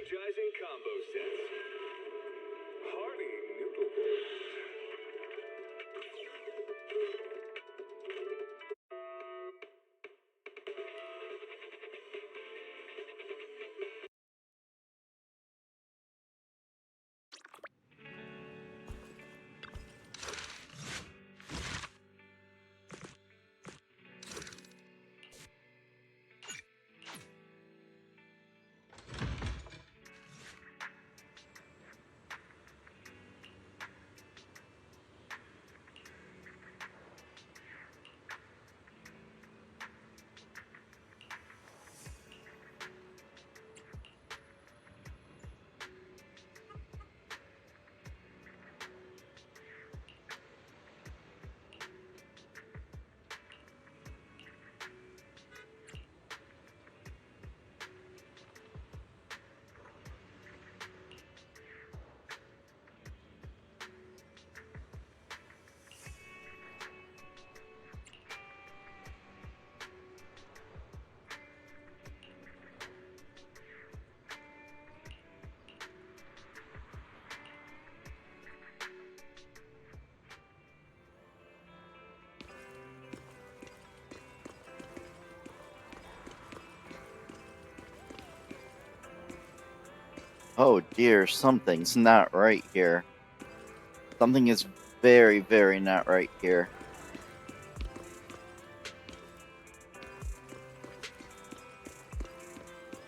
energizing combo sets. Hearty noodle bowls. Oh dear, something's not right here. Something is very, very not right here.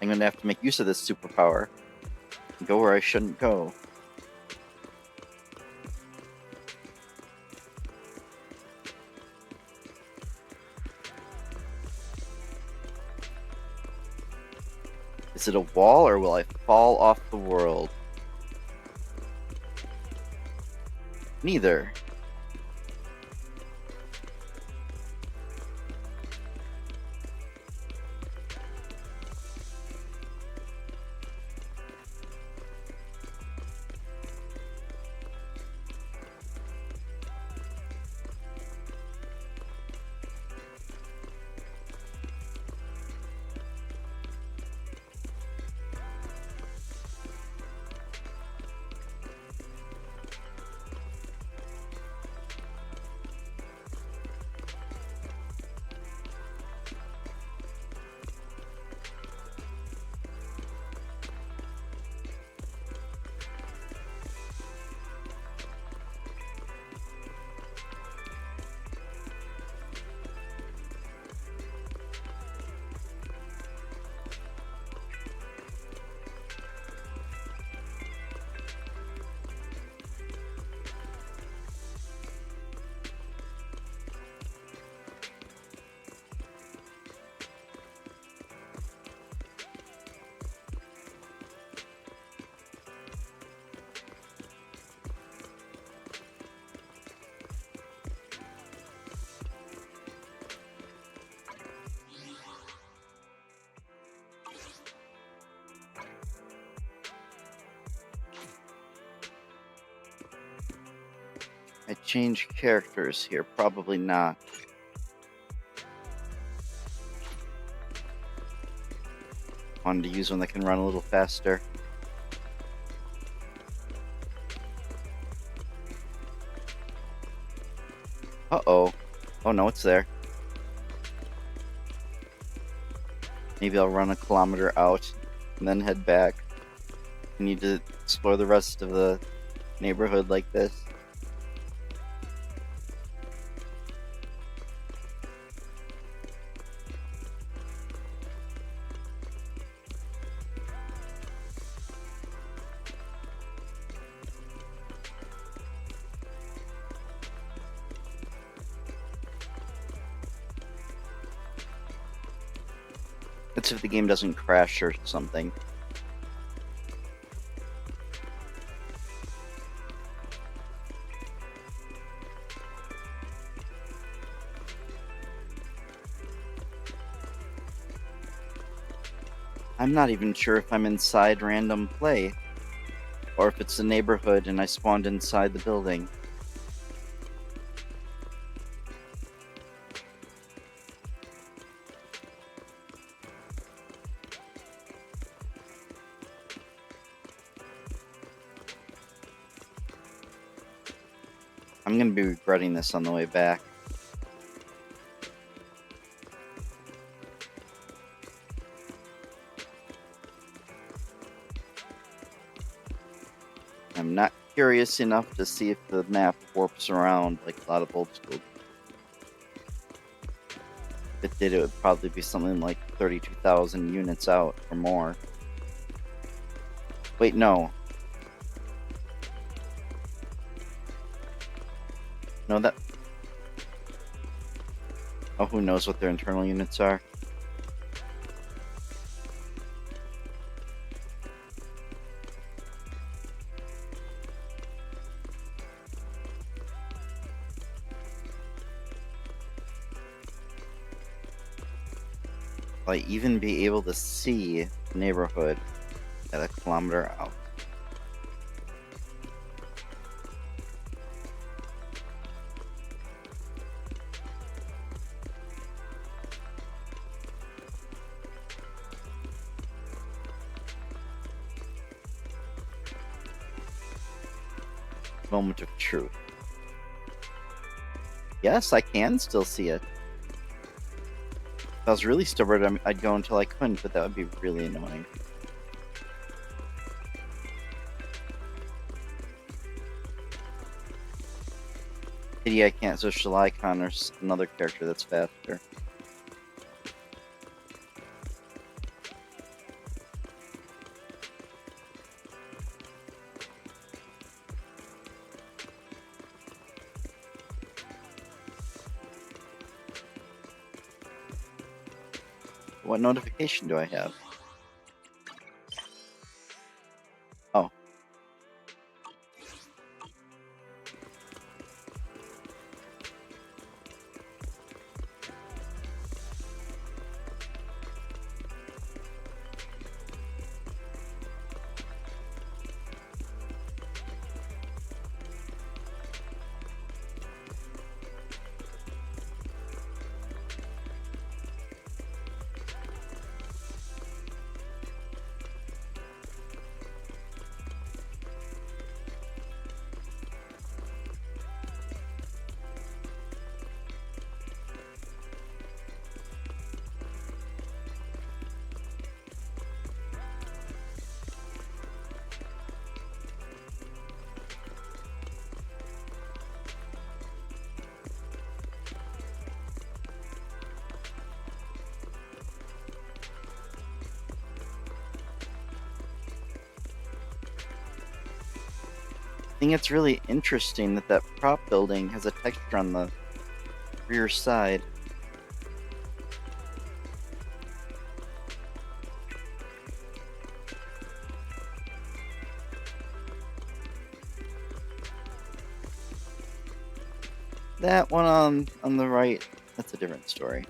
I'm gonna have to make use of this superpower. Go where I shouldn't go. Is it a wall, or will I fall off the world? Neither. I change characters here. Probably not. Wanted to use one that can run a little faster. Uh-oh. Oh no, it's there. Maybe I'll run a kilometer out and then head back. I need to explore the rest of the neighborhood like this. That's if the game doesn't crash or something. I'm not even sure if I'm inside random play, or if it's the neighborhood and I spawned inside the building. I'm gonna be regretting this on the way back. I'm not curious enough to see if the map warps around like a lot of old school. If it did, it would probably be something like 32,000 units out or more. Wait, no. No, that... Oh, who knows what their internal units are? Will I even be able to see the neighborhood at a kilometer out? Moment of truth. Yes, I can still see it. If I was really stubborn, I'd go until I couldn't, but that would be really annoying. Pity I can't social icon or another character that's faster. What notification do I have? Oh. I think it's really interesting that that prop building has a texture on the rear side. That one on the right, that's a different story.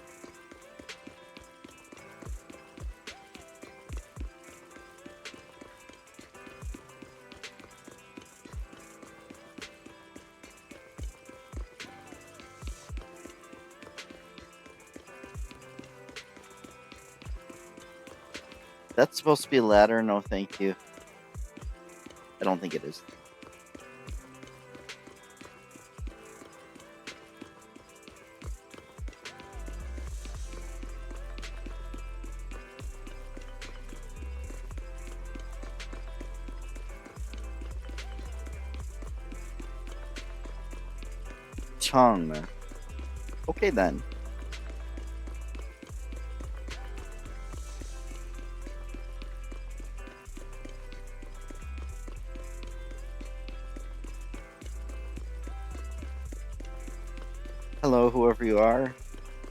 That's supposed to be a ladder? No, thank you. I don't think it is. Tongue. Okay then. Hello, whoever you are.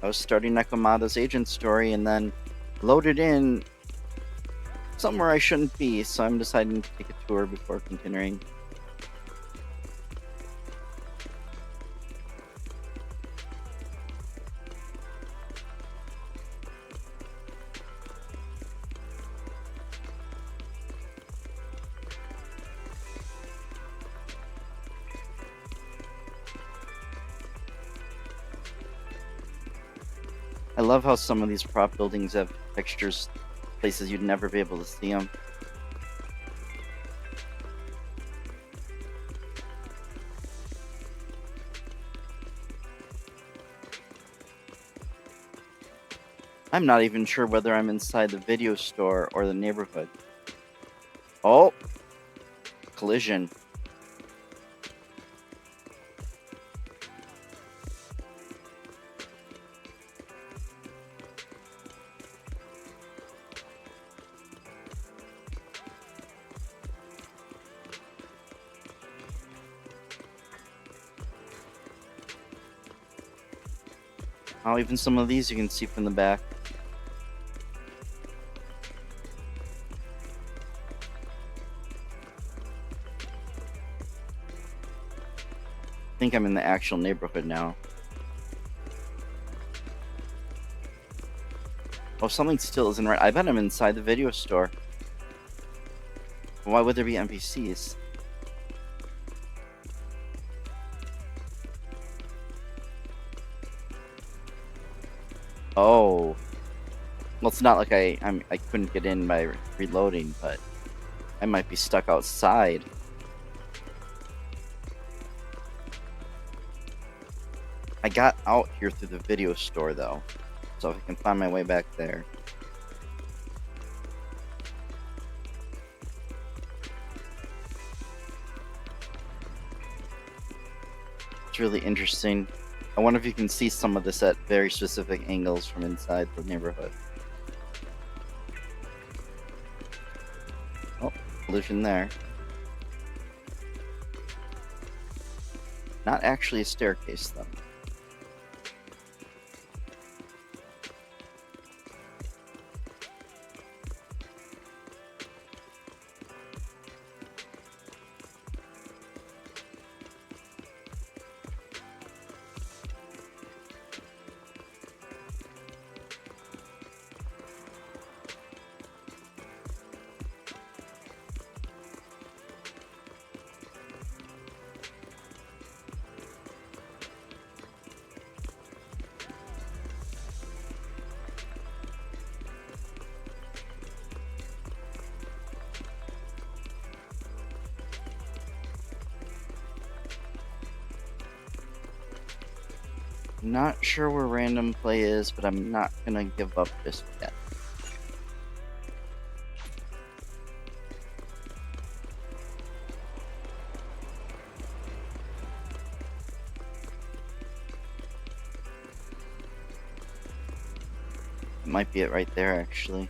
I was starting Nekomata's agent story and then loaded in somewhere I shouldn't be, so I'm deciding to take a tour before continuing. I love how some of these prop buildings have textures, places you'd never be able to see them. I'm not even sure whether I'm inside the video store or the neighborhood. Oh! Collision. Oh, even some of these you can see from the back. I think I'm in the actual neighborhood now. Oh, something still isn't right. I bet I'm inside the video store. Why would there be NPCs? Oh. Well, it's not like I couldn't get in by reloading, but I might be stuck outside. I got out here through the video store, though, so if I can find my way back there. It's really interesting. I wonder if you can see some of this at very specific angles from inside the neighborhood. Oh, collision there. Not actually a staircase, though. Not sure where random play is, but I'm not gonna give up just yet. It might be it right there, actually.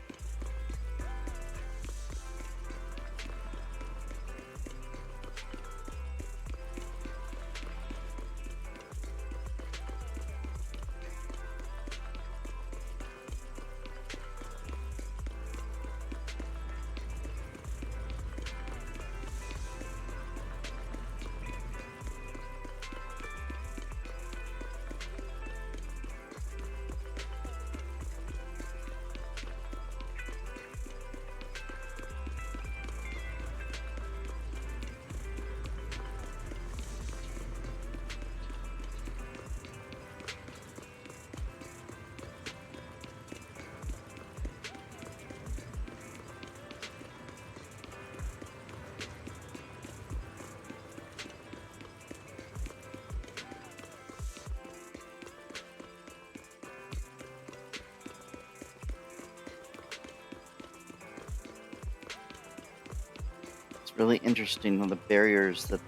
It's really interesting how the barriers that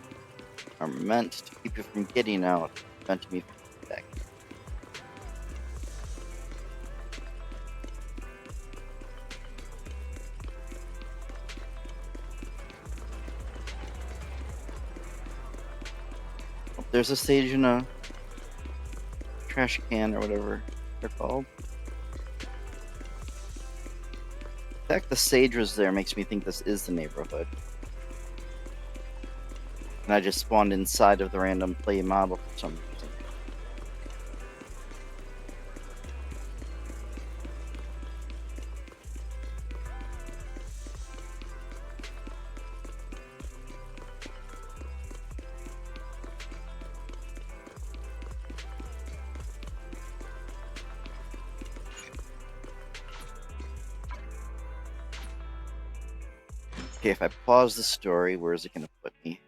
are meant to keep you from getting out prevent me from back. Oh, there's a sage in a trash can or whatever they're called. The fact the sage was there makes me think this is the neighborhood. And I just spawned inside of the random play model for some reason. Okay, if I pause the story, where is it going to put me?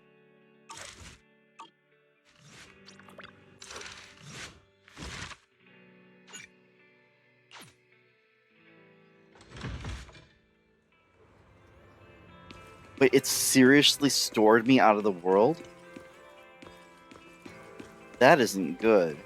Wait, it seriously stored me out of the world? That isn't good.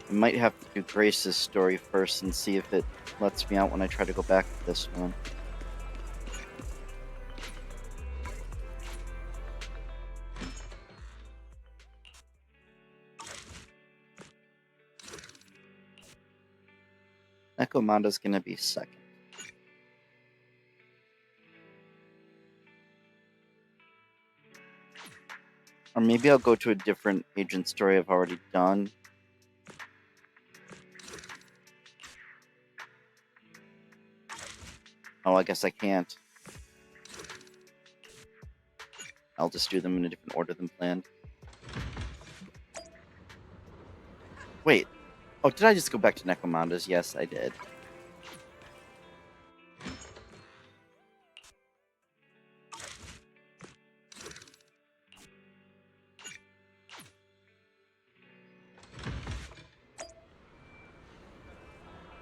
I might have to do Grace's story first and see if it lets me out when I try to go back to this one. Nekomata's gonna be second. Or maybe I'll go to a different agent story I've already done. Oh, I guess I can't. I'll just do them in a different order than planned. Wait. Oh, did I just go back to Nekomata's? Yes, I did.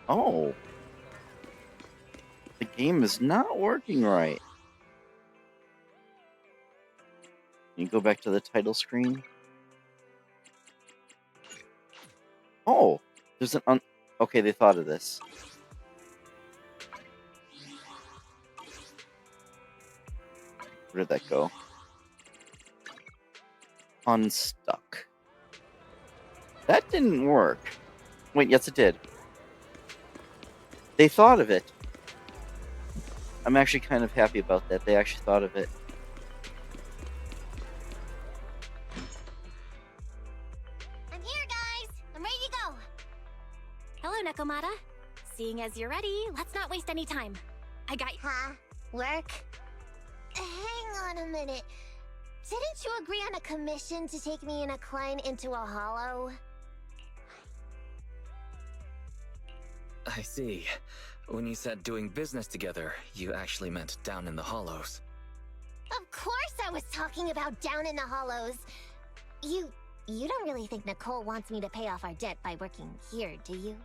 Oh. The game is not working right. Can you go back to the title screen? Oh, there's an okay, they thought of this. Where did that go? Unstuck. That didn't work. Wait, yes it did. They thought of it. I'm actually kind of happy about that. They actually thought of it. I'm here, guys! I'm ready to go! Hello, Nekomata. Seeing as you're ready, let's not waste any time. I got... Huh? Work? Hang on a minute. Didn't you agree on a commission to take me and a client into a hollow? I see. When you said doing business together, you actually meant down in the hollows. Of course I was talking about down in the hollows. You don't really think Nicole wants me to pay off our debt by working here, do you?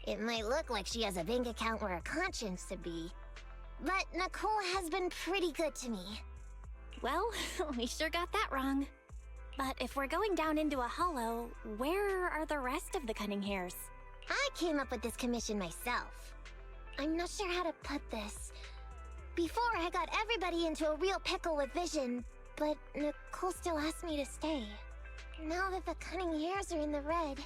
It might look like she has a bank account where a conscience should be. But Nicole has been pretty good to me. Well, we sure got that wrong. But if we're going down into a hollow, where are the rest of the cunning hairs? I came up with this commission myself. I'm not sure how to put this. Before, I got everybody into a real pickle with vision, but Nicole still asked me to stay. Now that the cunning hairs are in the red,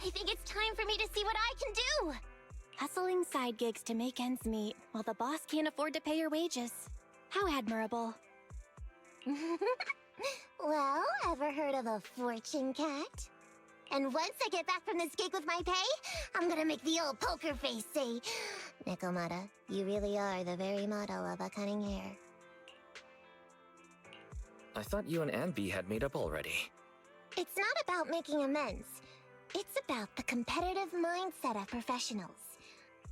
I think it's time for me to see what I can do! Hustling side gigs to make ends meet, while the boss can't afford to pay your wages. How admirable. Well, ever heard of a fortune cat? And once I get back from this gig with my pay, I'm gonna make the old poker face say, Nekomata, you really are the very model of a cunning hair. I thought you and Anby had made up already. It's not about making amends. It's about the competitive mindset of professionals.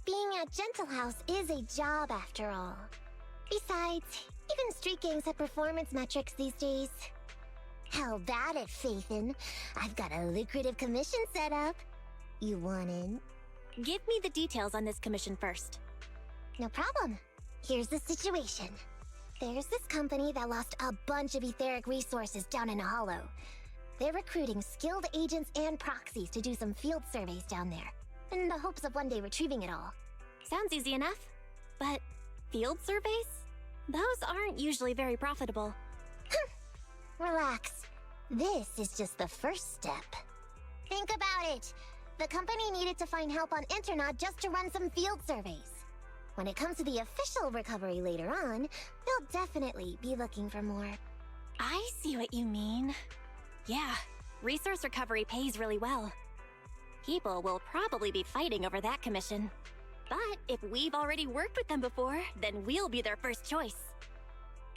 Being at Gentle House is a job after all. Besides, even street gangs have performance metrics these days. How about it, Faithin? I've got a lucrative commission set up. You want in? Give me the details on this commission first. No problem. Here's the situation. There's this company that lost a bunch of etheric resources down in a hollow. They're recruiting skilled agents and proxies to do some field surveys down there, in the hopes of one day retrieving it all. Sounds easy enough. But field surveys? Those aren't usually very profitable. Relax. This is just the first step. Think about it. The company needed to find help on Internaut just to run some field surveys. When it comes to the official recovery later on, they'll definitely be looking for more. I see what you mean. Yeah, resource recovery pays really well. People will probably be fighting over that commission. But if we've already worked with them before, then we'll be their first choice.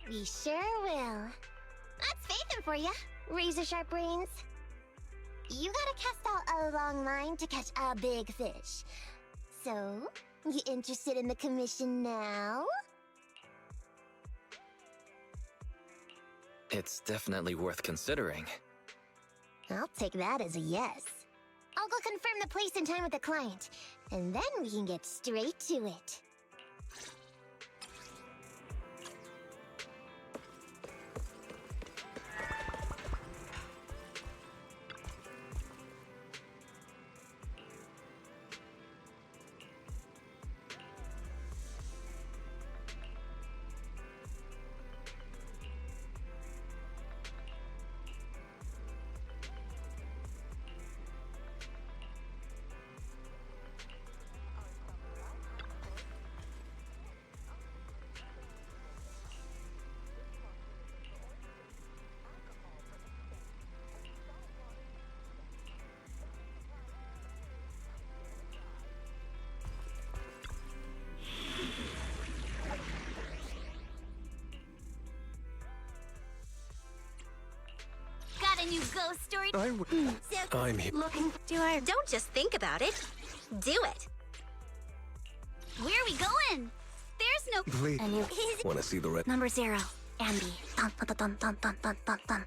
We sure will. That's Faithin for you, razor-sharp brains. You gotta cast out a long line to catch a big fish. So, you interested in the commission now? It's definitely worth considering. I'll take that as a yes. I'll go confirm the place and time with the client, and then we can get straight to it. Got a new ghost story? I'm here. Looking. Don't just think about it. Do it. Where are we going? There's no. Please. A new. Want to see the red? Number 0. Ambi. Dun, dun, dun, dun, dun, dun, dun, dun.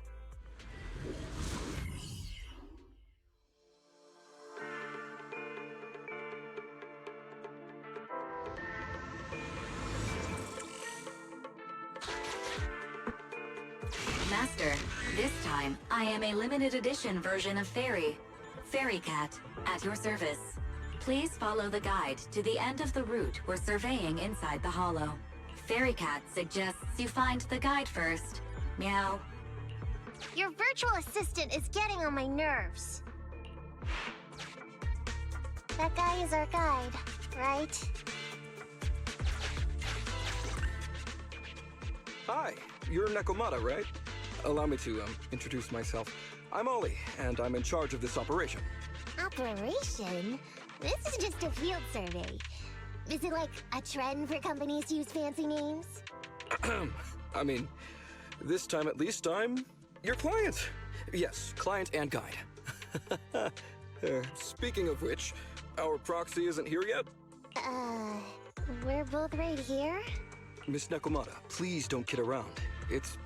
Master, this time, I am a limited edition version of Fairy. Fairy Cat, at your service. Please follow the guide to the end of the route we're surveying inside the hollow. Fairy Cat suggests you find the guide first. Meow. Your virtual assistant is getting on my nerves. That guy is our guide, right? Hi, you're Nekomata, right? Allow me to introduce myself. I'm Ollie, and I'm in charge of this operation. Operation? This is just a field survey. Is it like a trend for companies to use fancy names? I mean, this time at least I'm your client. Yes, client and guide. Speaking of which, our proxy isn't here yet. We're both right here. Miss Nekomata, please don't kid around. It's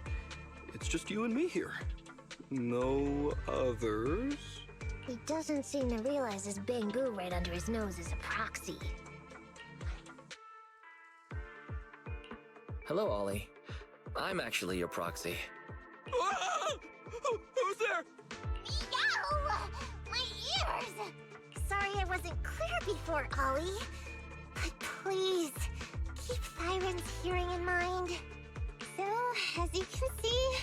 just you and me here. No others? He doesn't seem to realize his bamboo right under his nose is a proxy. Hello, Ollie. I'm actually your proxy. Ah! Who's there? Yow! My ears! Sorry I wasn't clear before, Ollie. But please, keep Thyron's hearing in mind. So, as you can see,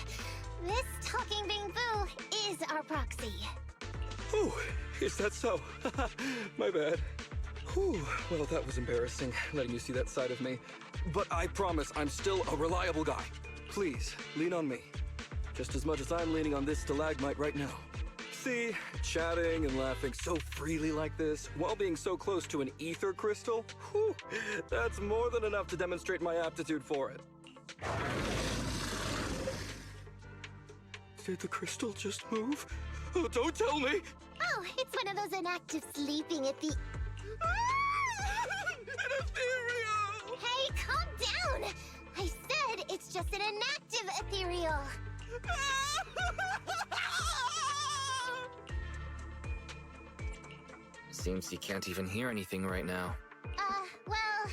this talking bamboo is our proxy. Oh, is that so? My bad. Whew, well, that was embarrassing, letting you see that side of me. But I promise I'm still a reliable guy. Please, lean on me. Just as much as I'm leaning on this stalagmite right now. See, chatting and laughing so freely like this, while being so close to an ether crystal, whew, that's more than enough to demonstrate my aptitude for it. Did the crystal just move? Oh, don't tell me! Oh, it's one of those inactive sleeping at the... An ethereal! Hey, calm down! I said it's just an inactive ethereal. Seems he can't even hear anything right now. Well,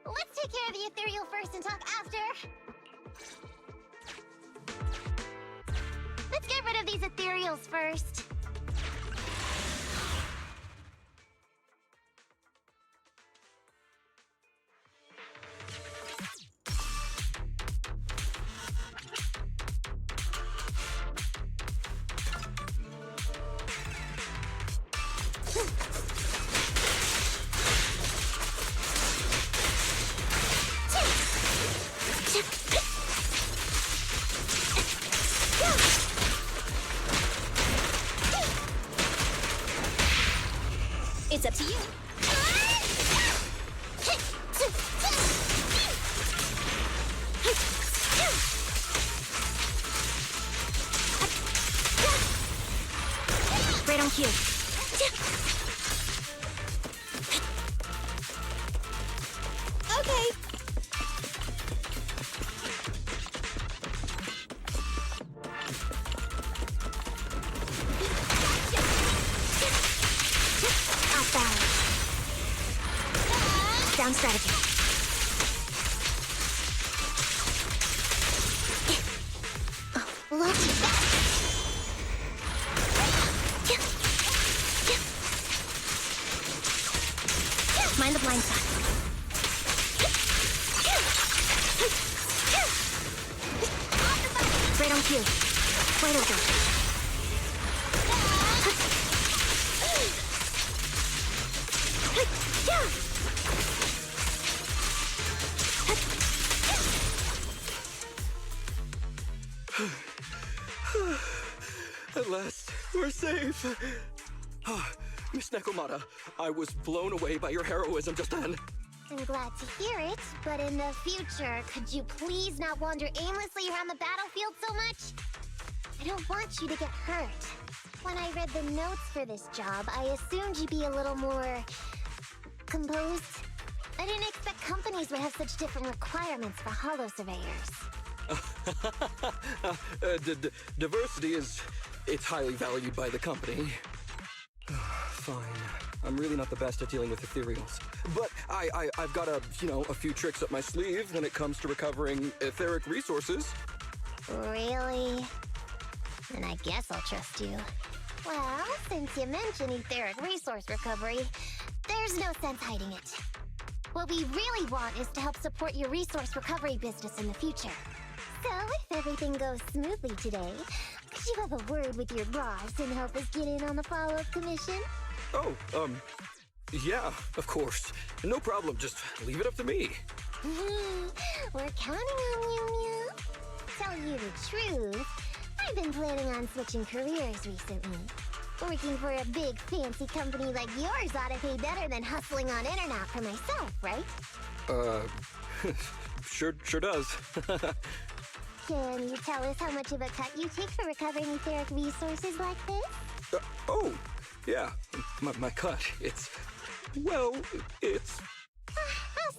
let's take care of the ethereal first and talk after. Let's get rid of these ethereals first. It's up to you. Right on cue. Okay. Off balance. Down strategy. Oh, lucky. Mind the blind side. Right on cue. Wide open. At last, we're safe. Miss Nekomata, I was blown away by your heroism just then. I'm glad to hear it, but in the future, could you please not wander aimlessly around the battlefield so much? I don't want you to get hurt. When I read the notes for this job, I assumed you'd be a little more... composed. I didn't expect companies would have such different requirements for holo surveyors. Diversity it's highly valued by the company. Fine. I'm really not the best at dealing with ethereals. But I've got a few tricks up my sleeve when it comes to recovering etheric resources. Really? Then I guess I'll trust you. Well, since you mentioned etheric resource recovery, there's no sense hiding it. What we really want is to help support your resource recovery business in the future. So, if everything goes smoothly today, could you have a word with your boss and help us get in on the follow-up commission? Oh, yeah, of course. No problem, just leave it up to me. We're counting on you, Mew. Tell you the truth, I've been planning on switching careers recently. Working for a big fancy company like yours ought to pay better than hustling on internet for myself, right? Sure does. Can you tell us how much of a cut you take for recovering etheric resources like this? Oh, yeah, my cut, it's... How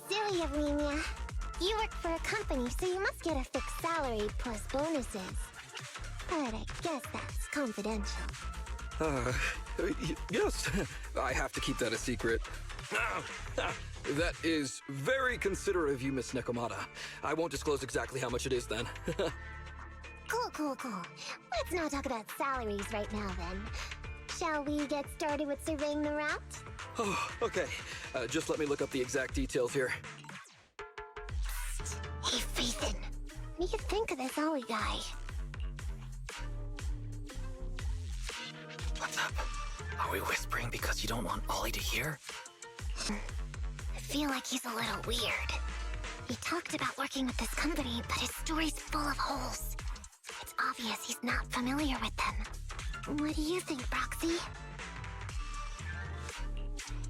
silly of me, Mia. You work for a company, so you must get a fixed salary plus bonuses. But I guess that's confidential. Yes, I have to keep that a secret. That is very considerate of you, Miss Nekomata. I won't disclose exactly how much it is then. Cool. Let's not talk about salaries right now, then. Shall we get started with surveying the route? Oh, okay. Just let me look up the exact details here. Hey, Ethan. What do you think of this Ollie guy? What's up? Are we whispering because you don't want Ollie to hear? I feel like he's a little weird. He talked about working with this company, but his story's full of holes. It's obvious he's not familiar with them. What do you think, Proxy?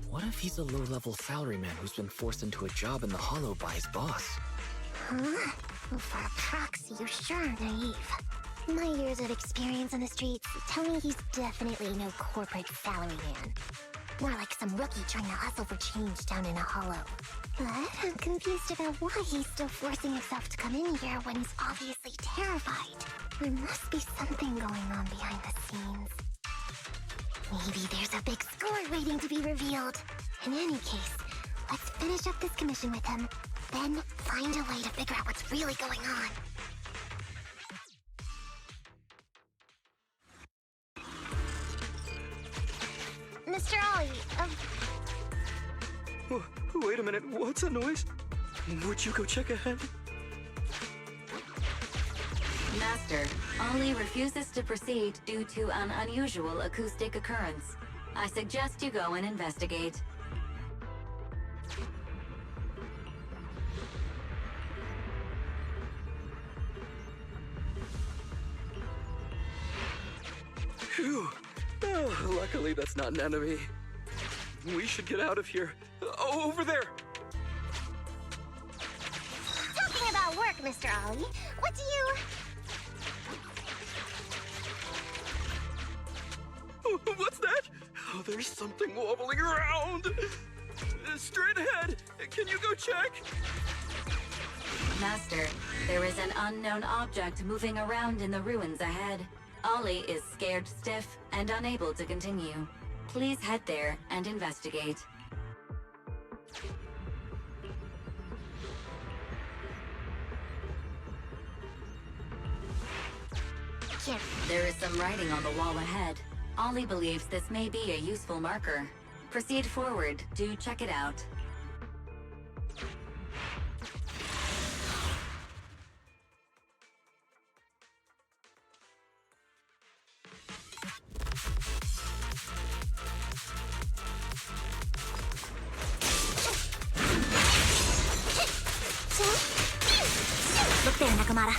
What if he's a low-level salaryman who's been forced into a job in the Hollow by his boss? Huh? Well, for a Proxy, you sure are naive. My years of experience on the streets tell me he's definitely no corporate salaryman. More like some rookie trying to hustle for change down in a hollow. But I'm confused about why he's still forcing himself to come in here when he's obviously terrified. There must be something going on behind the scenes. Maybe there's a big score waiting to be revealed. In any case, let's finish up this commission with him, then find a way to figure out what's really going on. Mr. Ollie, Wait a minute, what's that noise? Would you go check ahead? Master, Ollie refuses to proceed due to an unusual acoustic occurrence. I suggest you go and investigate. Phew. Oh, luckily that's not an enemy. We should get out of here. Oh, over there! talking about work, Mr. Ollie, what do you... What's that? there's something wobbling around. Straight ahead. Can you go check? Master, there is an unknown object moving around in the ruins ahead. Ollie is scared stiff and unable to continue. Please head there and investigate. There is some writing on the wall ahead. Ollie believes this may be a useful marker. Proceed forward to check it out. Look there, Nekomata.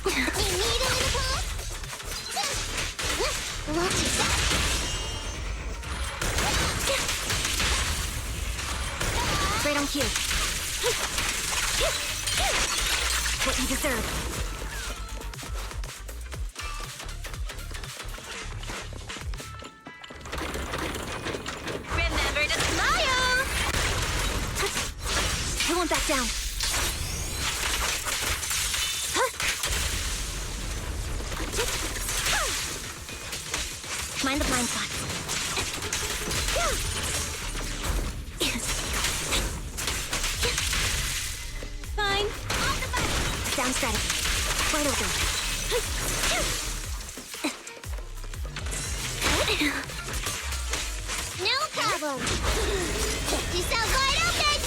You need a little pause? Watch yourself. Right on cue. What you deserve. Remember to smile! I won't back down. Mind the blind spots. Fine. Down strategy. Wide open. No problem. Check yourself wide open.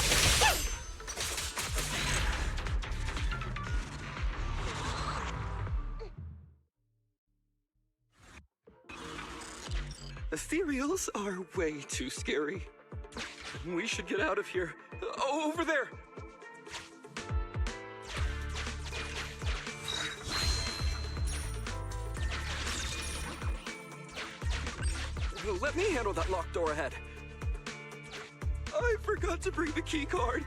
Ethereals are way too scary. We should get out of here. Over there! Let me handle that locked door ahead. I forgot to bring the key card.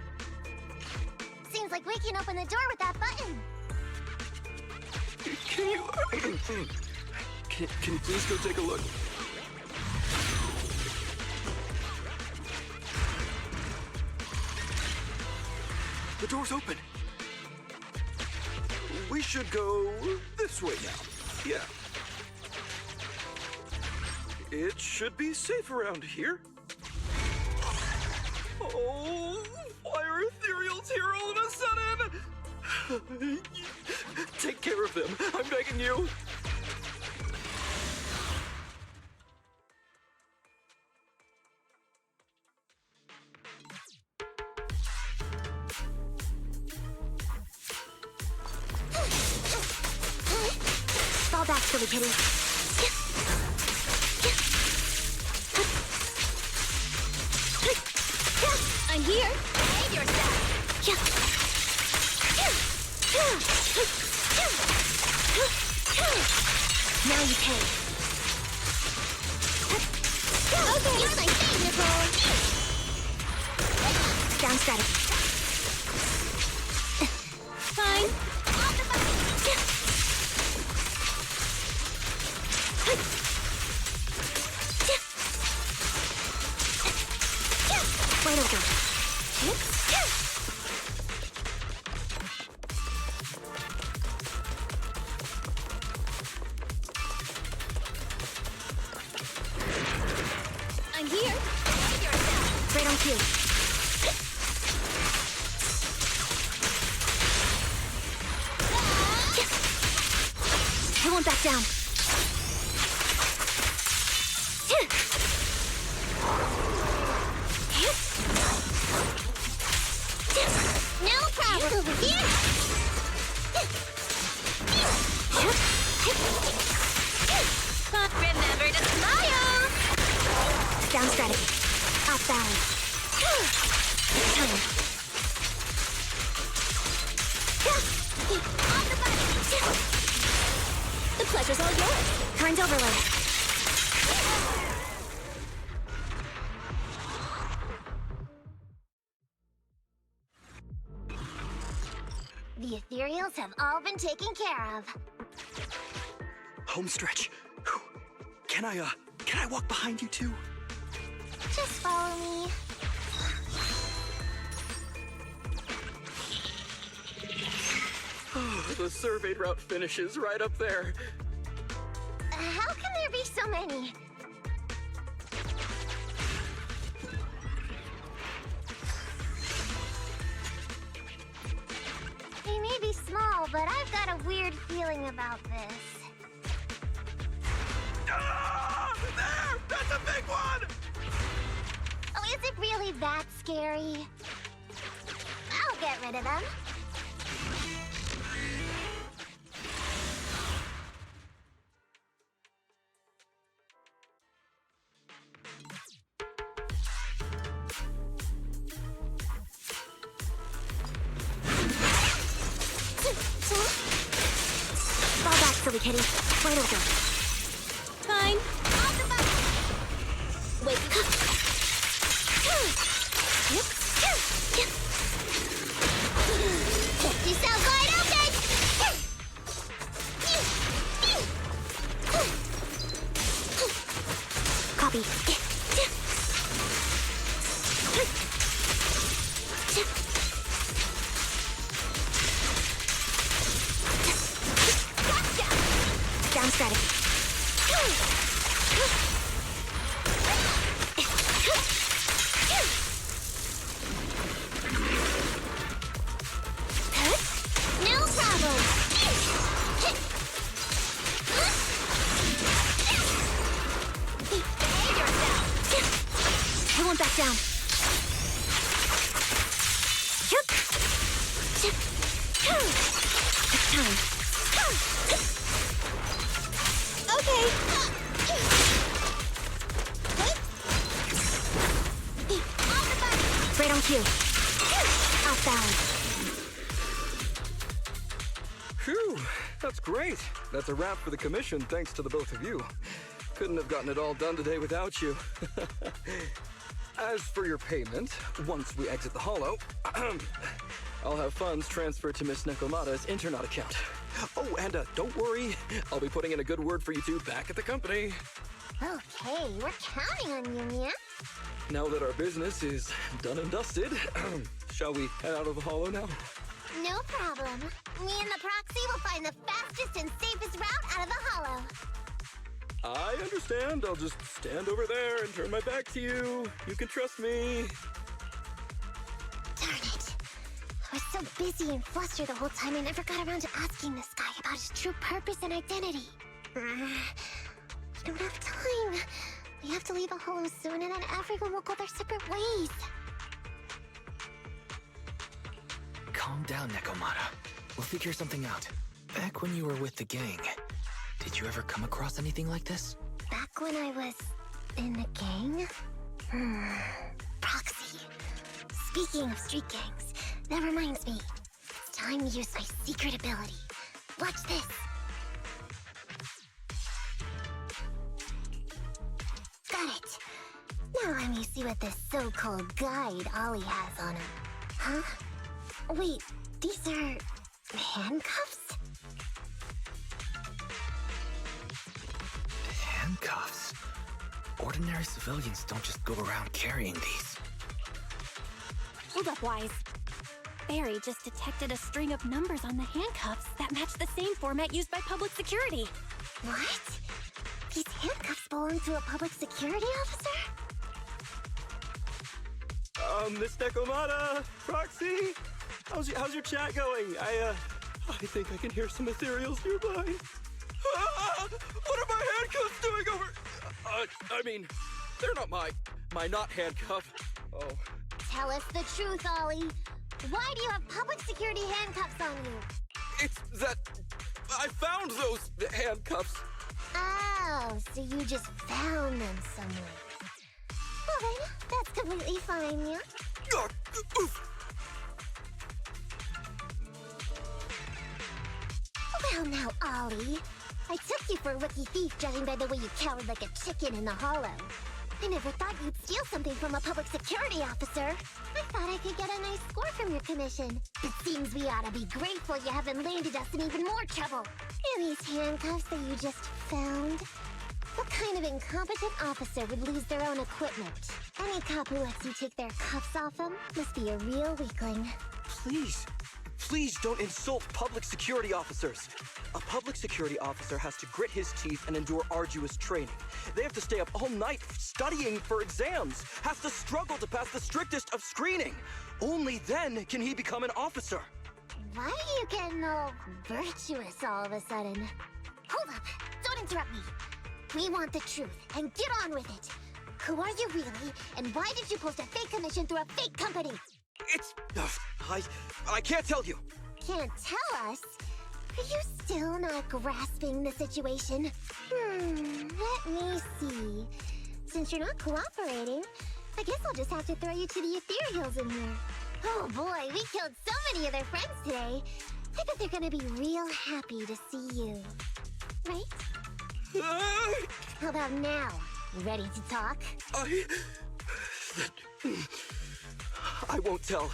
Seems like we can open the door with that button. Can you... Can you please go take a look? The door's open. We should go this way now. Yeah. It should be safe around here. Oh, why are ethereals here all of a sudden? Take care of them. I'm begging you. Fall back, silly kitty. I'm here. Save yourself. Now you pay. Okay, you're my thing, Nicole. Down strategy. Fine. Wide open. I'm here. Save yourself. Right on cue. I won't back down. No problem. Over here. Remember to smile. Down strategy. Off balance. It's time. The pleasure's all yours. Current overload. The ethereals have all been taken care of. Home stretch. Can Can I walk behind you too? Just follow me. Oh, the surveyed route finishes right up there. How can there be so many? They may be small, but I've got a weird feeling about this. Ah, there! That's a big one! Oh, is it really that scary? I'll get rid of them. Fall back, silly kitty. Right over. Fine. Off the bus. Wait. You sound wide open. Copy. Down strategy. No problem. Behave yourself. I won't back down. It's time. Okay. Right on cue. Off balance. Phew, that's great. That's a wrap for the commission, thanks to the both of you. Couldn't have gotten it all done today without you. As for your payment, once we exit the hollow, I'll have funds transferred to Miss Nekomata's Internet account. Oh, and don't worry, I'll be putting in a good word for you two back at the company. Okay, we're counting on you, Mia. Now that our business is done and dusted, shall we head out of the hollow now? No problem. Me and the proxy will find the fastest and safest route out of the hollow. I understand. I'll just stand over there and turn my back to you. You can trust me. Darn it. I was so busy and flustered the whole time I never got around to asking this guy about his true purpose and identity. I don't have time. We have to leave the hollow soon and then everyone will go their separate ways. Calm down, Nekomata. We'll figure something out. Back when you were with the gang, did you ever come across anything like this? Back when I was in the gang? Proxy. Speaking of street gangs, that reminds me. It's time to use my secret ability. Watch this. Got it. Now let me see what this so-called guide Ollie has on him. Huh? Wait, these are handcuffs? Handcuffs? Ordinary civilians don't just go around carrying these. Hold up, Wise. Barry just detected a string of numbers on the handcuffs that match the same format used by public security. What? These handcuffs belong to a public security officer? Miss Nekomata, Proxy, how's your chat going? I think I can hear some ethereals nearby. Ah, what are my handcuffs doing over? I mean, they're not my not handcuff. Oh. Tell us the truth, Ollie. Why do you have public security handcuffs on you? It's that I found those handcuffs. Oh, so you just found them somewhere. Well then, that's completely fine, yeah? Oof. Well now, Ollie. I took you for a rookie thief judging by the way you cowered like a chicken in the hollow. I never thought you'd steal something from a public security officer. I thought I could get a nice score from your commission. It seems we ought to be grateful you haven't landed us in even more trouble. And these handcuffs that you just found? What kind kind of incompetent officer would lose their own equipment? Any cop who lets you take their cuffs off them must be a real weakling. Please, please don't insult public security officers. A public security officer has to grit his teeth and endure arduous training. They have to stay up all night studying for exams, has to struggle to pass the strictest of screening. Only then can he become an officer. Why are you getting all virtuous all of a sudden? Hold up! Don't interrupt me! We want the truth, and get on with it! Who are you really, and why did you post a fake commission through a fake company? It's... I can't tell you. Can't tell us? Are you still not grasping the situation? Let me see. Since you're not cooperating, I guess I'll just have to throw you to the ethereals in here. Oh boy, we killed so many of their friends today. I bet they're gonna be real happy to see you. Right? How about now? Ready to talk? I won't tell.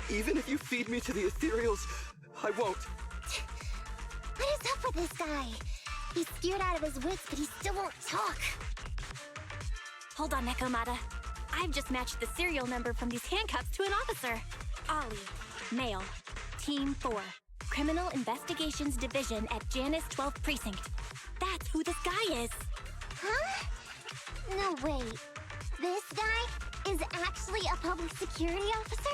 Even if you feed me to the ethereals, I won't. What is up with this guy? He's scared out of his wits, but he still won't talk. Hold on, Nekomata. I've just matched the serial number from these handcuffs to an officer. Ollie, male, Team 4, Criminal Investigations Division at Janus 12th Precinct. That's who this guy is. Huh? No, wait. This guy is actually a public security officer?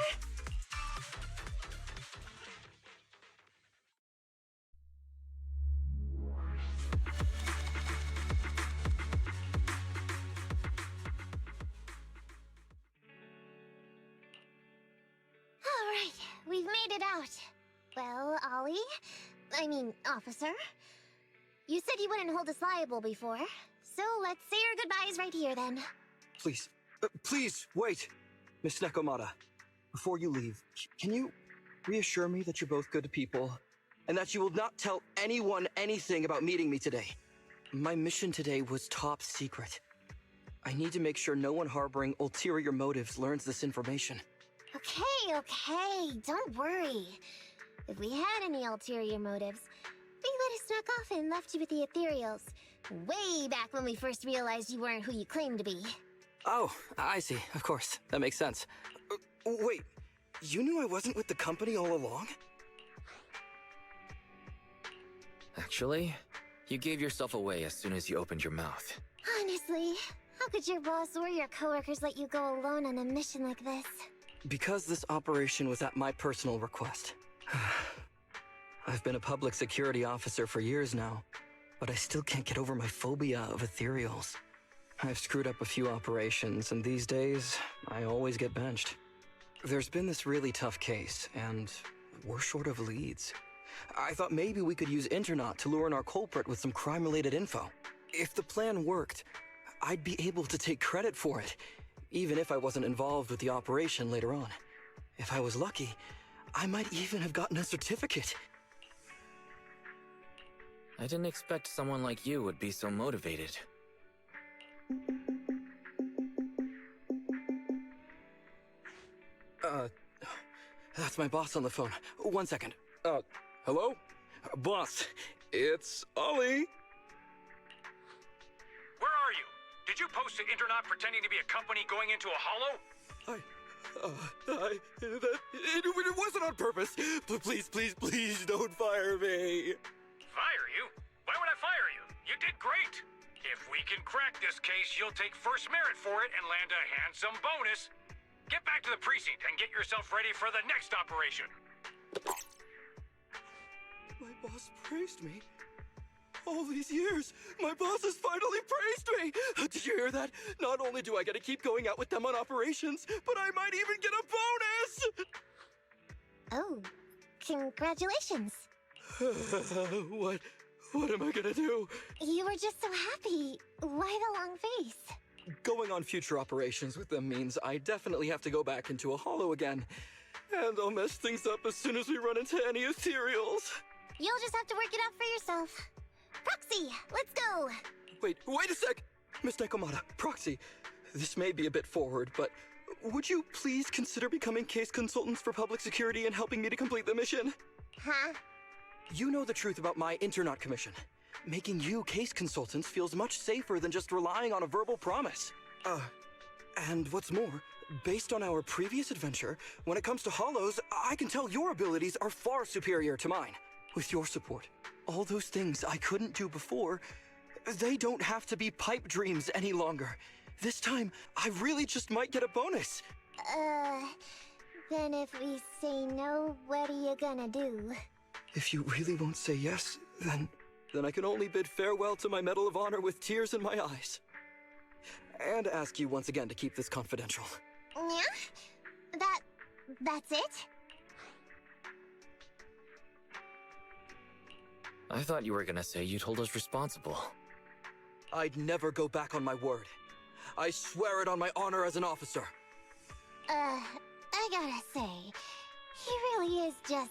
Alright, we've made it out. Well, officer. You said you wouldn't hold us liable before, so let's say our goodbyes right here then. Please, please, wait. Miss Nekomata, before you leave, can you reassure me that you're both good people, and that you will not tell anyone anything about meeting me today? My mission today was top secret. I need to make sure no one harboring ulterior motives learns this information. Okay, don't worry. If we had any ulterior motives, we would have snuck off and left you with the ethereals. Way back when we first realized you weren't who you claimed to be. Oh, I see. Of course. That makes sense. Wait, you knew I wasn't with the company all along? Actually, you gave yourself away as soon as you opened your mouth. Honestly, how could your boss or your coworkers let you go alone on a mission like this? Because this operation was at my personal request. I've been a public security officer for years now, but I still can't get over my phobia of ethereals. I've screwed up a few operations, and these days, I always get benched. There's been this really tough case, and we're short of leads. I thought maybe we could use Internaut to lure in our culprit with some crime-related info. If the plan worked, I'd be able to take credit for it, even if I wasn't involved with the operation later on. If I was lucky, I might even have gotten a certificate. I didn't expect someone like you would be so motivated. That's my boss on the phone. 1 second. Hello? Boss, it's Ollie. Where are you? Did you post to Internaut pretending to be a company going into a hollow? It wasn't on purpose. Please don't fire me. Fire you? Why would I fire you? You did great. If we can crack this case, you'll take first merit for it and land a handsome bonus. Get back to the precinct and get yourself ready for the next operation. My boss praised me. All these years, my boss has finally praised me! Did you hear that? Not only do I get to keep going out with them on operations, but I might even get a bonus! Oh, congratulations. What am I gonna do? You were just so happy. Why the long face? Going on future operations with them means I definitely have to go back into a hollow again. And I'll mess things up as soon as we run into any ethereals. You'll just have to work it out for yourself. Proxy, let's go! Wait a sec! Miss Nekomata, Proxy, this may be a bit forward, but would you please consider becoming case consultants for public security and helping me to complete the mission? Huh? You know the truth about my Internaut commission. making you case consultants feels much safer than just relying on a verbal promise. And what's more, based on our previous adventure, when it comes to hollows, I can tell your abilities are far superior to mine. With your support, all those things I couldn't do before, they don't have to be pipe dreams any longer. This time, I really just might get a bonus. Then if we say no, what are you gonna do? If you really won't say yes, then I can only bid farewell to my Medal of Honor with tears in my eyes. And ask you once again to keep this confidential. Yeah? That's it? I thought you were gonna say you'd hold us responsible. I'd never go back on my word. I swear it on my honor as an officer. I gotta say, he really is just...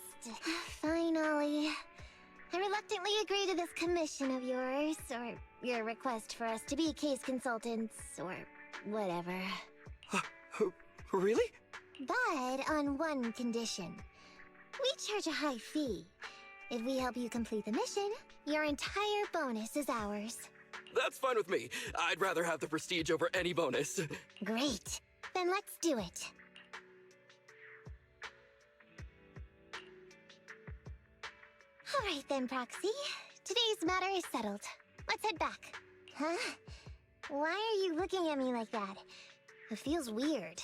Fine, Ollie. I reluctantly agree to this commission of yours, or your request for us to be case consultants, or whatever. Really? But on one condition. We charge a high fee. If we help you complete the mission, your entire bonus is ours. That's fine with me. I'd rather have the prestige over any bonus. Great. Then let's do it. Alright then, Proxy. Today's matter is settled. Let's head back. Huh? Why are you looking at me like that? It feels weird.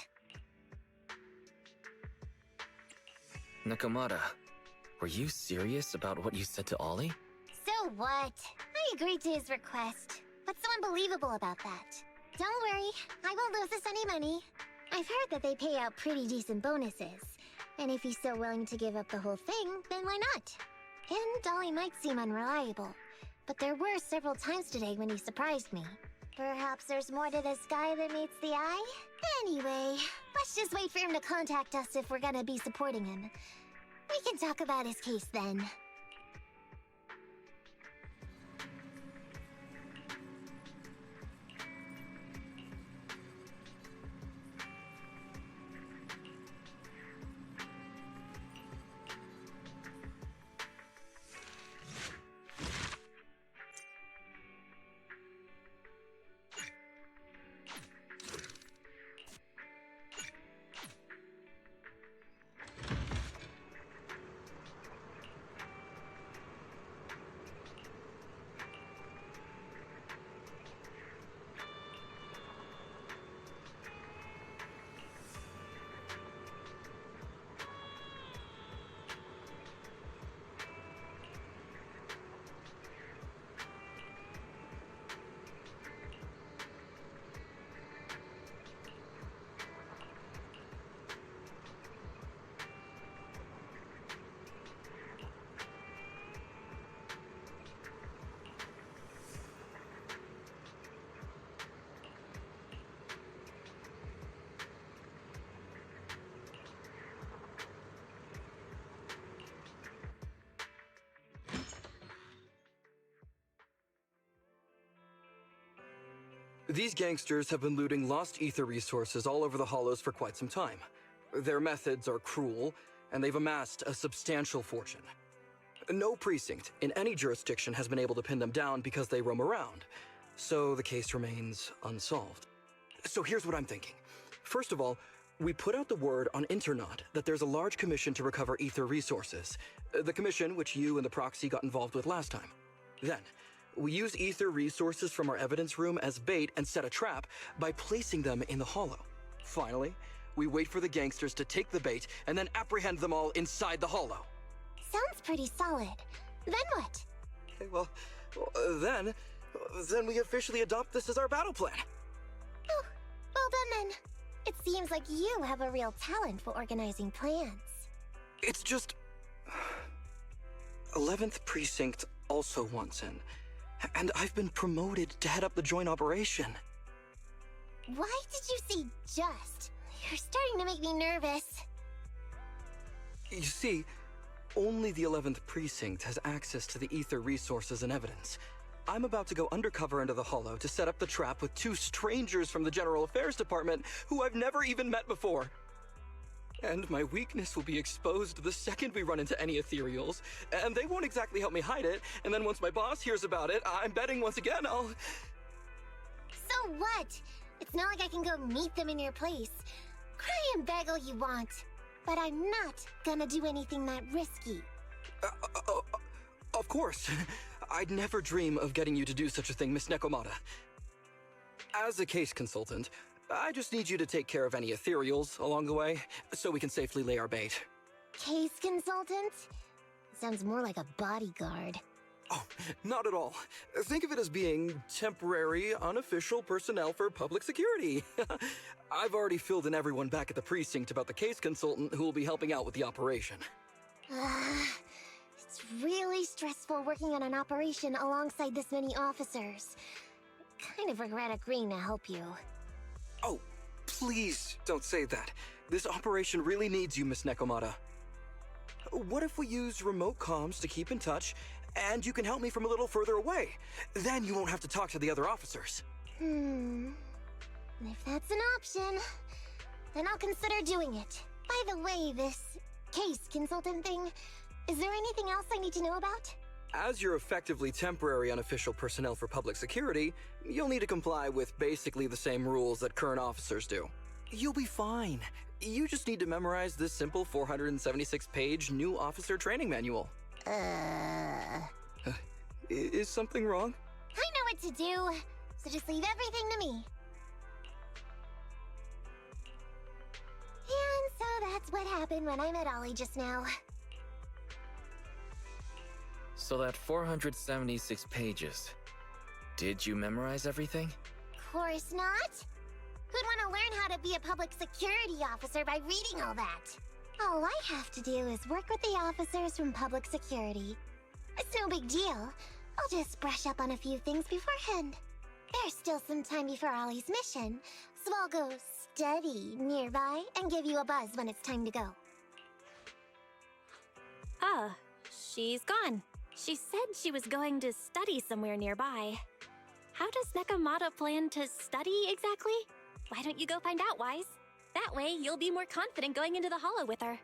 Nekomata, were you serious about what you said to Ollie? So what? I agreed to his request. What's so unbelievable about that? Don't worry, I won't lose us any money. I've heard that they pay out pretty decent bonuses. And if he's so willing to give up the whole thing, then why not? And Ollie might seem unreliable, but there were several times today when he surprised me. Perhaps there's more to the sky than meets the eye? Anyway, let's just wait for him to contact us if we're gonna be supporting him. We can talk about his case then. These gangsters have been looting lost ether resources all over the Hollows for quite some time. Their methods are cruel, and they've amassed a substantial fortune. No precinct in any jurisdiction has been able to pin them down because they roam around, so the case remains unsolved. So here's what I'm thinking. First of all, we put out the word on Internaut that there's a large commission to recover ether resources. The commission which you and the Proxy got involved with last time. Then, we use ether resources from our evidence room as bait and set a trap by placing them in the hollow. Finally, we wait for the gangsters to take the bait and then apprehend them all inside the hollow. Sounds pretty solid. Then what? Okay, well, then we officially adopt this as our battle plan. Oh, well done then. It seems like you have a real talent for organizing plans. It's just... 11th Precinct also wants in. And I've been promoted to head up the joint operation. Why did you say just? You're starting to make me nervous. You see, only the 11th Precinct has access to the ether resources and evidence. I'm about to go undercover into the Hollow to set up the trap with two strangers from the General Affairs Department who I've never even met before. And my weakness will be exposed the second we run into any ethereals, and they won't exactly help me hide it, and then once my boss hears about it, I'm betting once again I'll... So what? It's not like I can go meet them in your place. Cry and beg all you want. But I'm not gonna do anything that risky. Of course. I'd never dream of getting you to do such a thing, Miss Nekomata. As a case consultant, I just need you to take care of any ethereals along the way, so we can safely lay our bait. Case consultant? Sounds more like a bodyguard. Oh, not at all. Think of it as being temporary, unofficial personnel for public security. I've already filled in everyone back at the precinct about the case consultant who will be helping out with the operation. It's really stressful working on an operation alongside this many officers. Kind of regret agreeing to help you. Oh, please don't say that. This operation really needs you, Miss Nekomata. What if we use remote comms to keep in touch, and you can help me from a little further away? Then you won't have to talk to the other officers. If that's an option, then I'll consider doing it. By the way, this case consultant thing, is there anything else I need to know about? As you're effectively temporary unofficial personnel for public security, you'll need to comply with basically the same rules that current officers do. You'll be fine. You just need to memorize this simple 476-page new officer training manual. Is something wrong? I know what to do, so just leave everything to me. And so that's what happened when I met Ollie just now. So that 476 pages. Did you memorize everything? Course not. Who'd want to learn how to be a public security officer by reading all that? All I have to do is work with the officers from public security. It's no big deal. I'll just brush up on a few things beforehand. There's still some time before Ollie's mission, so I'll go study nearby and give you a buzz when it's time to go. Ah, she's gone. She said she was going to study somewhere nearby. How does Nekomata plan to study exactly? Why don't you go find out, Wise? That way, you'll be more confident going into the Hollow with her.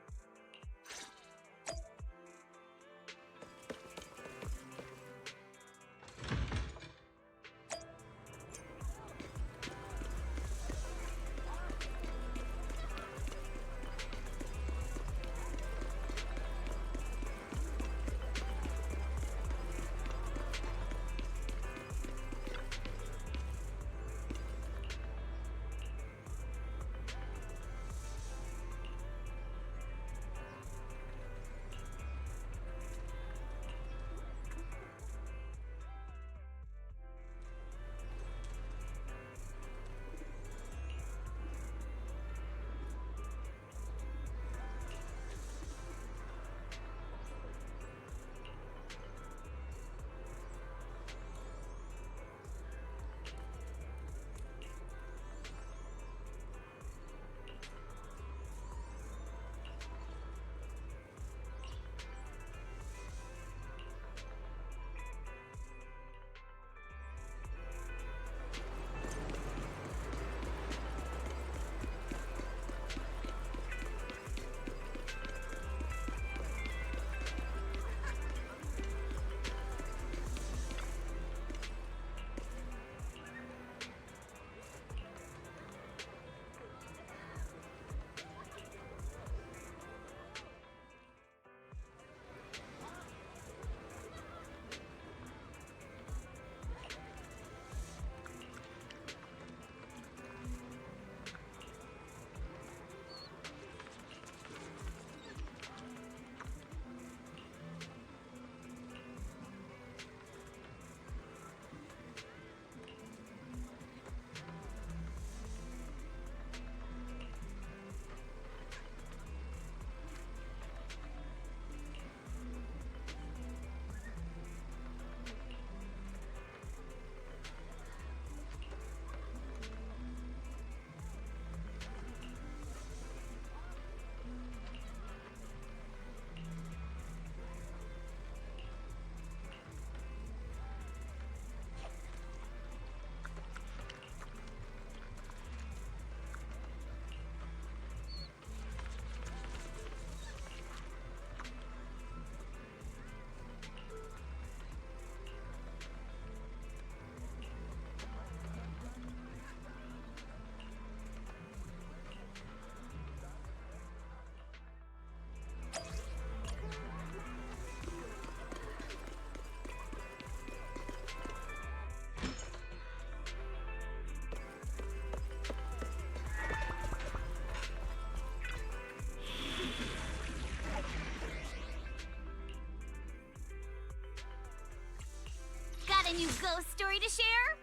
Got a new ghost story to share?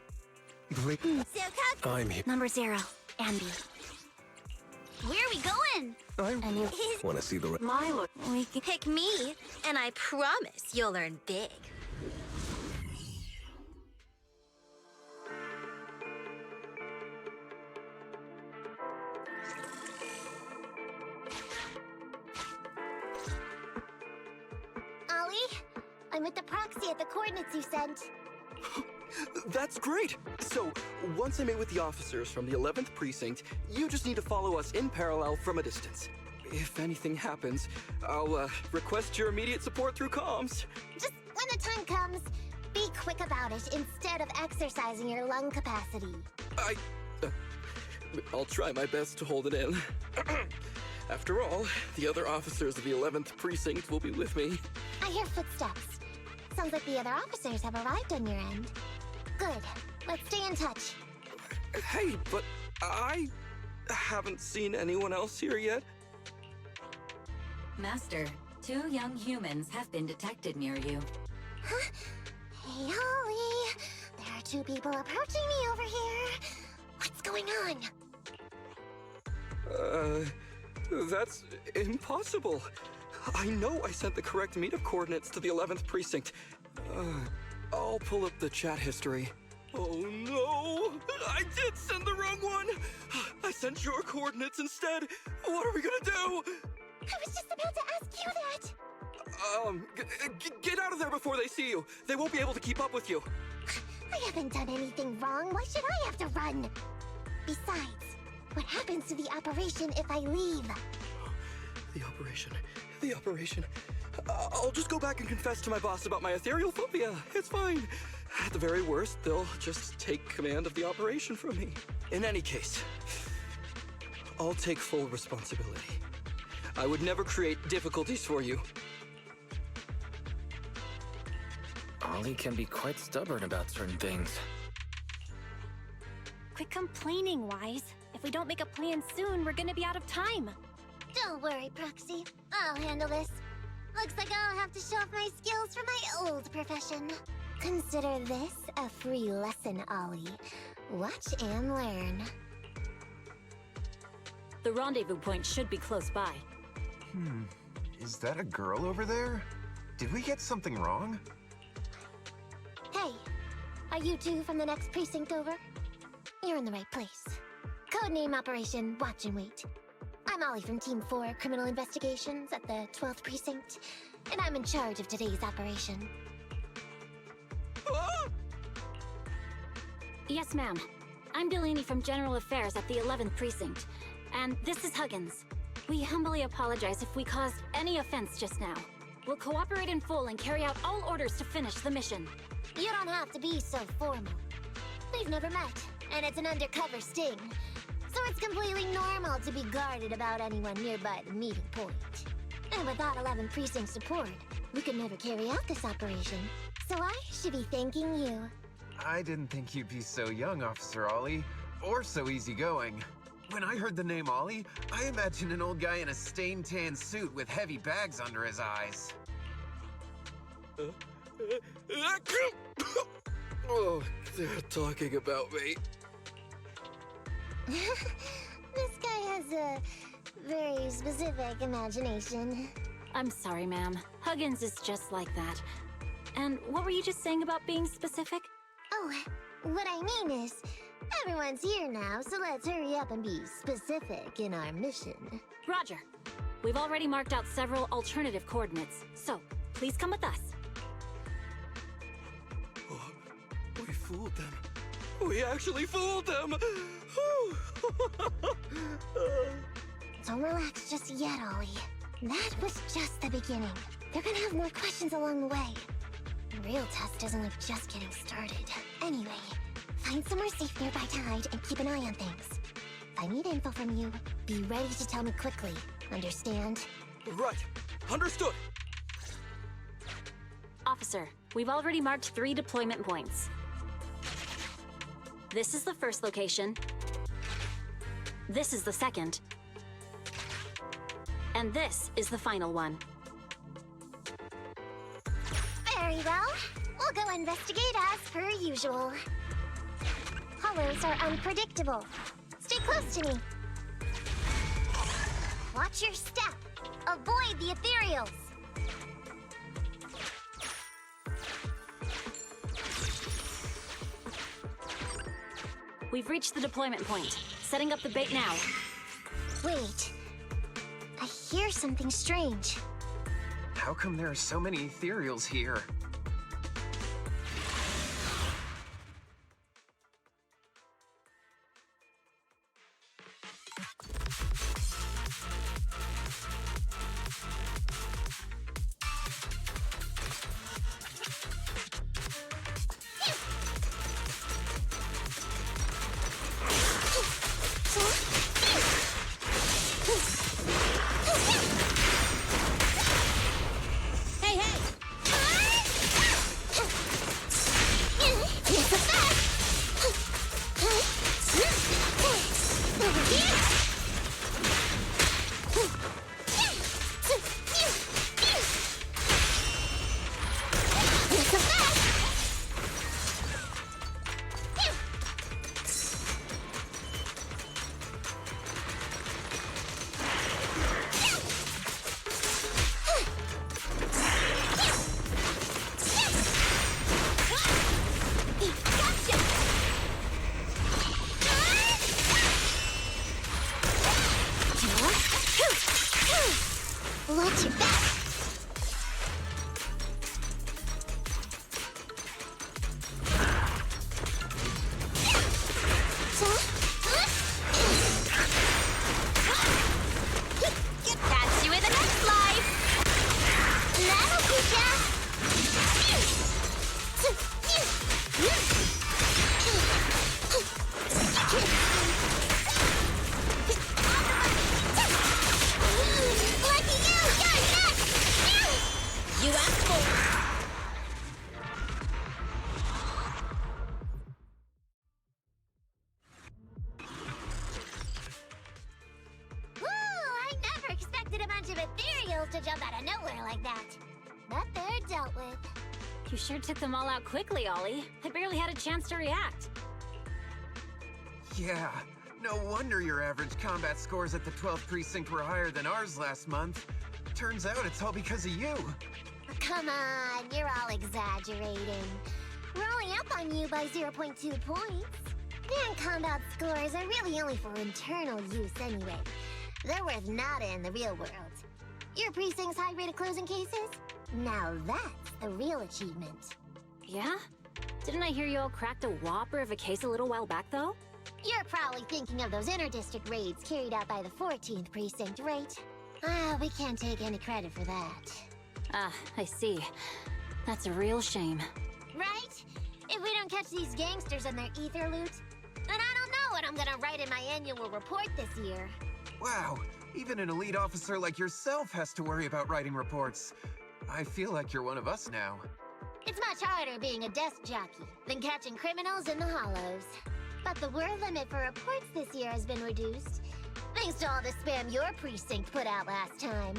So, I'm here. Number 0, Andy. where are we going? A new Want to see the... my look. We can pick me, and I promise you'll learn big. Ollie, I'm with the proxy at the coordinates you sent. That's great! So, once I'm in with the officers from the 11th Precinct, you just need to follow us in parallel from a distance. If anything happens, I'll request your immediate support through comms. Just when the time comes, be quick about it instead of exercising your lung capacity. I'll try my best to hold it in. After all, the other officers of the 11th Precinct will be with me. I hear footsteps. Sounds like the other officers have arrived on your end. Good. Let's stay in touch. Hey, but I haven't seen anyone else here yet. Master, 2 young humans have been detected near you. Huh? Hey, Ollie. There are 2 people approaching me over here. What's going on? That's impossible. I know I sent the correct meetup coordinates to the 11th Precinct. I'll pull up the chat history. Oh no! I did send the wrong one! I sent your coordinates instead! What are we gonna do? I was just about to ask you that! Get out of there before they see you! They won't be able to keep up with you! I haven't done anything wrong. Why should I have to run? Besides, what happens to the operation if I leave? The operation. I'll just go back and confess to my boss about my ethereal phobia. It's fine. At the very worst, they'll just take command of the operation from me. In any case, I'll take full responsibility. I would never create difficulties for you. Ollie can be quite stubborn about certain things. Quit complaining, Wise. If we don't make a plan soon, we're gonna be out of time. Don't worry, Proxy. I'll handle this. Looks like I'll have to show off my skills from my old profession. Consider this a free lesson, Ollie. Watch and learn. The rendezvous point should be close by. Is that a girl over there? Did we get something wrong? Hey, are you 2 from the next precinct over? You're in the right place. Codename Operation Watch and Wait. I'm Ollie from Team 4 Criminal Investigations at the 12th Precinct, and I'm in charge of today's operation. Yes, ma'am. I'm Delaney from General Affairs at the 11th Precinct, and this is Huggins. We humbly apologize if we caused any offense just now. We'll cooperate in full and carry out all orders to finish the mission. You don't have to be so formal. We've never met, and it's an undercover sting. So it's completely normal to be guarded about anyone nearby the meeting point. And without 11 Precinct support, we could never carry out this operation. So I should be thanking you. I didn't think you'd be so young, Officer Ollie, or so easygoing. When I heard the name Ollie, I imagined an old guy in a stained tan suit with heavy bags under his eyes. Oh, they're talking about me. This guy has a very specific imagination. I'm sorry, ma'am. Huggins is just like that. And what were you just saying about being specific? Oh, what I mean is, everyone's here now, so let's hurry up and be specific in our mission. Roger. We've already marked out several alternative coordinates, so please come with us. Oh, we fooled them. We actually fooled them! Don't relax just yet, Ollie. That was just the beginning. They're gonna have more questions along the way. The real test isn't like just getting started. Anyway, find somewhere safe nearby to hide and keep an eye on things. If I need info from you, be ready to tell me quickly. Understand? Right. Understood. Officer, we've already marked 3 deployment points. This is the first location. This is the second. And this is the final one. Very well. We'll go investigate as per usual. Hollows are unpredictable. Stay close to me. Watch your step. Avoid the ethereals. We've reached the deployment point. Setting up the bait now. Wait. I hear something strange. How come there are so many ethereals here? Watch your back! Catch you in the next life! That'll teach ya! Lucky you! You're next! You asked for it. Woo! I never expected a bunch of ethereals to jump out of nowhere like that. But they're dealt with. You sure took them all out quickly, Ollie. I barely had a chance to react. Yeah, no wonder your average combat scores at the 12th precinct were higher than ours last month. Turns out it's all because of you. Come on, you're all exaggerating. We're only up on you by 0.2 points. And combat scores are really only for internal use anyway. They're worth nada in the real world. Your precinct's high rate of closing cases? Now that's the real achievement. Yeah? Didn't I hear you all cracked a whopper of a case a little while back, though? You're probably thinking of those inter-district raids carried out by the 14th precinct, right? We can't take any credit for that. Ah, I see. That's a real shame. Right? If we don't catch these gangsters and their ether loot, then I don't know what I'm gonna write in my annual report this year. Wow, even an elite officer like yourself has to worry about writing reports. I feel like you're one of us now. It's much harder being a desk jockey than catching criminals in the hollows. But the word limit for reports this year has been reduced, thanks to all the spam your precinct put out last time.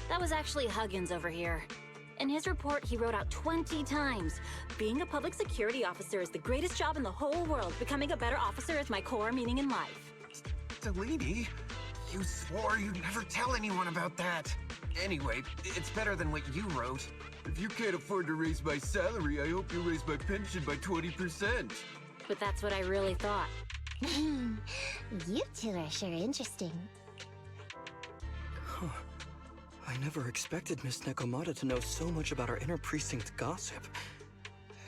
That was actually Huggins over here. In his report, he wrote out 20 times. Being a public security officer is the greatest job in the whole world. Becoming a better officer is my core meaning in life. Delaney, you swore you'd never tell anyone about that. Anyway, it's better than what you wrote. If you can't afford to raise my salary, I hope you raise my pension by 20%. But that's what I really thought. You two are sure interesting. Huh. I never expected Miss Nekomata to know so much about our inter-precinct gossip.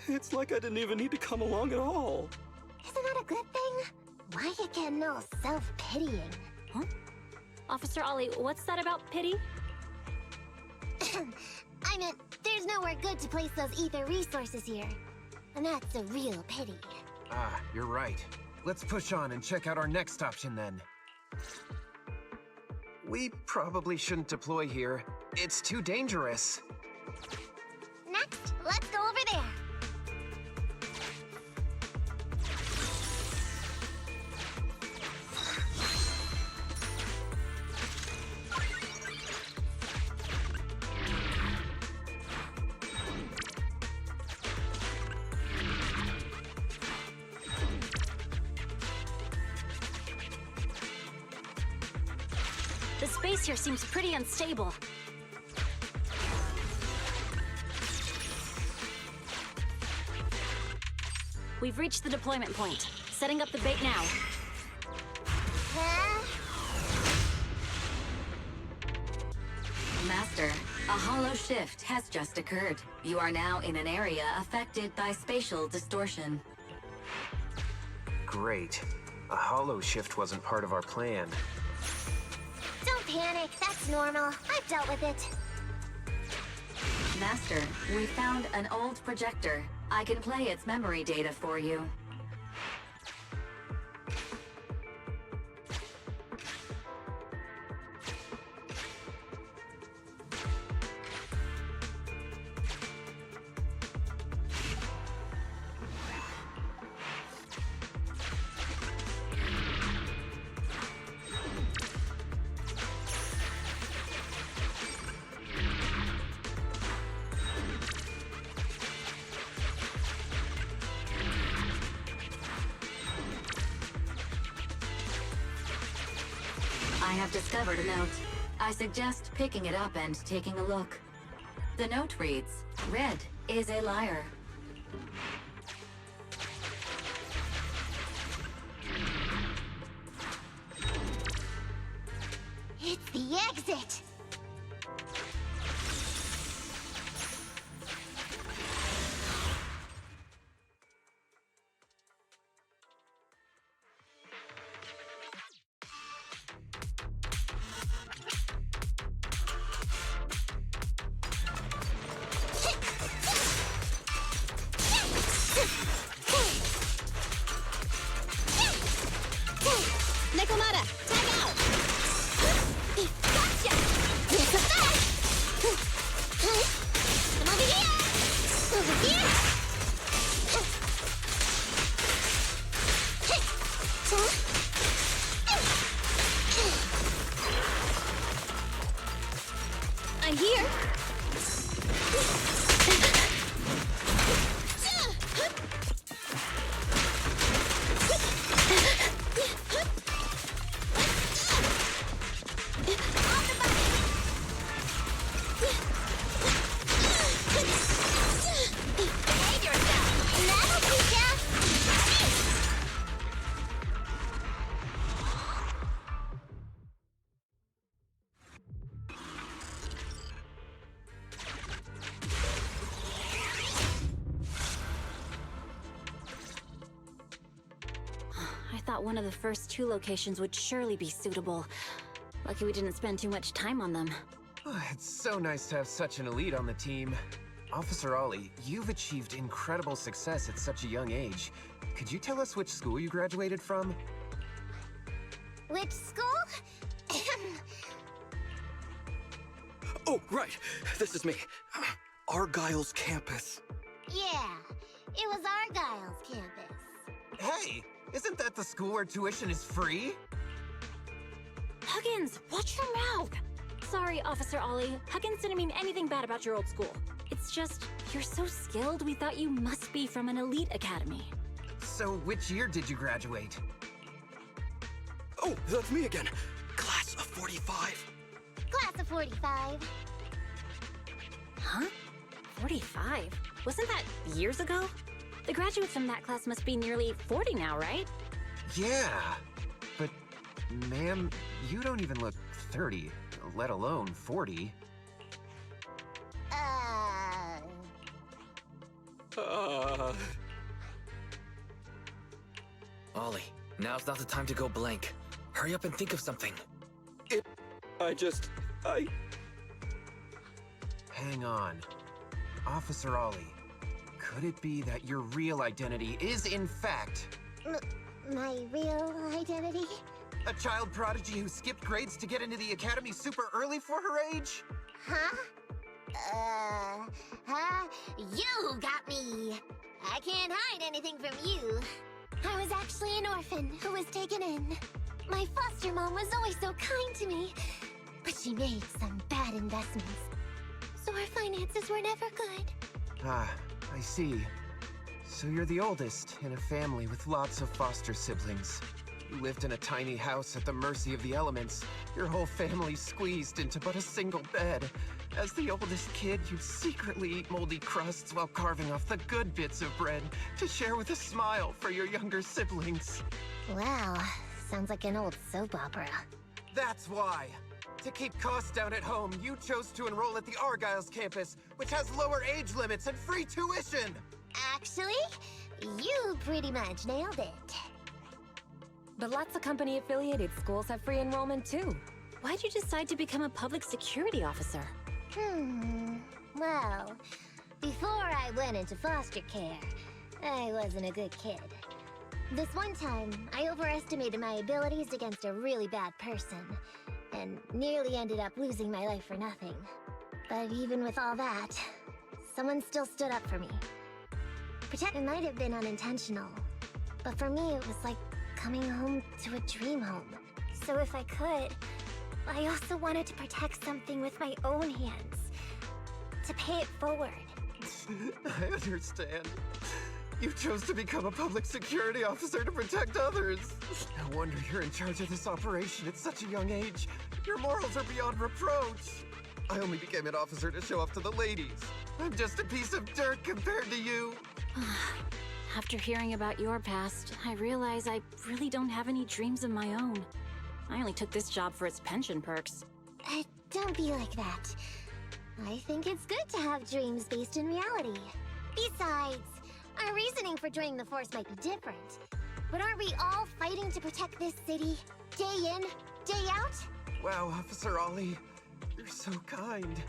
It's like I didn't even need to come along at all. Isn't that a good thing? Why you getting all self-pitying? Huh? Officer Ollie, what's that about pity? I meant, there's nowhere good to place those ether resources here. And that's a real pity. Ah, you're right. Let's push on and check out our next option then. We probably shouldn't deploy here. It's too dangerous. Next, let's go over there. The space here seems pretty unstable. We've reached the deployment point. Setting up the bait now. Master, a hollow shift has just occurred. You are now in an area affected by spatial distortion. Great. A hollow shift wasn't part of our plan. Don't panic, that's normal. I've dealt with it. Master, we found an old projector. I can play its memory data for you. I have discovered a note. I suggest picking it up and taking a look. The note reads, "Red is a liar." It's the exit! Nekomata, tag out! Gotcha! It's a Come over here! Over here! I'm here! I thought one of the first two locations would surely be suitable. Lucky we didn't spend too much time on them. It's so nice to have such an elite on the team. Officer Ollie, you've achieved incredible success at such a young age. Could you tell us which school you graduated from? Which school? Oh, right. This is me. Argyle's campus. Yeah, it was Argyle's campus. Hey, isn't that the school where tuition is free? Huggins, watch your mouth! Sorry, Officer Ollie. Huggins didn't mean anything bad about your old school. It's just, you're so skilled, we thought you must be from an elite academy. So which year did you graduate? Oh, that's me again. Class of 45. Class of 45. Huh? 45? Wasn't that years ago? The graduates from that class must be nearly 40 now, right? Yeah, but ma'am, you don't even look 30, let alone 40. Ollie, now's not the time to go blank. Hurry up and think of something. Hang on. Officer Ollie, could it be that your real identity is, in fact... My real identity? a child prodigy who skipped grades to get into the academy super early for her age? Huh? You got me! I can't hide anything from you. I was actually an orphan who was taken in. My foster mom was always so kind to me, but she made some bad investments. So our finances were never good. Ah, I see. So you're the oldest in a family with lots of foster siblings. You lived in a tiny house at the mercy of the elements, your whole family squeezed into but a single bed. As the oldest kid, you'd secretly eat moldy crusts while carving off the good bits of bread to share with a smile for your younger siblings. Wow, sounds like an old soap opera. That's why. To keep costs down at home, you chose to enroll at the Argyle's campus, which has lower age limits and free tuition! Actually, you pretty much nailed it. But lots of company-affiliated schools have free enrollment too. Why'd you decide to become a public security officer? Well, before I went into foster care, I wasn't a good kid. This one time, I overestimated my abilities against a really bad person, and nearly ended up losing my life for nothing. But even with all that, someone still stood up for me. It might have been unintentional, but for me it was like coming home to a dream home. So if I could, I also wanted to protect something with my own hands. To pay it forward. I understand. You chose to become a public security officer to protect others. No wonder you're in charge of this operation at such a young age. Your morals are beyond reproach. I only became an officer to show off to the ladies. I'm just a piece of dirt compared to you. After hearing about your past, I realize I really don't have any dreams of my own. I only took this job for its pension perks. Don't be like that. I think it's good to have dreams based in reality. Besides, our reasoning for joining the Force might be different. But aren't we all fighting to protect this city, day in, day out? Wow, Officer Ollie, you're so kind.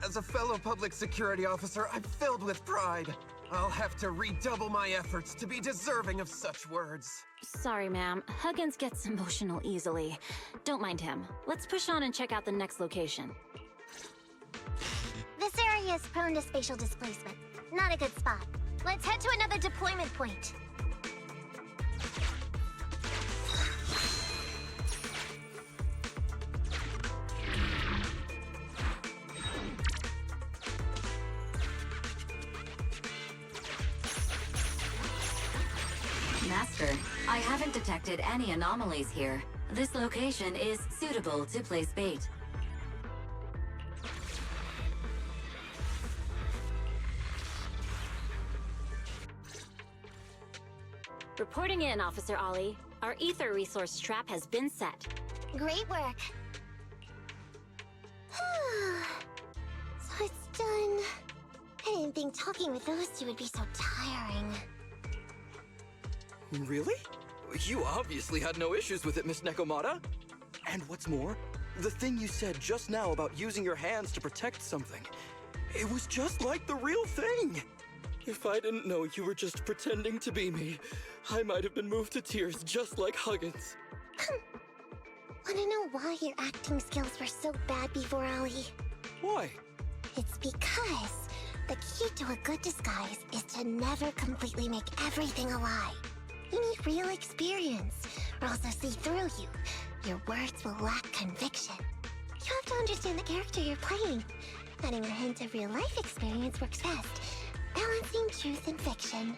As a fellow public security officer, I'm filled with pride. I'll have to redouble my efforts to be deserving of such words. Sorry, ma'am. Huggins gets emotional easily. Don't mind him. Let's push on and check out the next location. This area is prone to spatial displacement. Not a good spot. Let's head to another deployment point. Master, I haven't detected any anomalies here. This location is suitable to place bait. Reporting in, Officer Ollie. Our ether resource trap has been set. Great work. So it's done. I didn't think talking with those two would be so tiring. Really? You obviously had no issues with it, Miss Nekomata. And what's more, the thing you said just now about using your hands to protect something, it was just like the real thing. If I didn't know you were just pretending to be me, I might have been moved to tears just like Huggins. Wanna know why your acting skills were so bad before, Ollie? Why? It's because the key to a good disguise is to never completely make everything a lie. You need real experience, or else they'll see through you. Your words will lack conviction. You have to understand the character you're playing. Adding a hint of real-life experience works best, balancing truth and fiction.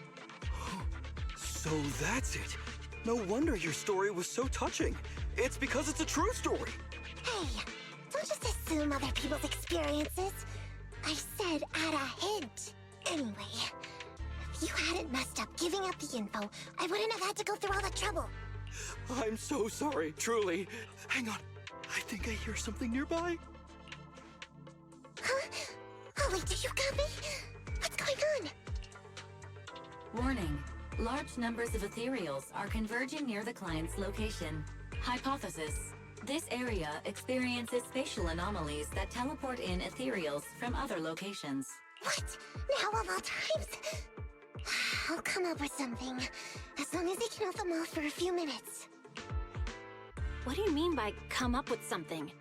So that's it. No wonder your story was so touching. It's because it's a true story. Hey, don't just assume other people's experiences. I said add a hint. Anyway, if you hadn't messed up giving up the info, I wouldn't have had to go through all the trouble. I'm so sorry, truly. Hang on. I think I hear something nearby. Huh? Ollie, do you got me? What's going on? Warning. Large numbers of ethereals are converging near the client's location. Hypothesis. This area experiences spatial anomalies that teleport in ethereals from other locations. What? Now of all times? I'll come up with something, as long as he can hold them off for a few minutes. What do you mean by come up with something?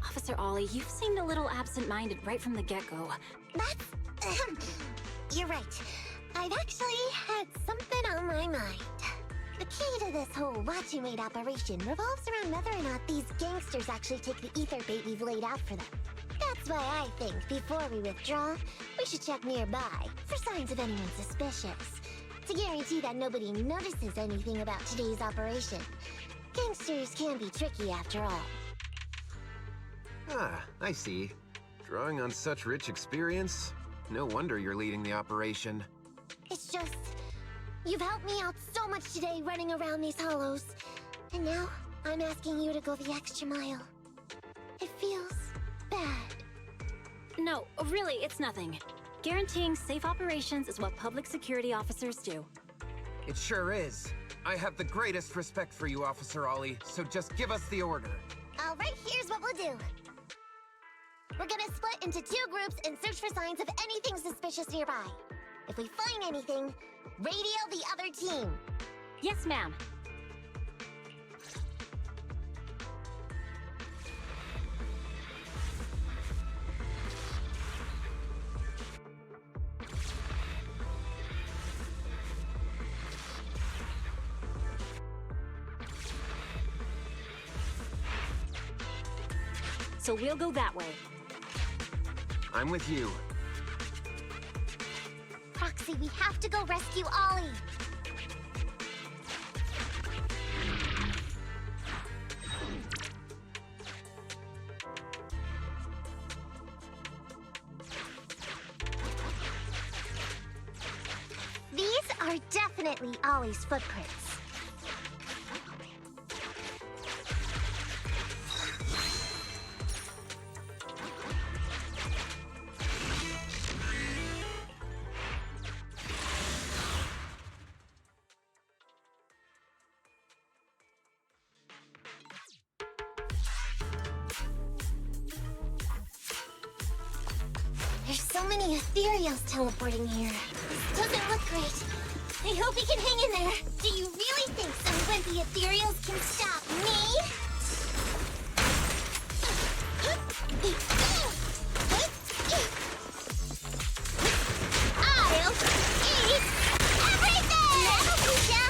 Officer Ollie, you've seemed a little absent-minded right from the get-go. That's... You're right. I've actually had something on my mind. The key to this whole watch and wait operation revolves around whether or not these gangsters actually take the ether bait we've laid out for them. That's why I think before we withdraw, we should check nearby for signs of anyone suspicious. To guarantee that nobody notices anything about today's operation. Gangsters can be tricky after all. Ah, I see. Drawing on such rich experience? No wonder you're leading the operation. It's just... You've helped me out so much today running around these hollows. And now, I'm asking you to go the extra mile. It feels bad. No, really, it's nothing. Guaranteeing safe operations is what public security officers do. It sure is. I have the greatest respect for you, Officer Ollie, so just give us the order. Alright, here's what we'll do. We're gonna split into 2 groups and search for signs of anything suspicious nearby. If we find anything, radio the other team. Yes, ma'am. So we'll go that way. I'm with you. Proxy, we have to go rescue Ollie. These are definitely Ollie's footprints. There's so many ethereals teleporting here. This doesn't look great. I hope we can hang in there. Do you really think some wimpy ethereals can stop me? I'll eat everything! Anastasia!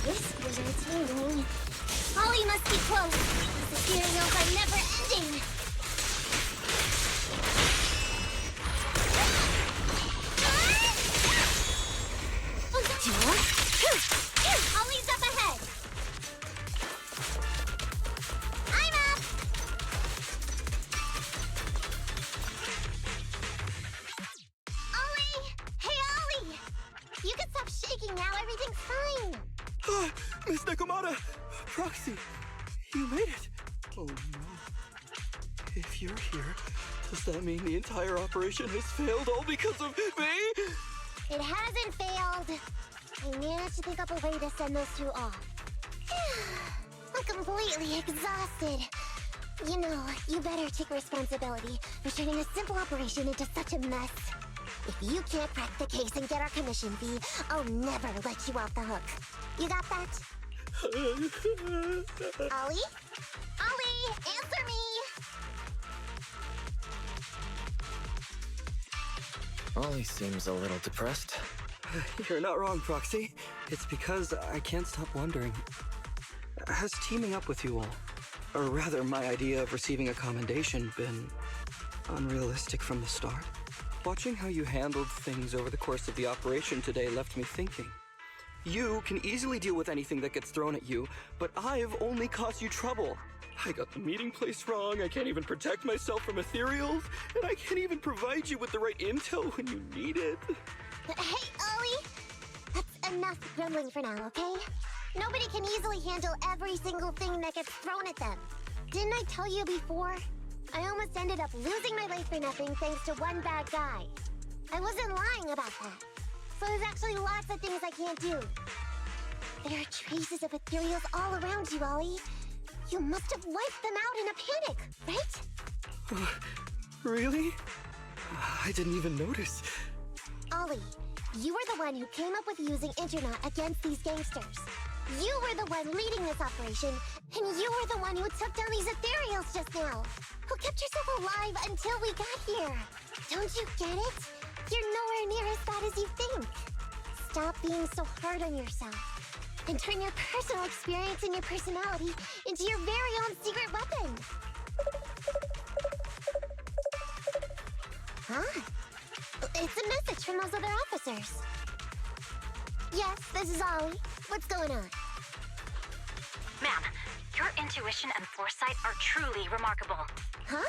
Whispers are tingling. Ollie must be close. The ethereals are never ending. Ollie's up ahead. I'm up. Ollie! Hey, Ollie! You can stop shaking now. Everything's fine. Ah, Miss Nekomata! Proxy, you made it! Oh no. If you're here, does that mean the entire operation has failed all because of me? It hasn't failed. I managed to think up a way to send those 2 off. I'm completely exhausted. You know, you better take responsibility for turning a simple operation into such a mess. If you can't crack the case and get our commission fee, I'll never let you off the hook. You got that? Ollie? Ollie, answer me! Ollie seems a little depressed. You're not wrong, Proxy. It's because I can't stop wondering. Has teaming up with you all, or rather my idea of receiving a commendation, been unrealistic from the start? Watching how you handled things over the course of the operation today left me thinking. You can easily deal with anything that gets thrown at you, but I've only caused you trouble. I got the meeting place wrong, I can't even protect myself from ethereals, and I can't even provide you with the right intel when you need it. Hey, Ollie! That's enough grumbling for now, okay? Nobody can easily handle every single thing that gets thrown at them. Didn't I tell you before? I almost ended up losing my life for nothing thanks to one bad guy. I wasn't lying about that. So there's actually lots of things I can't do. There are traces of ethereals all around you, Ollie. You must have wiped them out in a panic, right? Really? I didn't even notice. Ollie, you were the one who came up with using Internet against these gangsters. You were the one leading this operation, and you were the one who took down these ethereals just now. Who kept yourself alive until we got here. Don't you get it? You're nowhere near as bad as you think. Stop being so hard on yourself. and turn your personal experience and your personality into your very own secret weapon. Huh? It's a message from those other officers. Yes, this is Ollie. What's going on? Ma'am, your intuition and foresight are truly remarkable. Huh?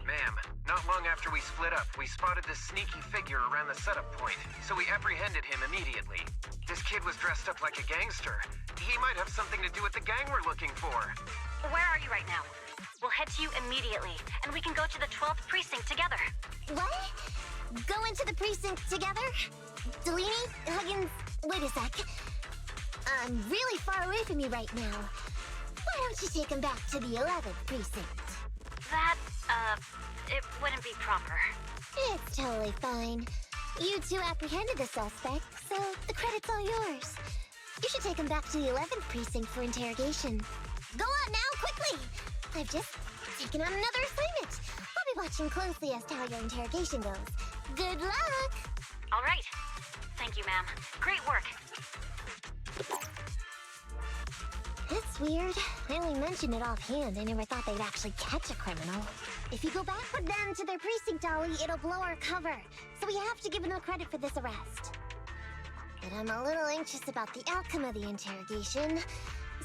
Ma'am, not long after we split up, we spotted this sneaky figure around the setup point, so we apprehended him immediately. This kid was dressed up like a gangster. He might have something to do with the gang we're looking for. Where are you right now? We'll head to you immediately, and we can go to the 12th precinct together. What? Go into the precinct together? Delaney? Huggins? Wait a sec. I'm really far away from you right now. Why don't you take him back to the 11th precinct? That, it wouldn't be proper. It's totally fine. You two apprehended the suspect, so the credit's all yours. You should take him back to the 11th precinct for interrogation. Go on now, quickly! I've just taken on another assignment. I'll be watching closely as to how your interrogation goes. Good luck! All right. Thank you, ma'am. Great work. It's weird. I only mentioned it offhand. I never thought they'd actually catch a criminal. If you go back with them to their precinct, Ollie, it'll blow our cover. So we have to give them credit for this arrest. But I'm a little anxious about the outcome of the interrogation.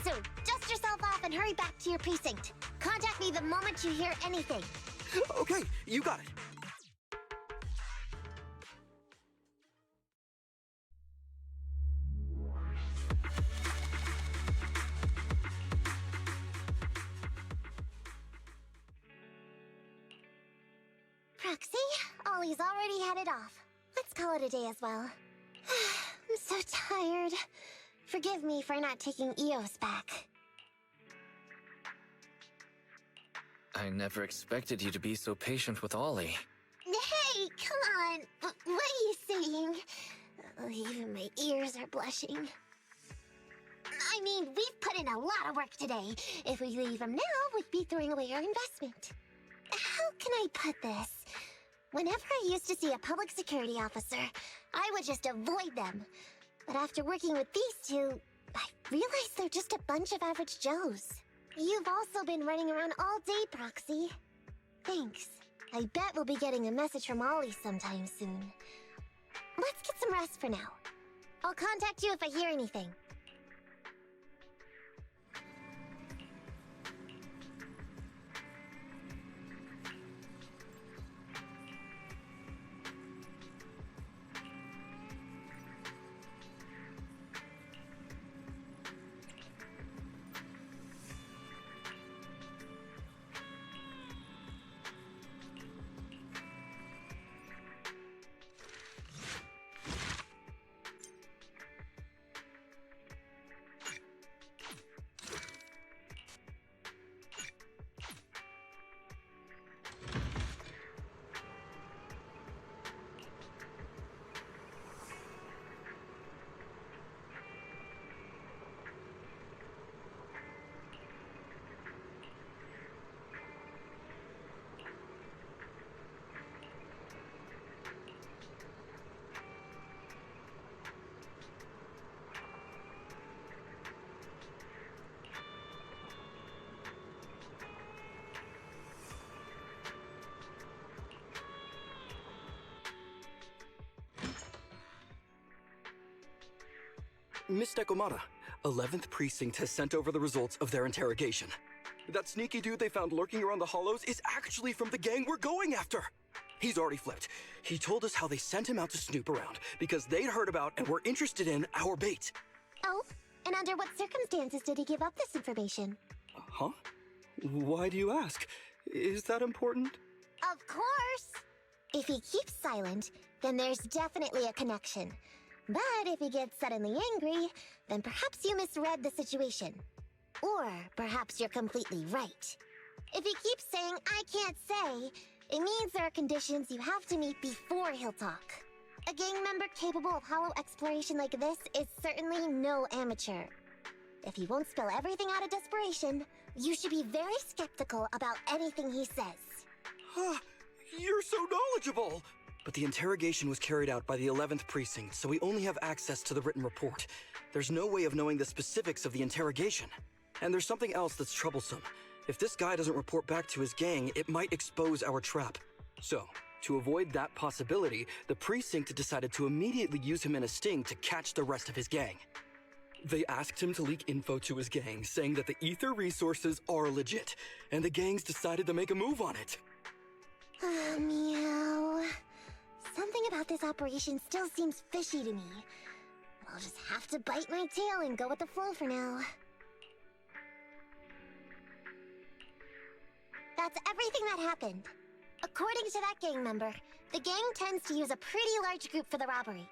So dust yourself off and hurry back to your precinct. Contact me the moment you hear anything. Okay, you got it. Proxy, Ollie's already headed off. Let's call it a day as well. I'm so tired. Forgive me for not taking EOS back. I never expected you to be so patient with Ollie. Hey, come on. What are you saying? Oh, even my ears are blushing. I mean, we've put in a lot of work today. If we leave him now, we'd be throwing away our investment. How can I put this? Whenever I used to see a public security officer, I would just avoid them. But after working with these two, I realized they're just a bunch of average Joes. You've also been running around all day, Proxy. Thanks. I bet we'll be getting a message from Ollie sometime soon. Let's get some rest for now. I'll contact you if I hear anything. Miss Nekomata, 11th Precinct has sent over the results of their interrogation. That sneaky dude they found lurking around the hollows is actually from the gang we're going after. He's already flipped. He told us how they sent him out to snoop around because they'd heard about and were interested in our bait. Oh, and under what circumstances did he give up this information? Huh? Why do you ask? Is that important? Of course! If he keeps silent, then there's definitely a connection. But if he gets suddenly angry, then perhaps you misread the situation. Or perhaps you're completely right. If he keeps saying, "I can't say," it means there are conditions you have to meet before he'll talk. A gang member capable of hollow exploration like this is certainly no amateur. If he won't spill everything out of desperation, you should be very skeptical about anything he says. You're so knowledgeable! But the interrogation was carried out by the 11th Precinct, so we only have access to the written report. There's no way of knowing the specifics of the interrogation. And there's something else that's troublesome. If this guy doesn't report back to his gang, it might expose our trap. So, to avoid that possibility, the Precinct decided to immediately use him in a sting to catch the rest of his gang. They asked him to leak info to his gang, saying that the ether resources are legit, and the gangs decided to make a move on it. Meow. Something about this operation still seems fishy to me. I'll just have to bite my tail and go with the flow for now. That's everything that happened. According to that gang member, the gang tends to use a pretty large group for the robbery.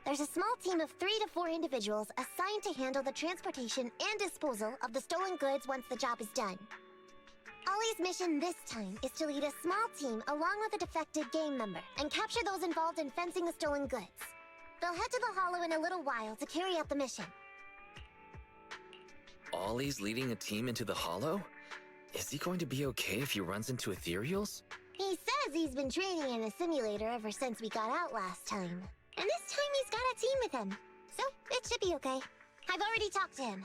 There's a small team of 3 to 4 individuals assigned to handle the transportation and disposal of the stolen goods once the job is done. Ollie's mission this time is to lead a small team along with a defected gang member and capture those involved in fencing the stolen goods. They'll head to the Hollow in a little while to carry out the mission. Ollie's leading a team into the Hollow? Is he going to be okay if he runs into ethereals? He says he's been training in a simulator ever since we got out last time. And this time he's got a team with him. So, it should be okay. I've already talked to him.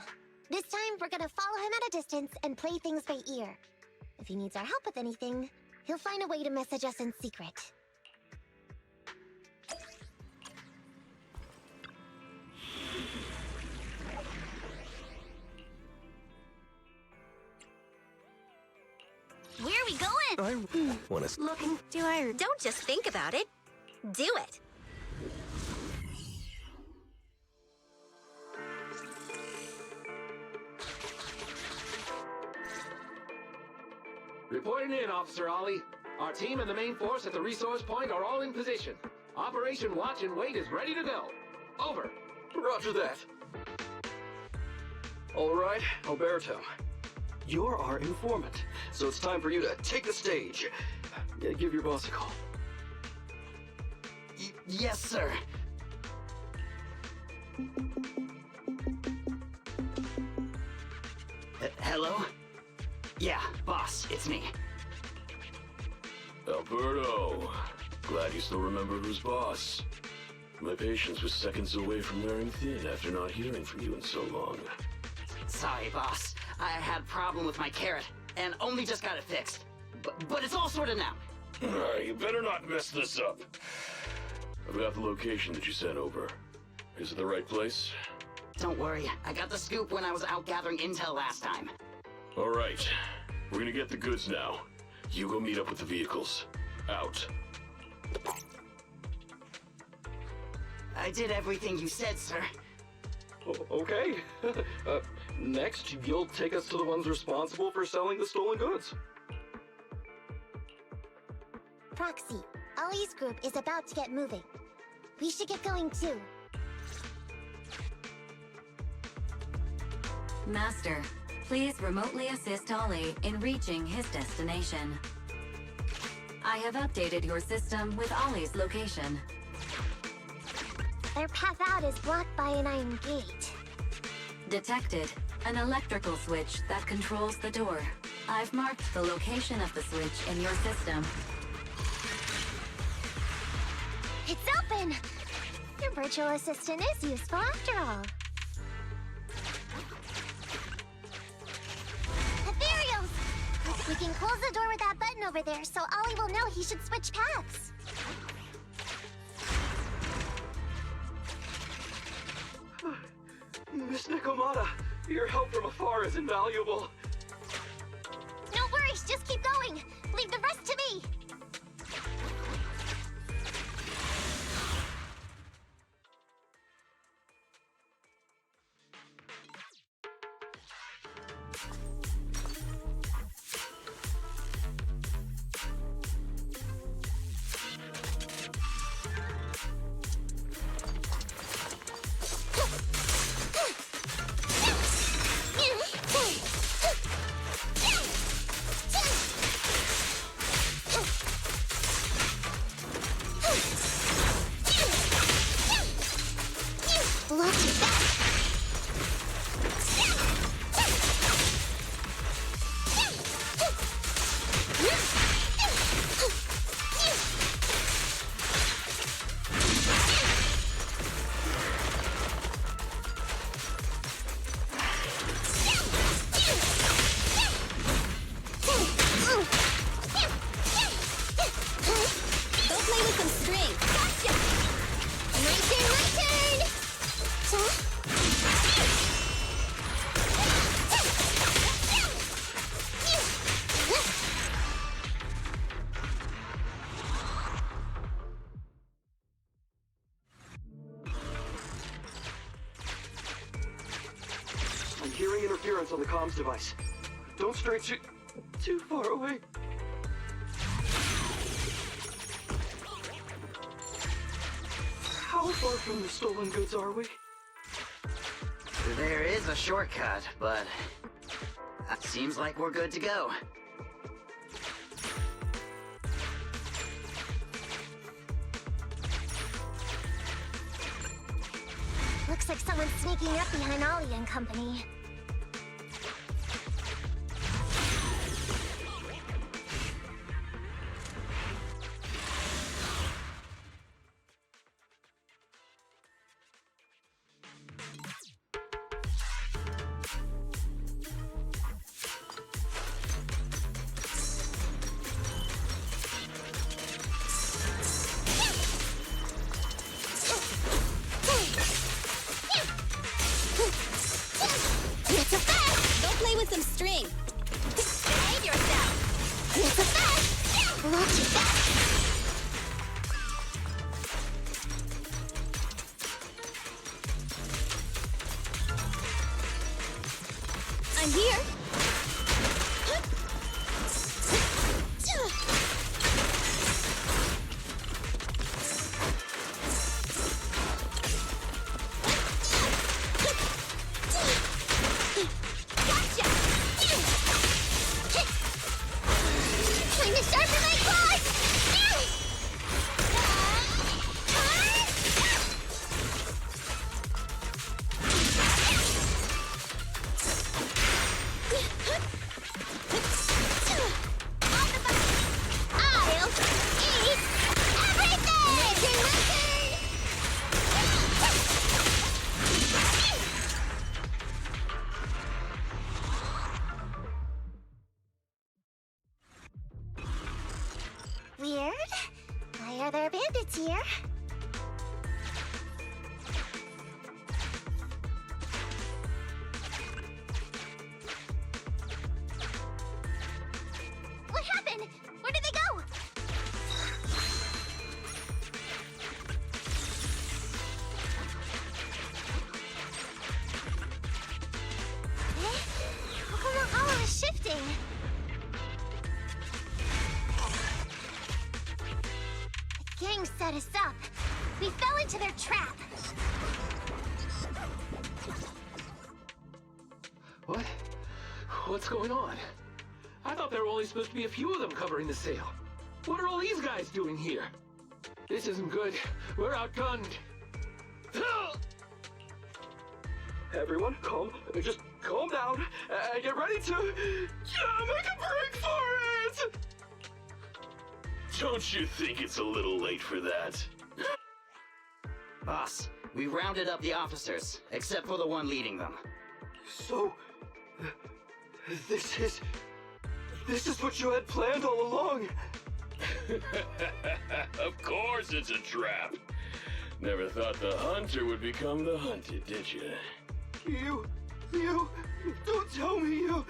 This time, we're gonna follow him at a distance and play things by ear. If he needs our help with anything, he'll find a way to message us in secret. Where are we going? I want to... Looking... Don't just think about it. Do it. Reporting in, Officer Ollie. Our team and the main force at the resource point are all in position. Operation Watch and Wait is ready to go. Over. Roger that. All right, Alberto. You're our informant, so it's time for you to take the stage. Give your boss a call. Yes, sir. Hello? Yeah, boss, it's me. Alberto, glad you still remember who's boss. My patience was seconds away from wearing thin after not hearing from you in so long. Sorry, boss. I had a problem with my carrot, and only just got it fixed. But it's all sorted now. You better not mess this up. I've got the location that you sent over. Is it the right place? Don't worry, I got the scoop when I was out gathering intel last time. All right, we're gonna get the goods now. You go meet up with the vehicles. Out. I did everything you said, sir. Okay. Next, you'll take us to the ones responsible for selling the stolen goods. Proxy, Ollie's group is about to get moving. We should get going too. Master, please remotely assist Ollie in reaching his destination. I have updated your system with Ollie's location. Their path out is blocked by an iron gate. Detected. An electrical switch that controls the door. I've marked the location of the switch in your system. It's open! Your virtual assistant is useful after all. Ethereals! We can close the door with that button over there so Ollie will know he should switch paths. Miss Nekomata, your help from afar is invaluable. No worries, just keep going. Leave the rest to me. on the comms device. Don't stray too far away. How far from the stolen goods are we? There is a shortcut, but it seems like we're good to go. Looks like someone's sneaking up behind Ollie and company. I'm here. Weird. Why are there bandits here? What happened? Where did they go? How come the hollow is shifting? The gang set us up. We fell into their trap. What? What's going on? I thought there were only supposed to be a few of them covering the sale. What are all these guys doing here? This isn't good. We're outgunned. Everyone, just calm down and get ready to make a break for it! Don't you think it's a little late for that? Boss, we rounded up the officers, except for the one leading them. So, this is what you had planned all along? Of course it's a trap. Never thought the hunter would become the hunted, did you? You, don't tell me you...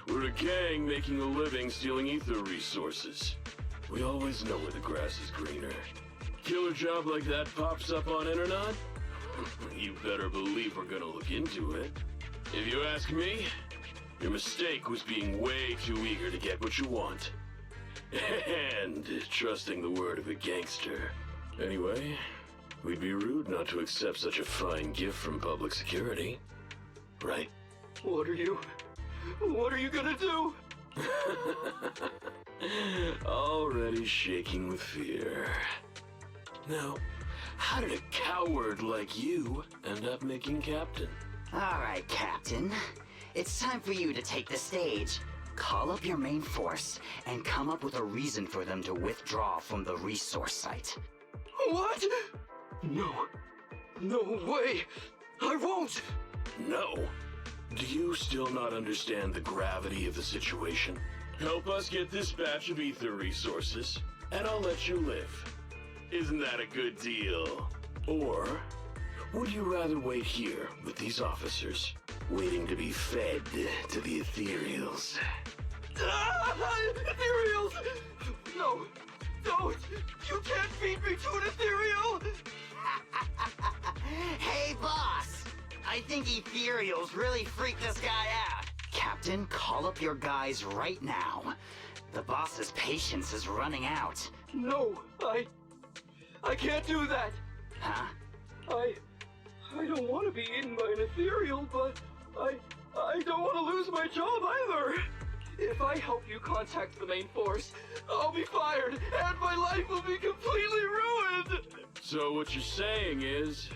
We're a gang making a living stealing ether resources. We always know where the grass is greener. Killer job like that pops up on internet? You better believe we're gonna look into it. If you ask me, your mistake was being way too eager to get what you want. And trusting the word of a gangster. Anyway, we'd be rude not to accept such a fine gift from public security. Right? What are you gonna do? Already shaking with fear. Now, how did a coward like you end up making captain? All right, Captain. It's time for you to take the stage. Call up your main force and come up with a reason for them to withdraw from the resource site. What? No way! I won't! No. Do you still not understand the gravity of the situation? Help us get this batch of ether resources, and I'll let you live. Isn't that a good deal? Or would you rather wait here with these officers, waiting to be fed to the ethereals? Ethereals! No, don't! You can't feed me to an ethereal! Hey, boss! I think Ethereals really freaked this guy out. Captain, call up your guys right now. The boss's patience is running out. No, I can't do that. Huh? I don't want to be eaten by an ethereal, but I don't want to lose my job either. If I help you contact the main force, I'll be fired, and my life will be completely ruined! So what you're saying is,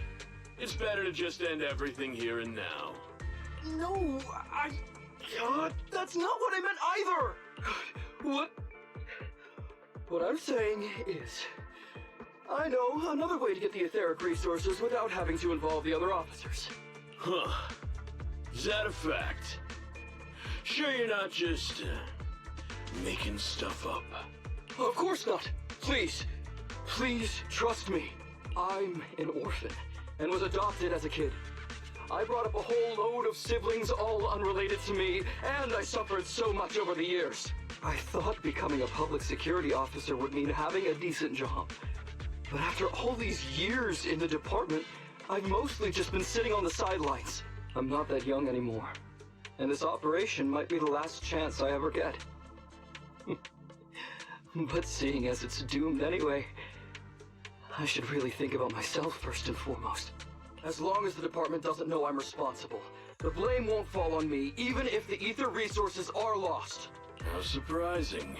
it's better to just end everything here and now. No, that's not what I meant either! What I'm saying is, I know another way to get the etheric resources without having to involve the other officers. Huh. Is that a fact? Sure you're not just, making stuff up? Of course not. Please trust me. I'm an orphan, and was adopted as a kid. I brought up a whole load of siblings, all unrelated to me, and I suffered so much over the years. I thought becoming a public security officer would mean having a decent job. But after all these years in the department, I've mostly just been sitting on the sidelines. I'm not that young anymore. And this operation might be the last chance I ever get. But seeing as it's doomed anyway, I should really think about myself first and foremost. As long as the department doesn't know I'm responsible, the blame won't fall on me, even if the ether resources are lost. How surprising.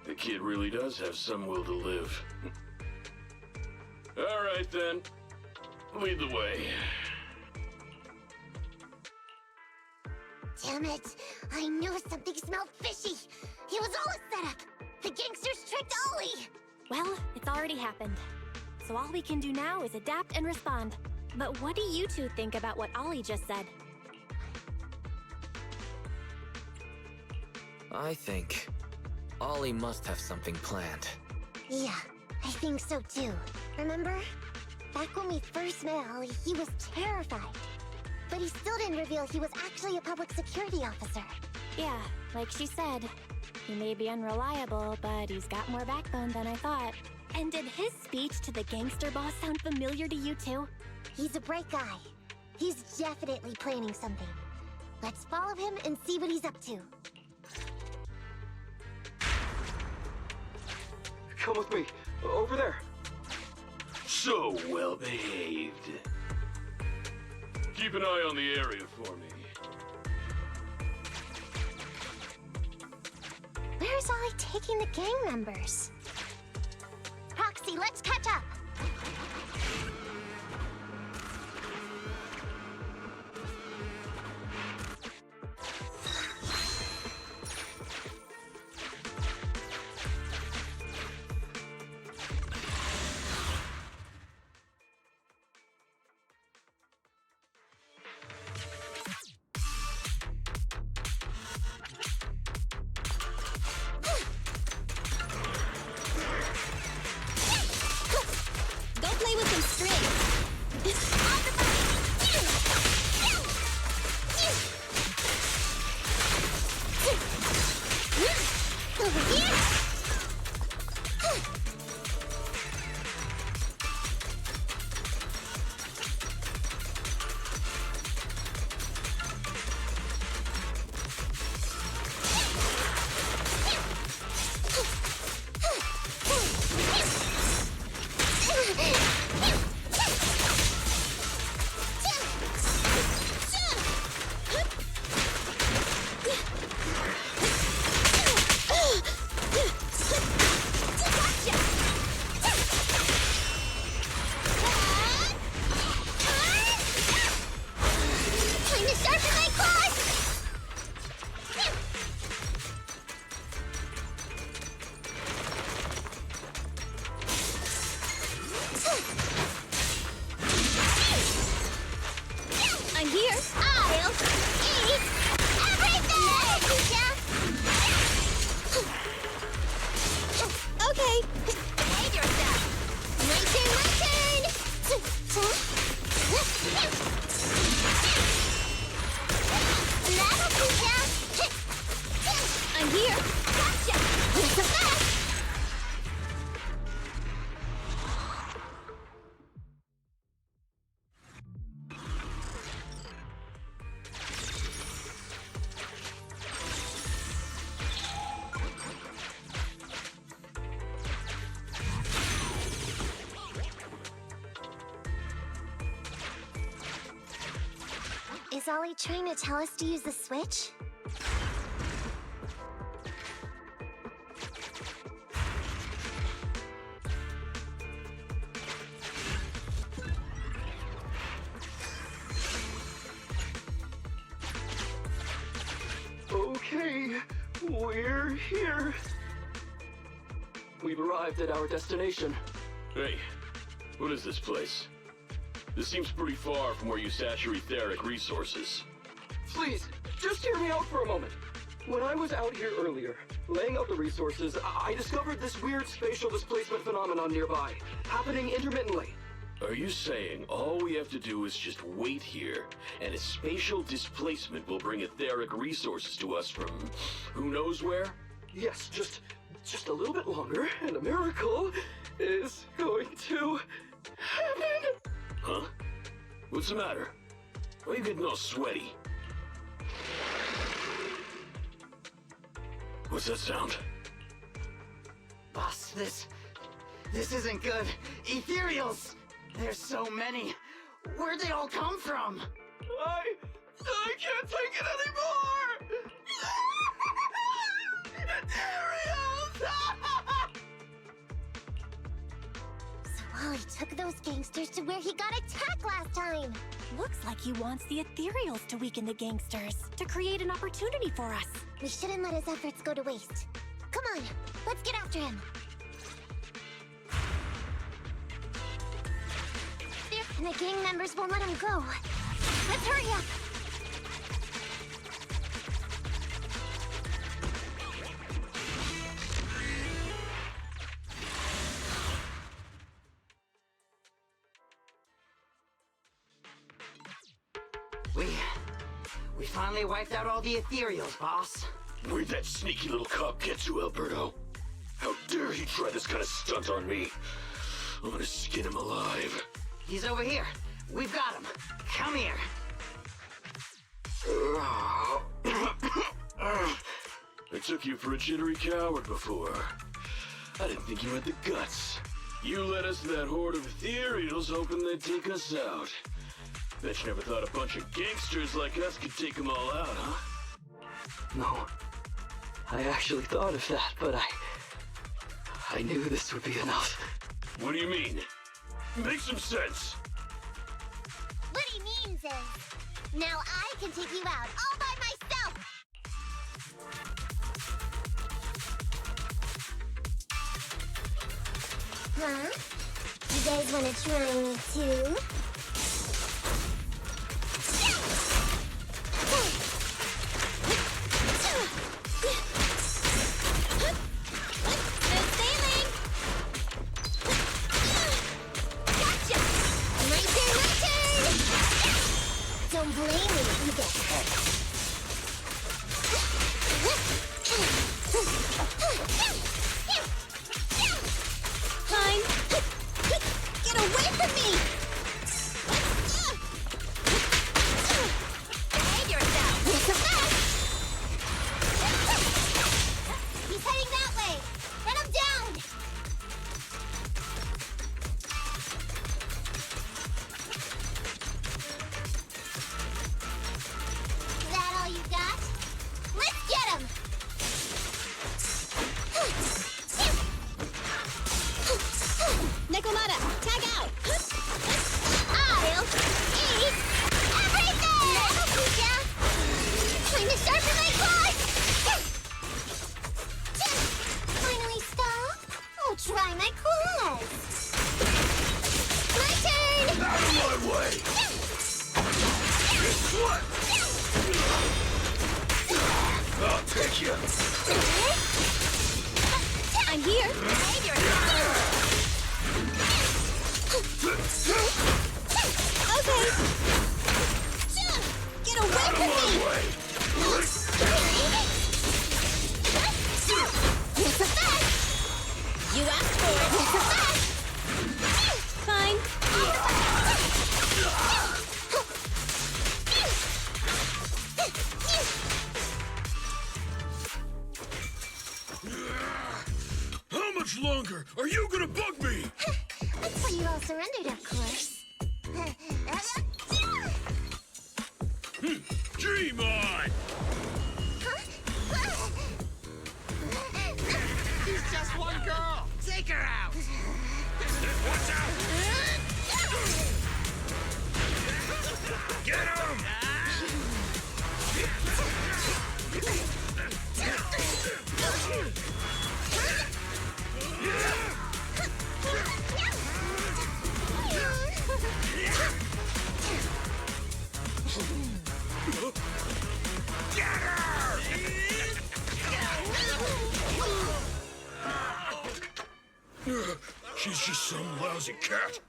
The kid really does have some will to live. All right then, lead the way. Damn it! I knew something smelled fishy! It was all a setup! The gangsters tricked Ollie! Well, it's already happened. So all we can do now is adapt and respond. But what do you two think about what Ollie just said? I think Ollie must have something planned. Yeah, I think so too. Remember? Back when we first met Ollie, he was terrified. But he still didn't reveal he was actually a public security officer. Yeah, like she said, he may be unreliable, but he's got more backbone than I thought. And did his speech to the gangster boss sound familiar to you too? He's a bright guy. He's definitely planning something. Let's follow him and see what he's up to. Come with me. Over there. So well behaved. Keep an eye on the area for me. Where's Ollie taking the gang members? Proxy, let's catch up! Was Ollie trying to tell us to use the switch? Okay, we're here. We've arrived at our destination. Hey, what is this place? This seems pretty far from where you stash your etheric resources. Please, just hear me out for a moment. When I was out here earlier, laying out the resources, I discovered this weird spatial displacement phenomenon nearby, happening intermittently. Are you saying all we have to do is just wait here, and a spatial displacement will bring etheric resources to us from who knows where? Yes, just a little bit longer, and a miracle is going to happen. Huh? What's the matter? Why are you getting all sweaty? What's that sound? Boss, this isn't good. Ethereals! There's so many. Where'd they all come from? I can't take it anymore! So Ollie took those gangsters to where he got attacked last time. Looks like he wants the Ethereals to weaken the gangsters, to create an opportunity for us. We shouldn't let his efforts go to waste. Come on, let's get after him. And the gang members won't let him go. Let's hurry up! We finally wiped out all the Ethereals, boss. Where'd that sneaky little cop get to, Alberto? How dare he try this kind of stunt on me? I'm gonna skin him alive. He's over here. We've got him. Come here. I took you for a jittery coward before. I didn't think you had the guts. You led us to that horde of ethereals hoping they'd take us out. Bet you never thought a bunch of gangsters like us could take them all out, huh? No. I actually thought of that, but I knew this would be enough. What do you mean? Make some sense. What he means is, now I can take you out all by myself! Huh? You guys wanna try me too? Don't blame me if you get hurt. Fine. Get away from me! Behave yourself! It's a fact! He's heading that way! Run him down! That all you got? Let's get him! Nekomata, tag out! I'll eat everything! Yeah. Time to sharpen my claws! Finally stop? I'll try my claws! My turn! Out of my way! Guess what? I'll take you. I'm here! Behave yourself! Okay! Get away from me! It's a fact! You asked for it! It's a fact! Fine. How much longer are you gonna bug me? Until you all surrendered, of course. Take her out! Watch out! Get him! Get her! She's just some lousy cat.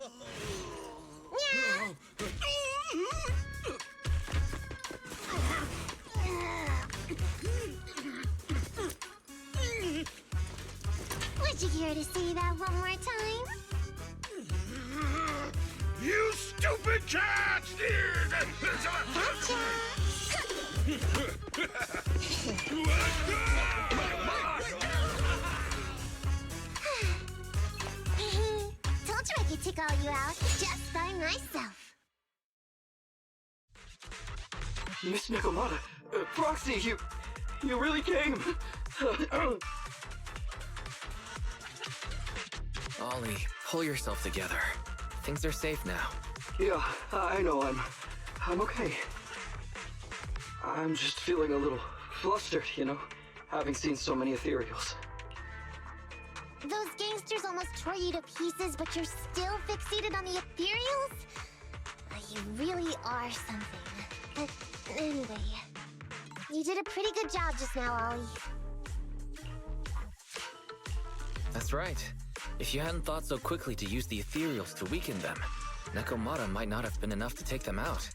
Would you care to say that one more time? You stupid cat! Gotcha! Told you I could take all you out just by myself. Miss Nekomata, Proxy, you really came. Ollie, pull yourself together. Things are safe now. Yeah, I know I'm okay. I'm just feeling a little flustered, you know, having seen so many ethereals. Those gangsters almost tore you to pieces, but you're still fixated on the ethereals? You really are something. But anyway, you did a pretty good job just now, Ollie. That's right. If you hadn't thought so quickly to use the ethereals to weaken them, Nekomata might not have been enough to take them out.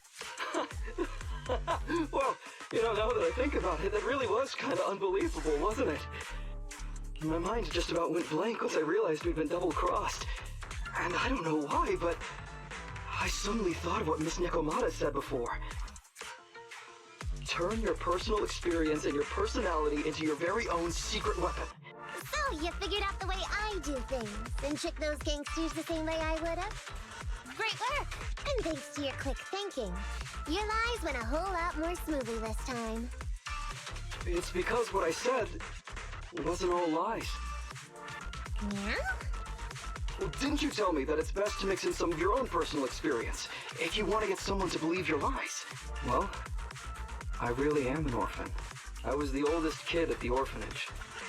Well, you know, now that I think about it, that really was kind of unbelievable, wasn't it? My mind just about went blank once I realized we'd been double-crossed. And I don't know why, but I suddenly thought of what Miss Nekomata said before. Turn your personal experience and your personality into your very own secret weapon. So, you figured out the way I do things, and tricked those gangsters the same way I would've? Great work! And thanks to your quick thinking, your lies went a whole lot more smoothly this time. It's because what I said wasn't all lies. Yeah? Well, didn't you tell me that it's best to mix in some of your own personal experience if you want to get someone to believe your lies? Well, I really am an orphan. I was the oldest kid at the orphanage,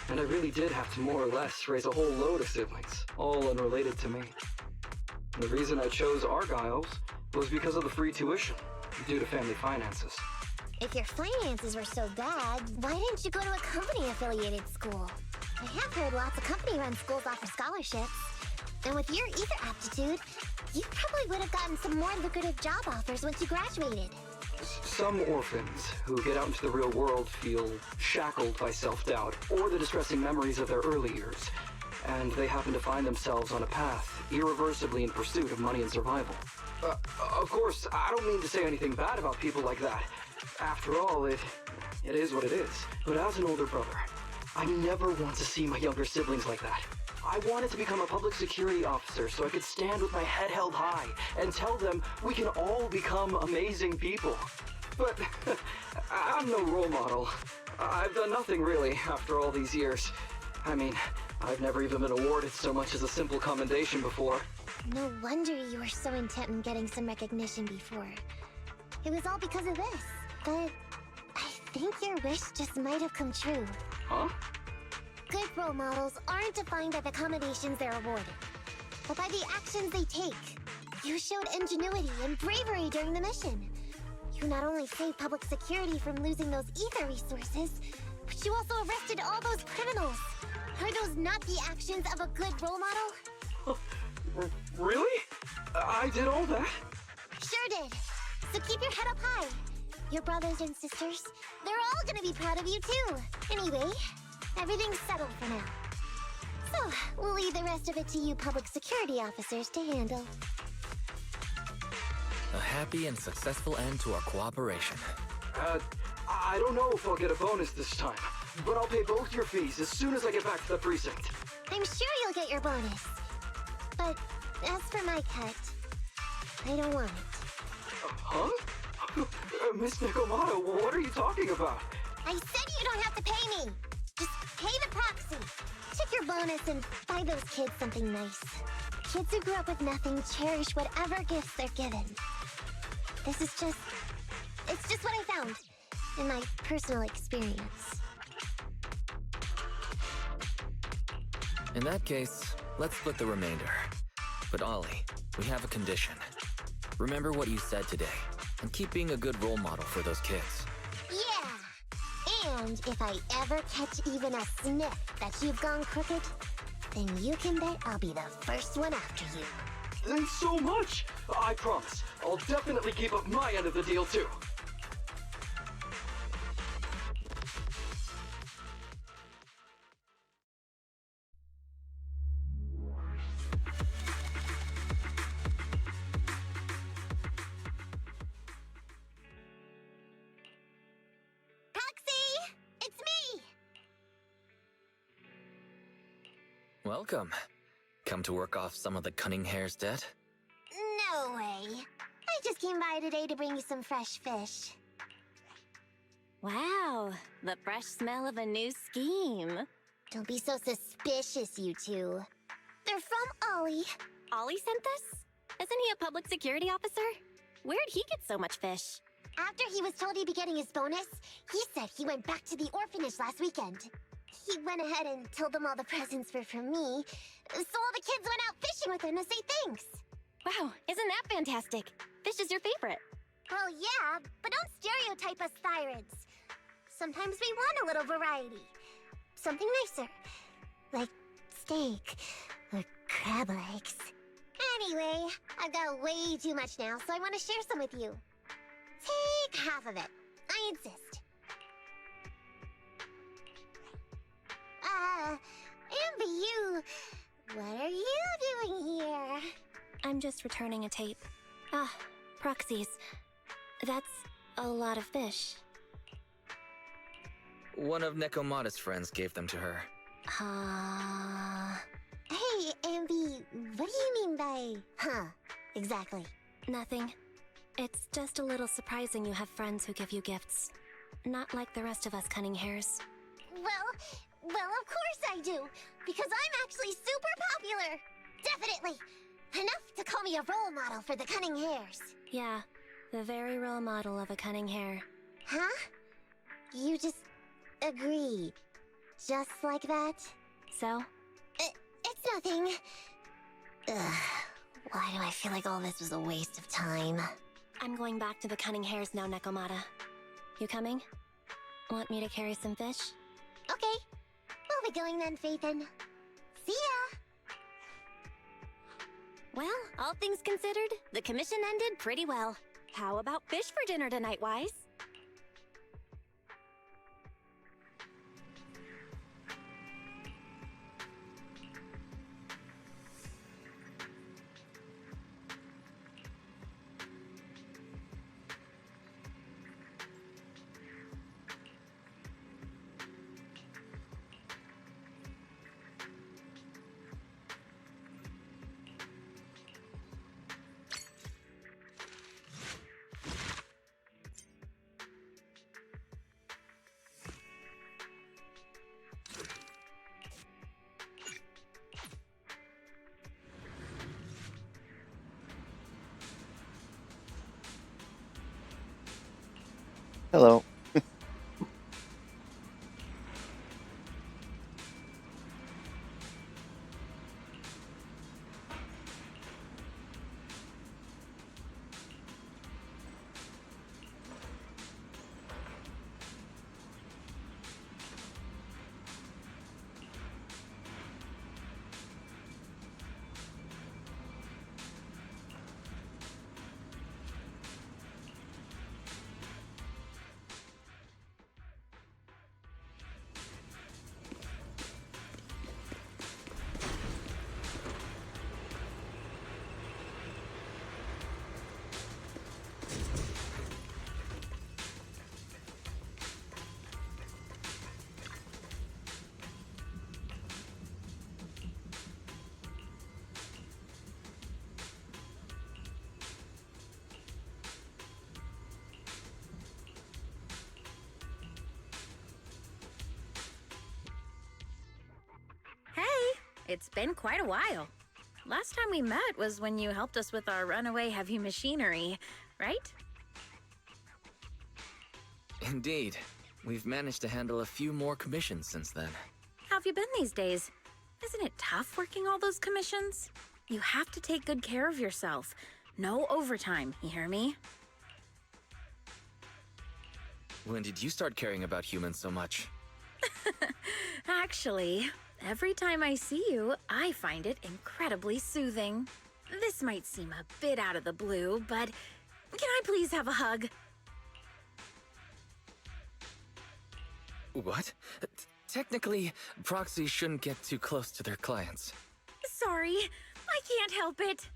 and I really did have to more or less raise a whole load of siblings, all unrelated to me. The reason I chose Argyle's was because of the free tuition, due to family finances. If your finances were so bad, why didn't you go to a company-affiliated school? I have heard lots of company-run schools offer scholarships. And with your ether aptitude, you probably would have gotten some more lucrative job offers once you graduated. Some orphans who get out into the real world feel shackled by self-doubt or the distressing memories of their early years, and they happen to find themselves on a path irreversibly in pursuit of money and survival. Of course, I don't mean to say anything bad about people like that. After all, it is what it is. But as an older brother, I never want to see my younger siblings like that. I wanted to become a public security officer so I could stand with my head held high and tell them we can all become amazing people. But I'm no role model. I've done nothing really after all these years. I mean, I've never even been awarded so much as a simple commendation before. No wonder you were so intent on getting some recognition before. It was all because of this. But I think your wish just might have come true. Huh? Good role models aren't defined by the accommodations they're awarded, but by the actions they take. You showed ingenuity and bravery during the mission. You not only saved public security from losing those ether resources, but you also arrested all those criminals. Are those not the actions of a good role model? Really? I did all that? Sure did. So keep your head up high. Your brothers and sisters, they're all gonna be proud of you too. Anyway, everything's settled for now. So, we'll leave the rest of it to you public security officers to handle. A happy and successful end to our cooperation. I don't know if I'll get a bonus this time, but I'll pay both your fees as soon as I get back to the precinct. I'm sure you'll get your bonus. But as for my cut, I don't want it. Huh? Miss Nekomata, what are you talking about? I said you don't have to pay me! Just pay the proxy! Check your bonus bonus and buy those kids something nice. Kids who grew up with nothing cherish whatever gifts they're given. It's just what I found in my personal experience. In that case, let's split the remainder. But Ollie, we have a condition. Remember what you said today, and keep being a good role model for those kids. Yeah! And if I ever catch even a sniff that you've gone crooked, then you can bet I'll be the first one after you. Thanks so much! I promise, I'll definitely keep up my end of the deal too. Welcome. Come to work off some of the cunning hair's debt? No way. I just came by today to bring you some fresh fish. Wow, the fresh smell of a new scheme. Don't be so suspicious, you two. They're from Ollie. Ollie sent this? Isn't he a public security officer? Where'd he get so much fish? After he was told he'd be getting his bonus, he said he went back to the orphanage last weekend. He went ahead and told them all the presents were from me, so all the kids went out fishing with him to say thanks. Wow, isn't that fantastic? Fish is your favorite. Well, yeah, but don't stereotype us thyroids. Sometimes we want a little variety. Something nicer. Like steak or crab legs. Anyway, I've got way too much now, so I want to share some with you. Take half of it. I insist. Amber, what are you doing here? I'm just returning a tape. Ah, proxies. That's a lot of fish. One of Nekomata's friends gave them to her. Hey, Amby, what do you mean by, exactly? Nothing. It's just a little surprising you have friends who give you gifts. Not like the rest of us cunning hairs. Well, of course I do, because I'm actually super popular. Definitely. Enough to call me a role model for the cunning hairs. Yeah, the very role model of a cunning hair. Huh? You just agree. Just like that? So? It's nothing. Ugh, why do I feel like all this was a waste of time? I'm going back to the cunning hairs now, Nekomata. You coming? Want me to carry some fish? Okay. We'll be going then, Phaethon. See ya! Well, all things considered, the commission ended pretty well. How about fish for dinner tonight, Wise? Hello. It's been quite a while. Last time we met was when you helped us with our runaway heavy machinery, right? Indeed. We've managed to handle a few more commissions since then. How have you been these days? Isn't it tough working all those commissions? You have to take good care of yourself. No overtime, you hear me? When did you start caring about humans so much? Actually, every time I see you, I find it incredibly soothing. This might seem a bit out of the blue, but can I please have a hug? What? Technically, proxies shouldn't get too close to their clients. Sorry, I can't help it.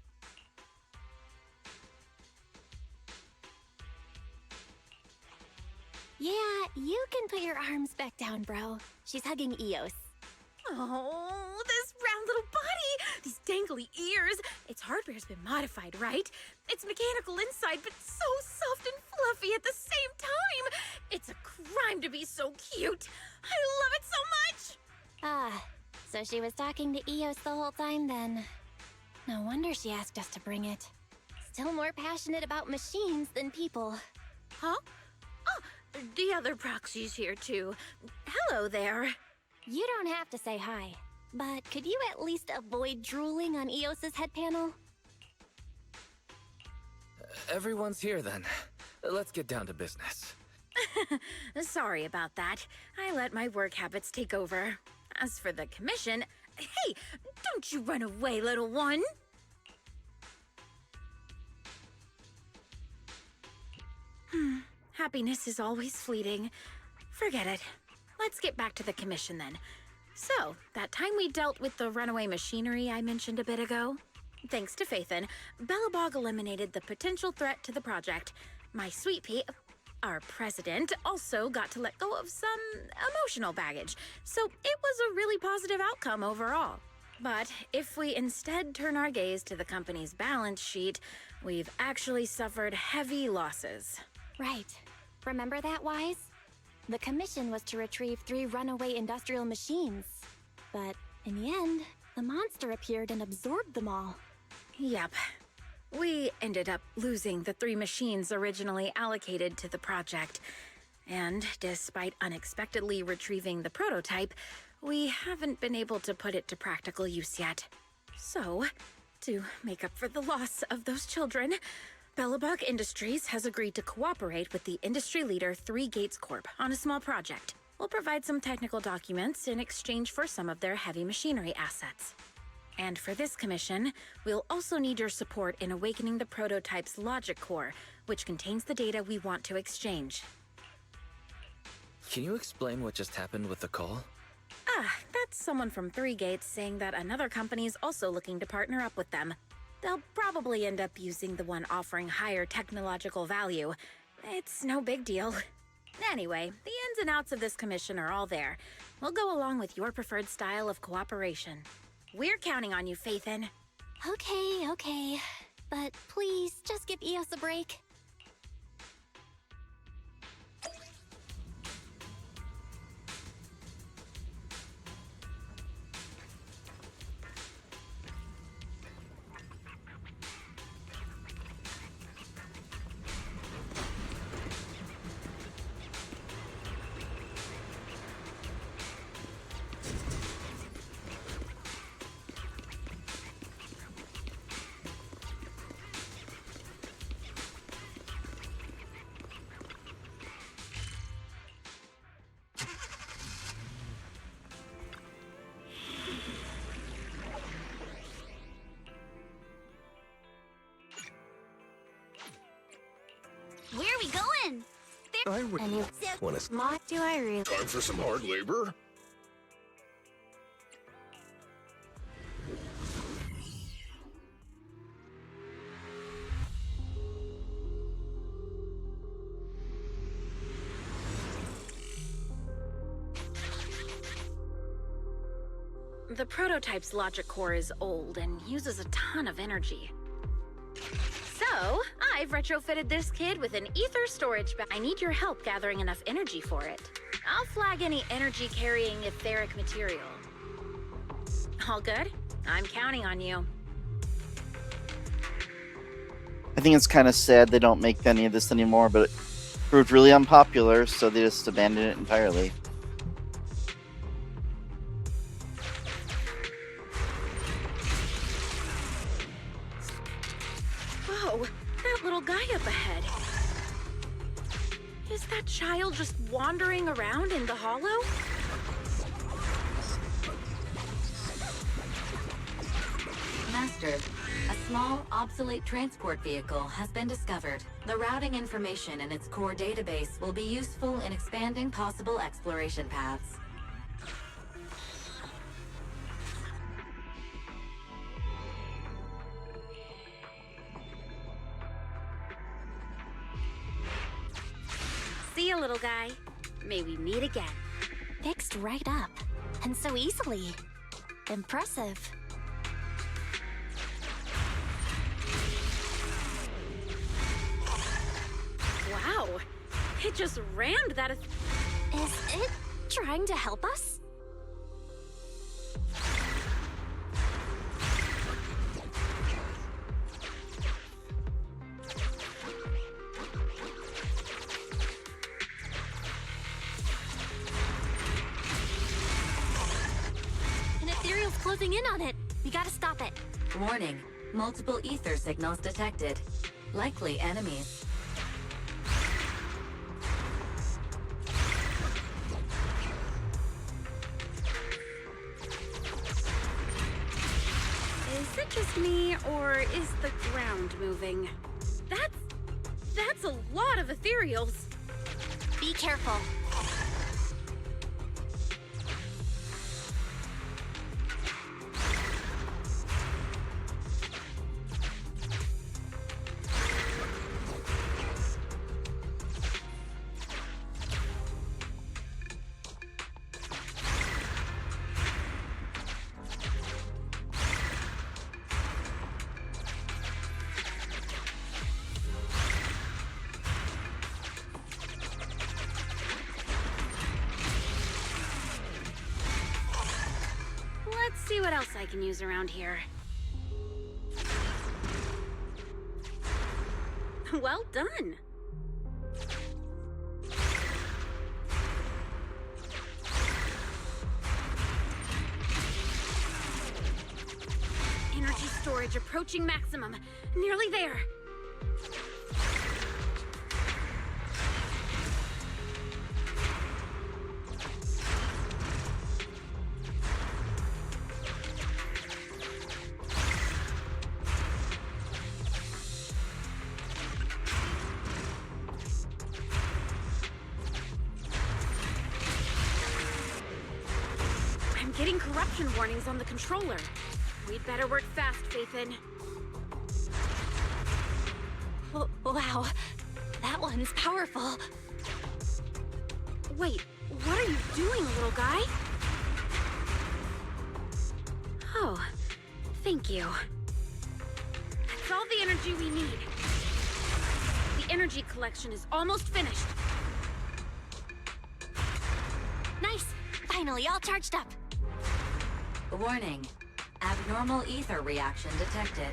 Yeah, you can put your arms back down, bro. She's hugging Eos. Oh, this round little body! These dangly ears! Its hardware's been modified, right? It's mechanical inside, but so soft and fluffy at the same time! It's a crime to be so cute! I love it so much! Ah, so she was talking to Eos the whole time then. No wonder she asked us to bring it. Still more passionate about machines than people. Huh? Oh, the other proxy's here too. Hello there. You don't have to say hi, but could you at least avoid drooling on Eos's head panel? Everyone's here then. Let's get down to business. Sorry about that. I let my work habits take over. As for the commission, hey, don't you run away, little one! Happiness is always fleeting. Forget it. Let's get back to the commission then. So, that time we dealt with the runaway machinery I mentioned a bit ago, thanks to Phaethon, Belobog eliminated the potential threat to the project. My sweet pea, our president, also got to let go of some emotional baggage, so it was a really positive outcome overall. But if we instead turn our gaze to the company's balance sheet, we've actually suffered heavy losses. Right. Remember that, Wise? The commission was to retrieve 3 runaway industrial machines. But in the end, the monster appeared and absorbed them all. Yep. We ended up losing the 3 machines originally allocated to the project. And despite unexpectedly retrieving the prototype, we haven't been able to put it to practical use yet. So, to make up for the loss of those children, Belobog Industries has agreed to cooperate with the industry leader 3 Gates Corp on a small project. We'll provide some technical documents in exchange for some of their heavy machinery assets. And for this commission, we'll also need your support in awakening the prototype's logic core, which contains the data we want to exchange. Can you explain what just happened with the call? That's someone from 3 Gates saying that another company's also looking to partner up with them. They'll probably end up using the one offering higher technological value. It's no big deal. Anyway, the ins and outs of this commission are all there. We'll go along with your preferred style of cooperation. We're counting on you, Phaethon. Okay. But please, just give Eos a break. Where are we going? I really want to. Do I really? Time for some hard labor? The prototype's logic core is old and uses a ton of energy. So, I've retrofitted this kid with an ether storage bag. I need your help gathering enough energy for it. I'll flag any energy-carrying etheric material. All good? I'm counting on you. I think it's kind of sad they don't make any of this anymore, but it proved really unpopular, so they just abandoned it entirely. Whoa, that little guy up ahead. Is that child just wandering around in the hollow? Master, a small, obsolete transport vehicle has been discovered. The routing information in its core database will be useful in expanding possible exploration paths. See you, little guy. May we meet again. Fixed right up. And so easily. Impressive. Wow, it just rammed that. Is it trying to help us? An ethereal's closing in on it. We gotta stop it. Warning, multiple ether signals detected. Likely enemies. Is it just me, or is the ground moving? That's a lot of ethereals. Be careful. Let's see what else I can use around here. Well done. Energy storage approaching maximum. Nearly there. Getting corruption warnings on the controller. We'd better work fast, Faithin. Wow, that one's powerful. Wait, what are you doing, little guy? Oh, thank you. That's all the energy we need. The energy collection is almost finished. Nice! Finally, all charged up. Warning, abnormal ether reaction detected.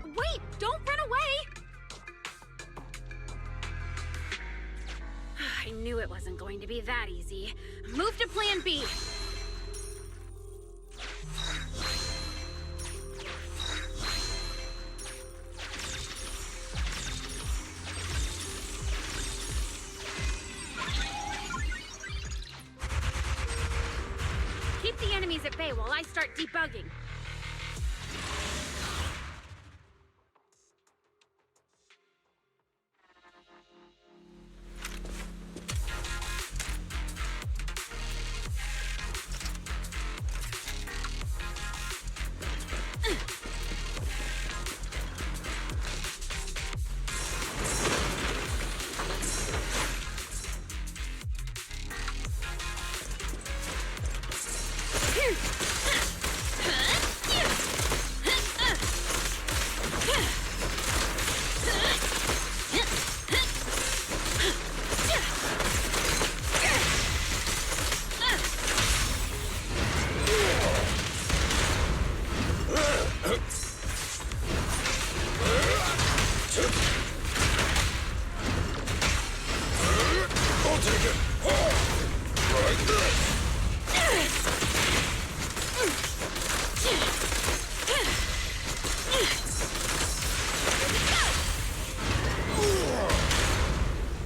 Wait, don't run away! I knew it wasn't going to be that easy. Move to plan B. Keep the enemies at bay while I start debugging. take it. Like this.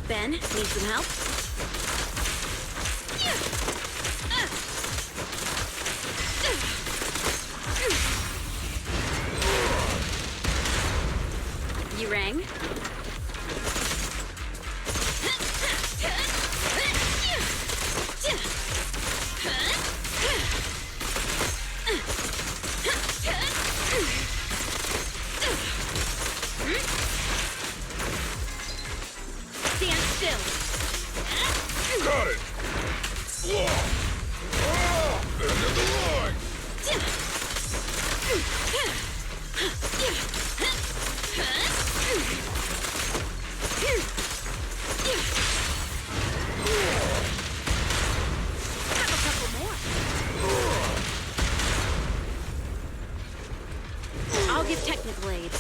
Ben, need some help? You rang? Stand still. Got it. End of the line. Have a couple more. I'll give technical aid.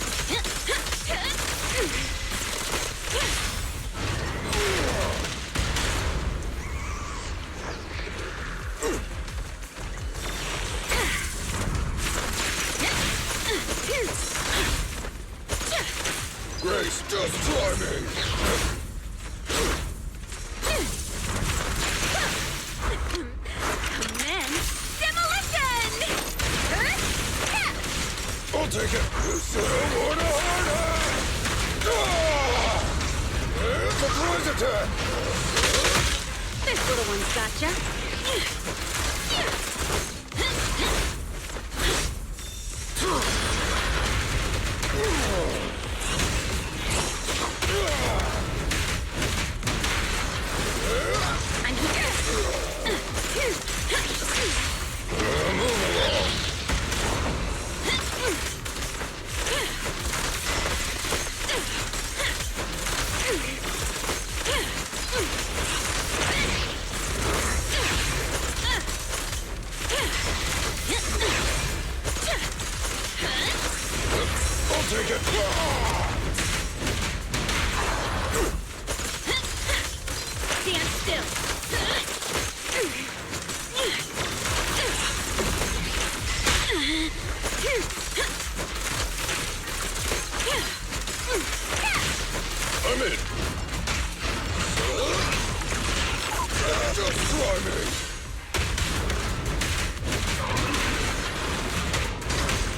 Grace, just try me. Commence demolition! I'll take it. You said I want a hard hand. Surprise attack. This little one's gotcha. I'm here. Move along. I'll take it. Stand still. I'm in. Just try me.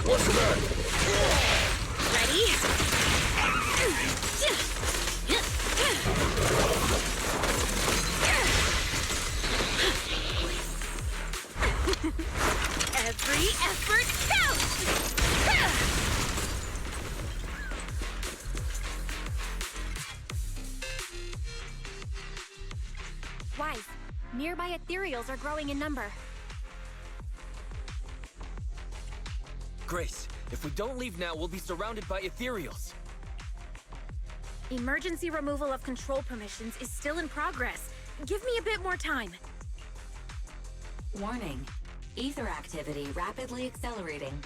What's that? Ready? Every effort counts! Wise, nearby ethereals are growing in number. Grace, if we don't leave now, we'll be surrounded by ethereals. Emergency removal of control permissions is still in progress. Give me a bit more time. Warning. Ether activity rapidly accelerating.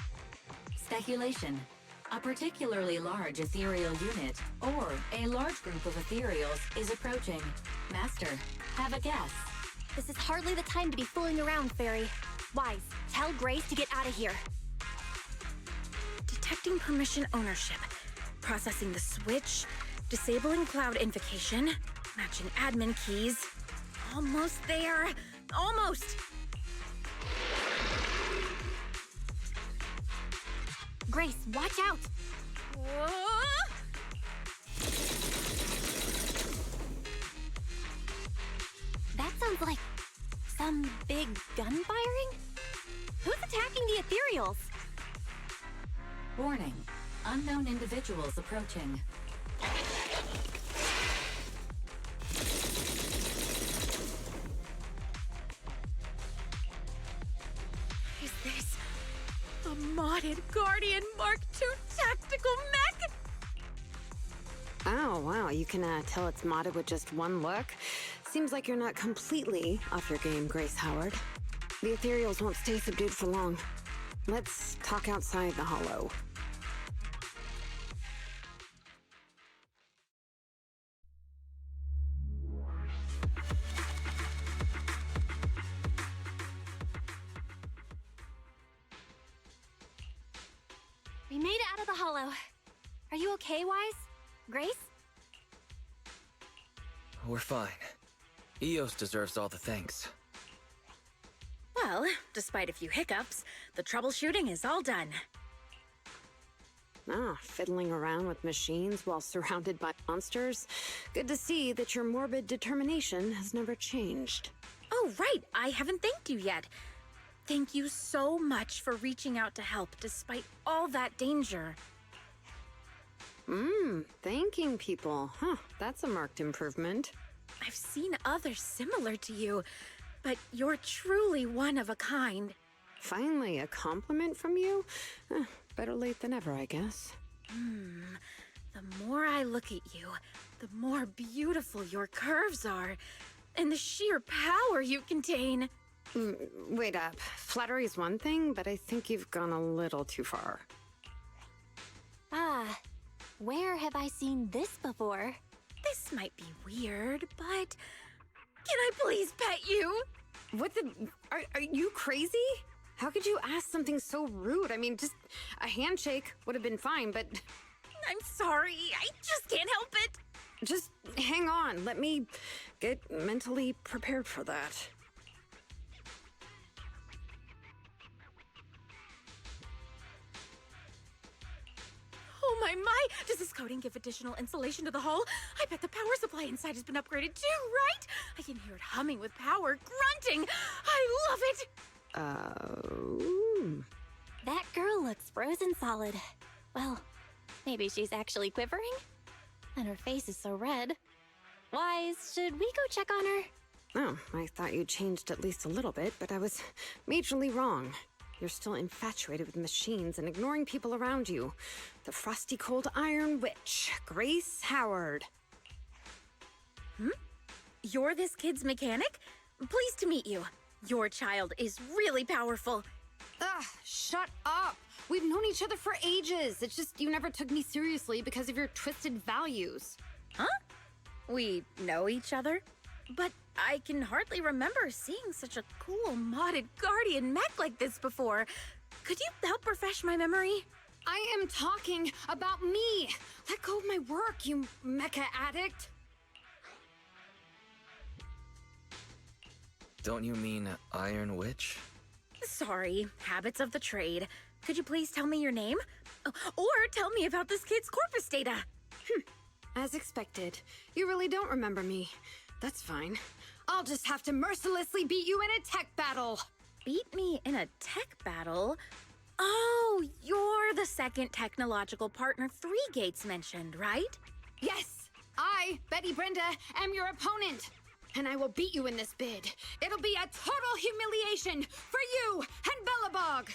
Speculation. A particularly large ethereal unit, or a large group of ethereals, is approaching. Master, have a guess. This is hardly the time to be fooling around, Fairy. Wise, tell Grace to get out of here. Detecting permission ownership. Processing the switch. Disabling cloud invocation. Matching admin keys. Almost there. Almost! Grace, watch out! That sounds like some big gun firing? Who's attacking the ethereals? Warning. Unknown individuals approaching. Is this a modded Guardian Mark II tactical mech? Oh, wow, you can tell it's modded with just one look? Seems like you're not completely off your game, Grace Howard. The ethereals won't stay subdued for long. Let's talk outside the hollow. We made it out of the hollow. Are you okay, Wise? Grace? We're fine. Eos deserves all the thanks. Well, despite a few hiccups, the troubleshooting is all done. Fiddling around with machines while surrounded by monsters. Good to see that your morbid determination has never changed. Oh, right. I haven't thanked you yet. Thank you so much for reaching out to help despite all that danger. Thanking people. That's a marked improvement. I've seen others similar to you, but you're truly one of a kind. Finally, a compliment from you? Better late than ever, I guess. The more I look at you, the more beautiful your curves are, and the sheer power you contain. Wait up. Flattery is one thing, but I think you've gone a little too far. Where have I seen this before? This might be weird, but can I please pet you? What the? Are you crazy? How could you ask something so rude? I mean, just a handshake would have been fine, but... I'm sorry. I just can't help it. Just hang on. Let me get mentally prepared for that. Oh my! Does this coating give additional insulation to the hull? I bet the power supply inside has been upgraded too, right? I can hear it humming with power, grunting. I love it! That girl looks frozen solid. Well, maybe she's actually quivering? And her face is so red. Wise, should we go check on her? Oh, I thought you changed at least a little bit, but I was majorly wrong. You're still infatuated with machines and ignoring people around you. The frosty cold iron witch, Grace Howard. You're this kid's mechanic? Pleased to meet you. Your child is really powerful. Shut up! We've known each other for ages. It's just you never took me seriously because of your twisted values. Huh? We know each other? But I can hardly remember seeing such a cool modded guardian mech like this before. Could you help refresh my memory? I am talking about me! Let go of my work, you mecha addict! Don't you mean Iron Witch? Sorry, habits of the trade. Could you please tell me your name? Or tell me about this kid's corpus data? As expected. You really don't remember me. That's fine. I'll just have to mercilessly beat you in a tech battle! Beat me in a tech battle? Oh, you're the second technological partner Three Gates mentioned, right? Yes! I, Betty Brenda, am your opponent! And I will beat you in this bid. It'll be a total humiliation for you and Bellabog!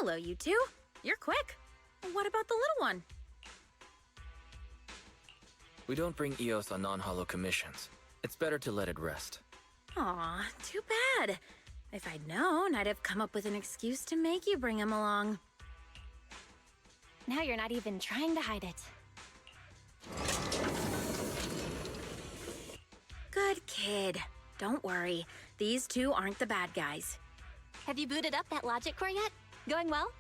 Hello, you two. You're quick. What about the little one? We don't bring EOS on non-holo commissions. It's better to let it rest. Aw, too bad. If I'd known, I'd have come up with an excuse to make you bring him along. Now you're not even trying to hide it. Good kid. Don't worry. These two aren't the bad guys. Have you booted up that logic core yet? Going well?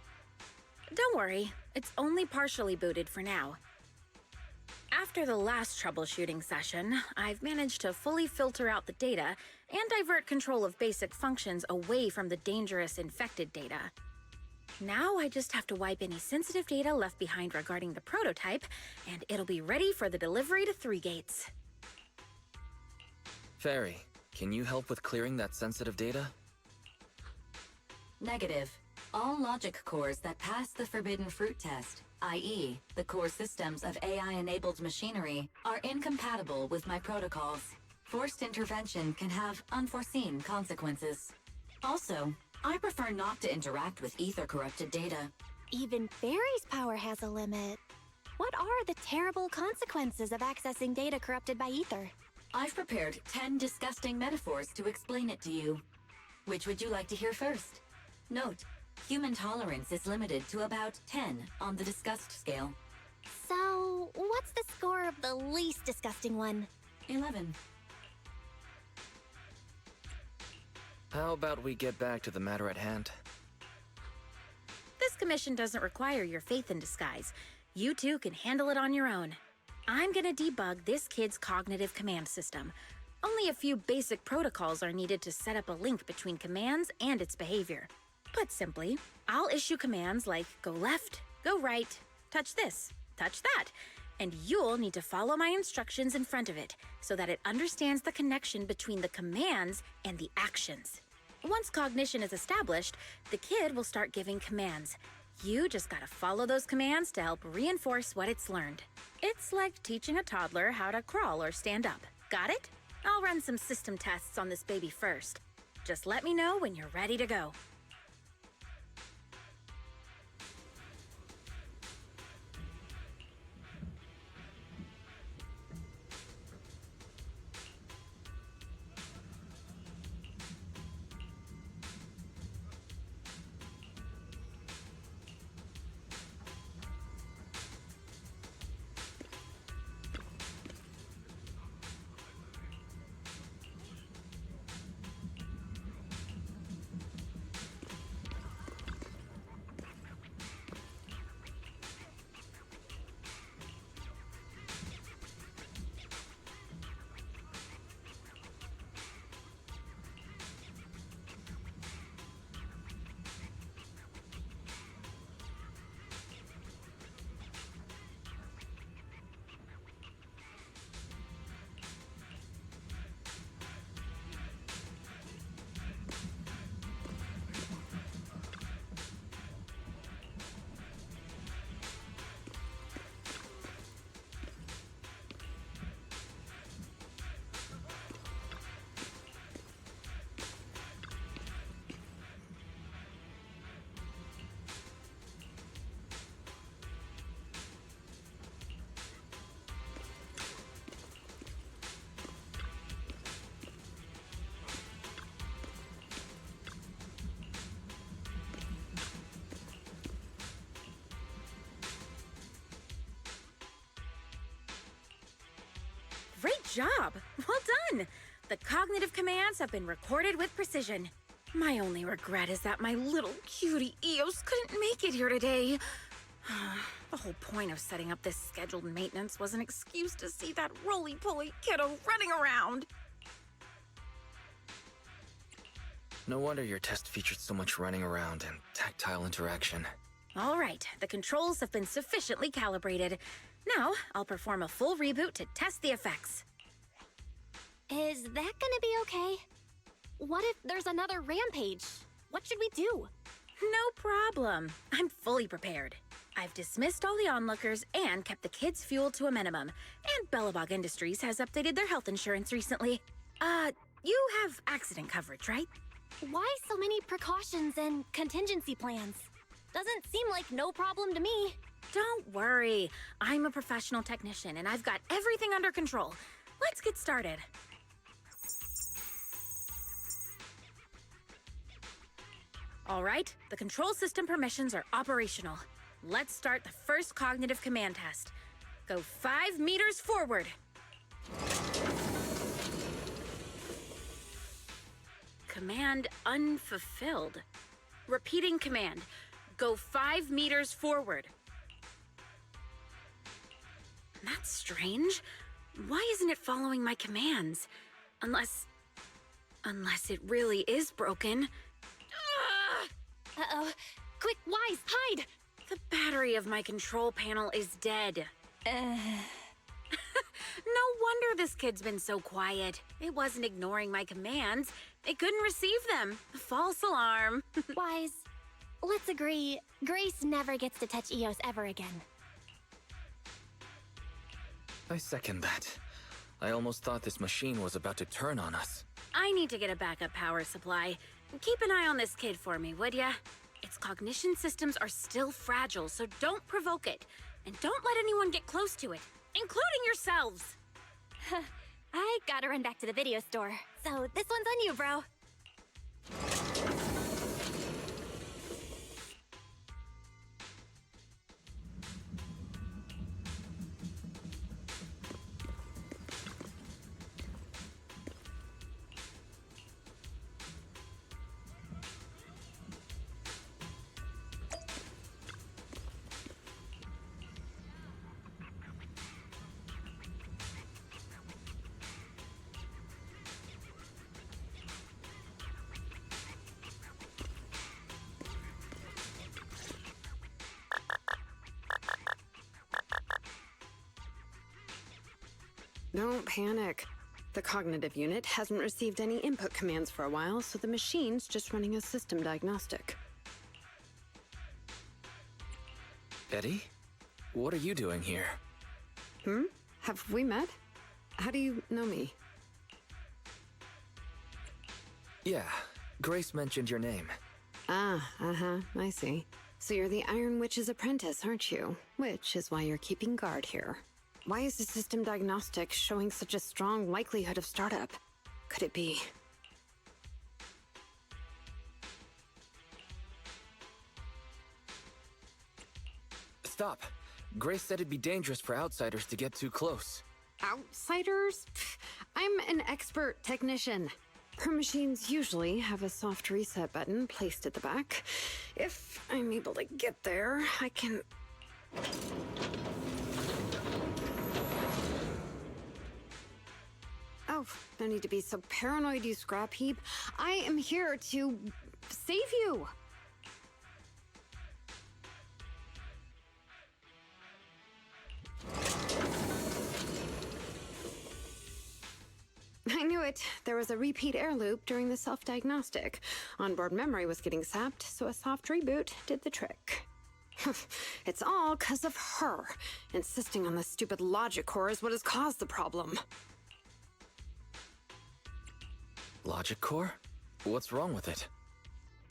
Don't worry. It's only partially booted for now. After the last troubleshooting session, I've managed to fully filter out the data and divert control of basic functions away from the dangerous infected data. Now I just have to wipe any sensitive data left behind regarding the prototype, and it'll be ready for the delivery to 3 Gates. Fairy, can you help with clearing that sensitive data? Negative. All logic cores that pass the Forbidden Fruit test, i.e., the core systems of AI-enabled machinery, are incompatible with my protocols. Forced intervention can have unforeseen consequences. Also, I prefer not to interact with ether-corrupted data. Even Fairy's power has a limit. What are the terrible consequences of accessing data corrupted by ether? I've prepared 10 disgusting metaphors to explain it to you. Which would you like to hear first? Note, human tolerance is limited to about 10 on the disgust scale. So, what's the score of the least disgusting one? 11. How about we get back to the matter at hand? This commission doesn't require your faith in disguise. You two can handle it on your own. I'm gonna debug this kid's cognitive command system. Only a few basic protocols are needed to set up a link between commands and its behavior. Put simply, I'll issue commands like go left, go right, touch this, touch that, and you'll need to follow my instructions in front of it so that it understands the connection between the commands and the actions. Once cognition is established, the kid will start giving commands. You just gotta follow those commands to help reinforce what it's learned. It's like teaching a toddler how to crawl or stand up. Got it? I'll run some system tests on this baby first. Just let me know when you're ready to go. Great job! Well done! The cognitive commands have been recorded with precision. My only regret is that my little cutie Eos couldn't make it here today. The whole point of setting up this scheduled maintenance was an excuse to see that roly-poly kiddo running around. No wonder your test featured so much running around and tactile interaction. All right, the controls have been sufficiently calibrated. Now, I'll perform a full reboot to test the effects. Is that gonna be okay? What if there's another rampage? What should we do? No problem. I'm fully prepared. I've dismissed all the onlookers and kept the kids' fuel to a minimum. And Bellabog Industries has updated their health insurance recently. You have accident coverage, right? Why so many precautions and contingency plans? Doesn't seem like no problem to me. Don't worry. I'm a professional technician, and I've got everything under control. Let's get started. All right, the control system permissions are operational. Let's start the first cognitive command test. Go 5 meters forward. Command unfulfilled. Repeating command. Go 5 meters forward. That's strange. Why isn't it following my commands? Unless it really is broken. Uh-oh. Quick, Wise, hide! The battery of my control panel is dead. No wonder this kid's been so quiet. It wasn't ignoring my commands. It couldn't receive them. False alarm. Wise, let's agree, Grace never gets to touch Eos ever again. I second that. I almost thought this machine was about to turn on us. I need to get a backup power supply. Keep an eye on this kid for me, would ya? Its cognition systems are still fragile, so don't provoke it. And don't let anyone get close to it, including yourselves. I gotta run back to the video store, so this one's on you, bro. Don't panic. The cognitive unit hasn't received any input commands for a while, so the machine's just running a system diagnostic. Eddie? What are you doing here? Have we met? How do you know me? Yeah, Grace mentioned your name. I see. So you're the Iron Witch's apprentice, aren't you? Which is why you're keeping guard here. Why is the system diagnostic showing such a strong likelihood of startup? Could it be? Stop. Grace said it'd be dangerous for outsiders to get too close. Outsiders? Pfft, I'm an expert technician. Her machines usually have a soft reset button placed at the back. If I'm able to get there, I can... Oh, no need to be so paranoid, you scrap heap. I am here to save you. I knew it. There was a repeat air loop during the self-diagnostic. Onboard memory was getting sapped, so a soft reboot did the trick. It's all 'cause of her. Insisting on the stupid logic core is what has caused the problem. Logic core? What's wrong with it?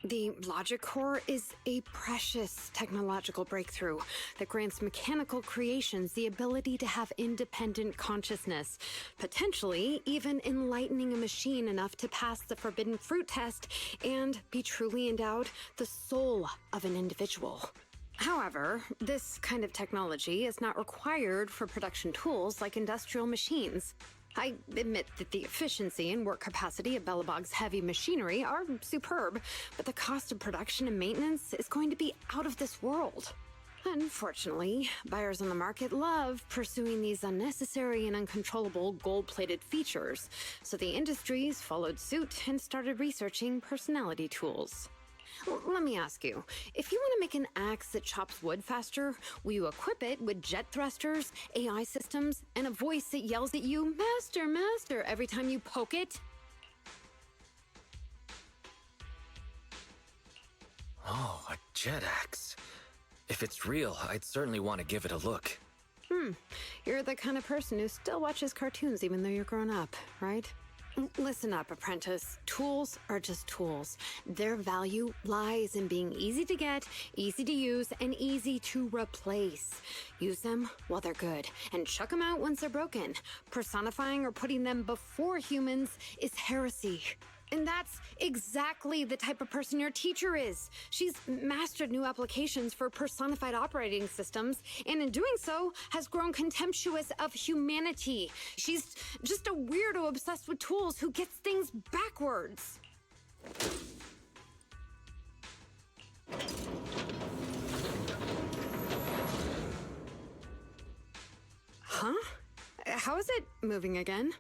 The logic core is a precious technological breakthrough that grants mechanical creations the ability to have independent consciousness, potentially even enlightening a machine enough to pass the forbidden fruit test and be truly endowed the soul of an individual. However, this kind of technology is not required for production tools like industrial machines. I admit that the efficiency and work capacity of Belobog's heavy machinery are superb, but the cost of production and maintenance is going to be out of this world. Unfortunately, buyers on the market love pursuing these unnecessary and uncontrollable gold-plated features, so the industries followed suit and started researching personality tools. Let me ask you, if you want to make an axe that chops wood faster, will you equip it with jet thrusters, AI systems, and a voice that yells at you, "Master, Master," every time you poke it? Oh, a jet axe. If it's real, I'd certainly want to give it a look. You're the kind of person who still watches cartoons even though you're grown up, right? Listen up, apprentice. Tools are just tools. Their value lies in being easy to get, easy to use, and easy to replace. Use them while they're good, and chuck them out once they're broken. Personifying or putting them before humans is heresy. And that's exactly the type of person your teacher is. She's mastered new applications for personified operating systems, and in doing so, has grown contemptuous of humanity. She's just a weirdo obsessed with tools who gets things backwards. Huh? How is it moving again?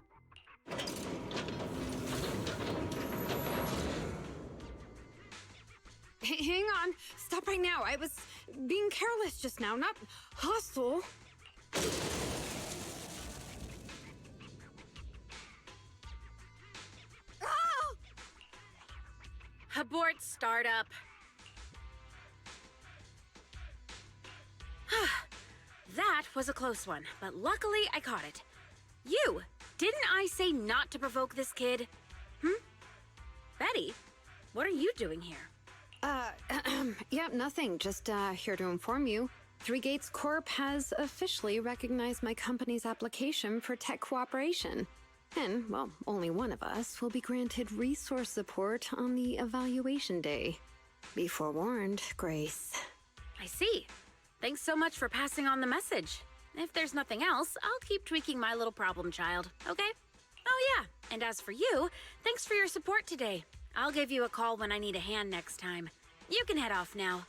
Hang on. Stop right now. I was being careless just now, not hostile. Ah! Abort startup. That was a close one, but luckily I caught it. You! Didn't I say not to provoke this kid? Betty, what are you doing here? Yeah, nothing. Just, here to inform you. Three Gates Corp has officially recognized my company's application for tech cooperation. And, well, only one of us will be granted resource support on the evaluation day. Be forewarned, Grace. I see. Thanks so much for passing on the message. If there's nothing else, I'll keep tweaking my little problem child, okay? Oh yeah, and as for you, thanks for your support today. I'll give you a call when I need a hand next time. You can head off now.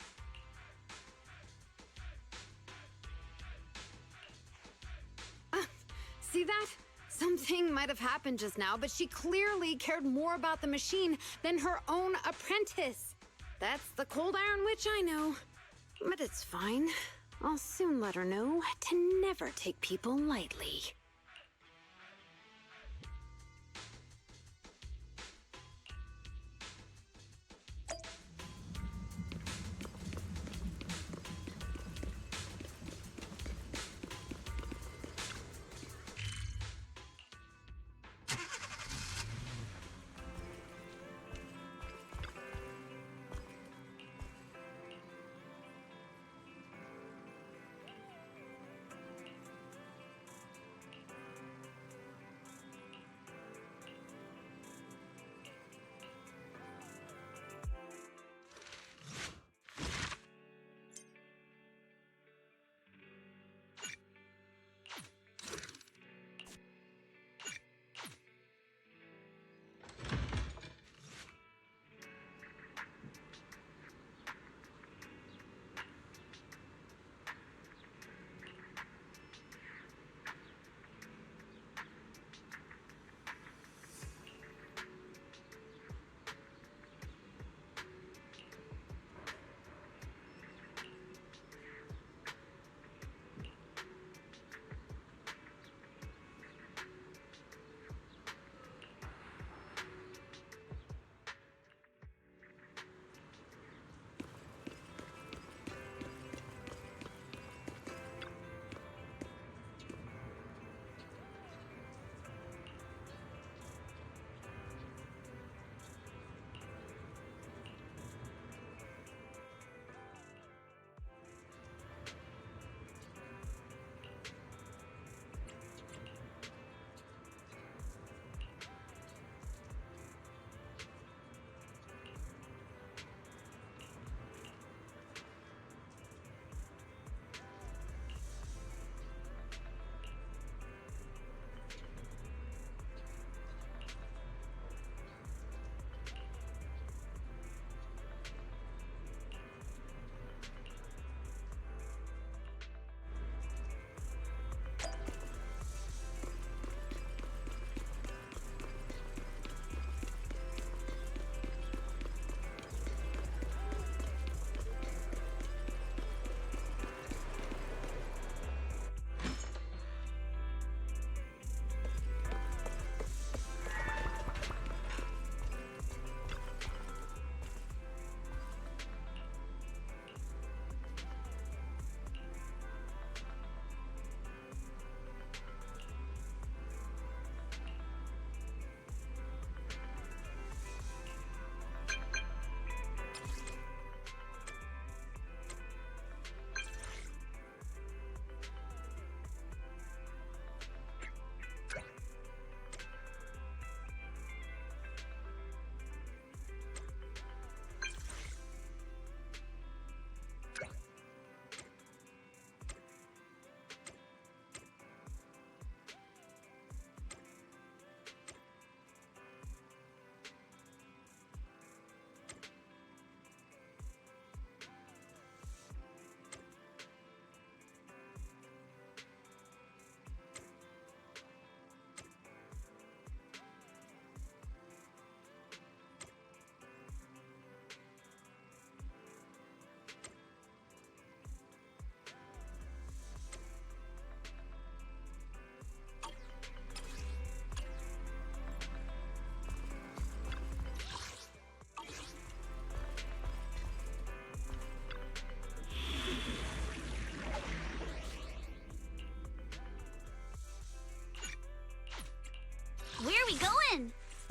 See that? Something might have happened just now, but she clearly cared more about the machine than her own apprentice. That's the cold iron witch I know. But it's fine. I'll soon let her know to never take people lightly.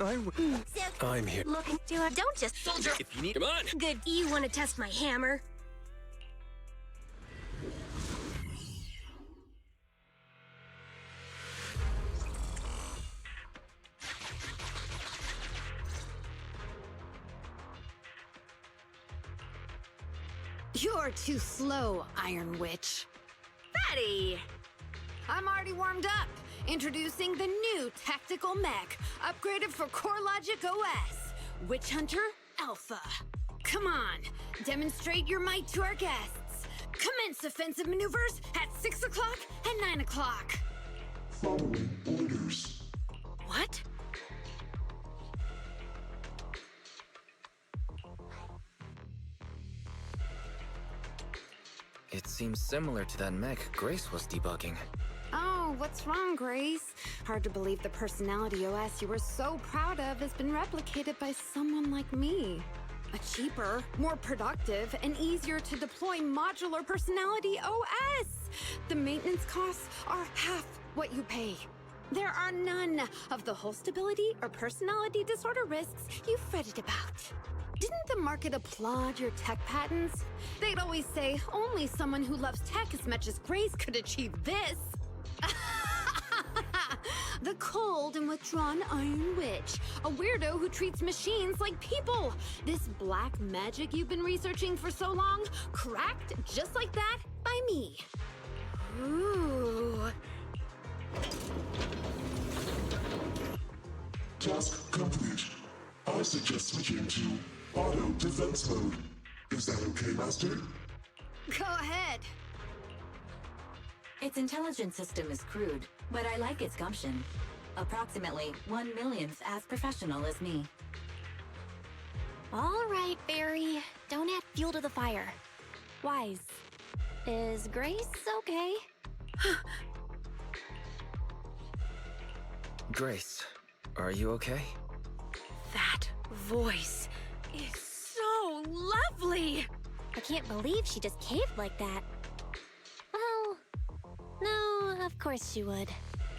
I'm here. Look, don't just soldier. If you need... Come on! Good. You want to test my hammer? You're too slow, Iron Witch. Betty! I'm already warmed up. Introducing the new tactical mech, upgraded for CoreLogic OS, Witch Hunter Alpha. Come on, demonstrate your might to our guests. Commence offensive maneuvers at 6 o'clock and 9 o'clock. Following orders. What? It seems similar to that mech Grace was debugging. Oh, what's wrong, Grace? Hard to believe the personality OS you were so proud of has been replicated by someone like me. A cheaper, more productive, and easier to deploy modular personality OS! The maintenance costs are half what you pay. There are none of the whole stability or personality disorder risks you fretted about. Didn't the market applaud your tech patents? They'd always say only someone who loves tech as much as Grace could achieve this. The cold and withdrawn Iron Witch, a weirdo who treats machines like people. This black magic you've been researching for so long, cracked just like that by me. Ooh. Task complete. I suggest switching to auto defense mode. Is that okay, Master? Go ahead. Its intelligence system is crude, but I like its gumption. Approximately 1/1,000th as professional as me. All right, Barry. Don't add fuel to the fire. Wise. Is Grace okay? Grace, are you okay? That voice is so lovely! I can't believe she just caved like that. Well, no, of course she would.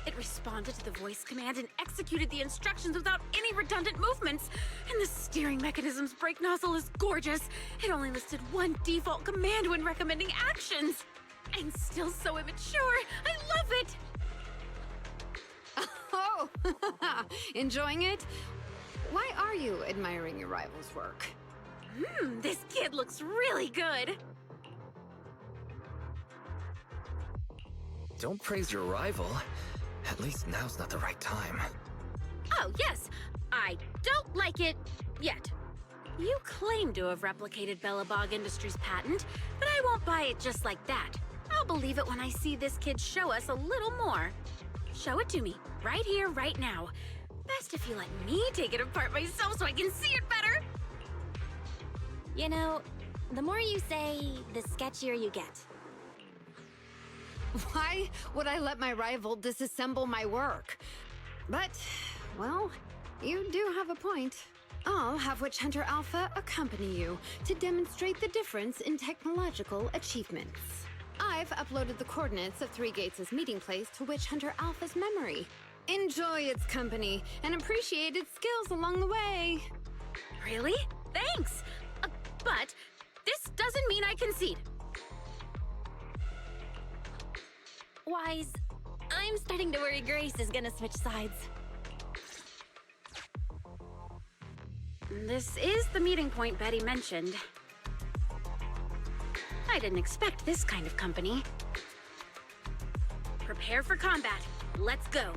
It responded to the voice command and executed the instructions without any redundant movements. And the steering mechanism's brake nozzle is gorgeous. It only listed one default command when recommending actions. I'm still so immature. I love it! Oh, enjoying it? Why are you admiring your rival's work? This kid looks really good. Don't praise your rival. At least now's not the right time. Oh, yes. I don't like it yet. You claim to have replicated Bellabog Industries' patent, but I won't buy it just like that. I'll believe it when I see this kid show us a little more. Show it to me, right here, right now. Best if you let me take it apart myself so I can see it better. You know, the more you say, the sketchier you get. Why would I let my rival disassemble my work? But, well, you do have a point. I'll have Witch Hunter Alpha accompany you to demonstrate the difference in technological achievements. I've uploaded the coordinates of Three Gates' meeting place to Witch Hunter Alpha's memory. Enjoy its company and appreciate its skills along the way. Really? Thanks! But this doesn't mean I concede. Wise, I'm starting to worry Grace is gonna switch sides. This is the meeting point Betty mentioned. I didn't expect this kind of company. Prepare for combat. Let's go.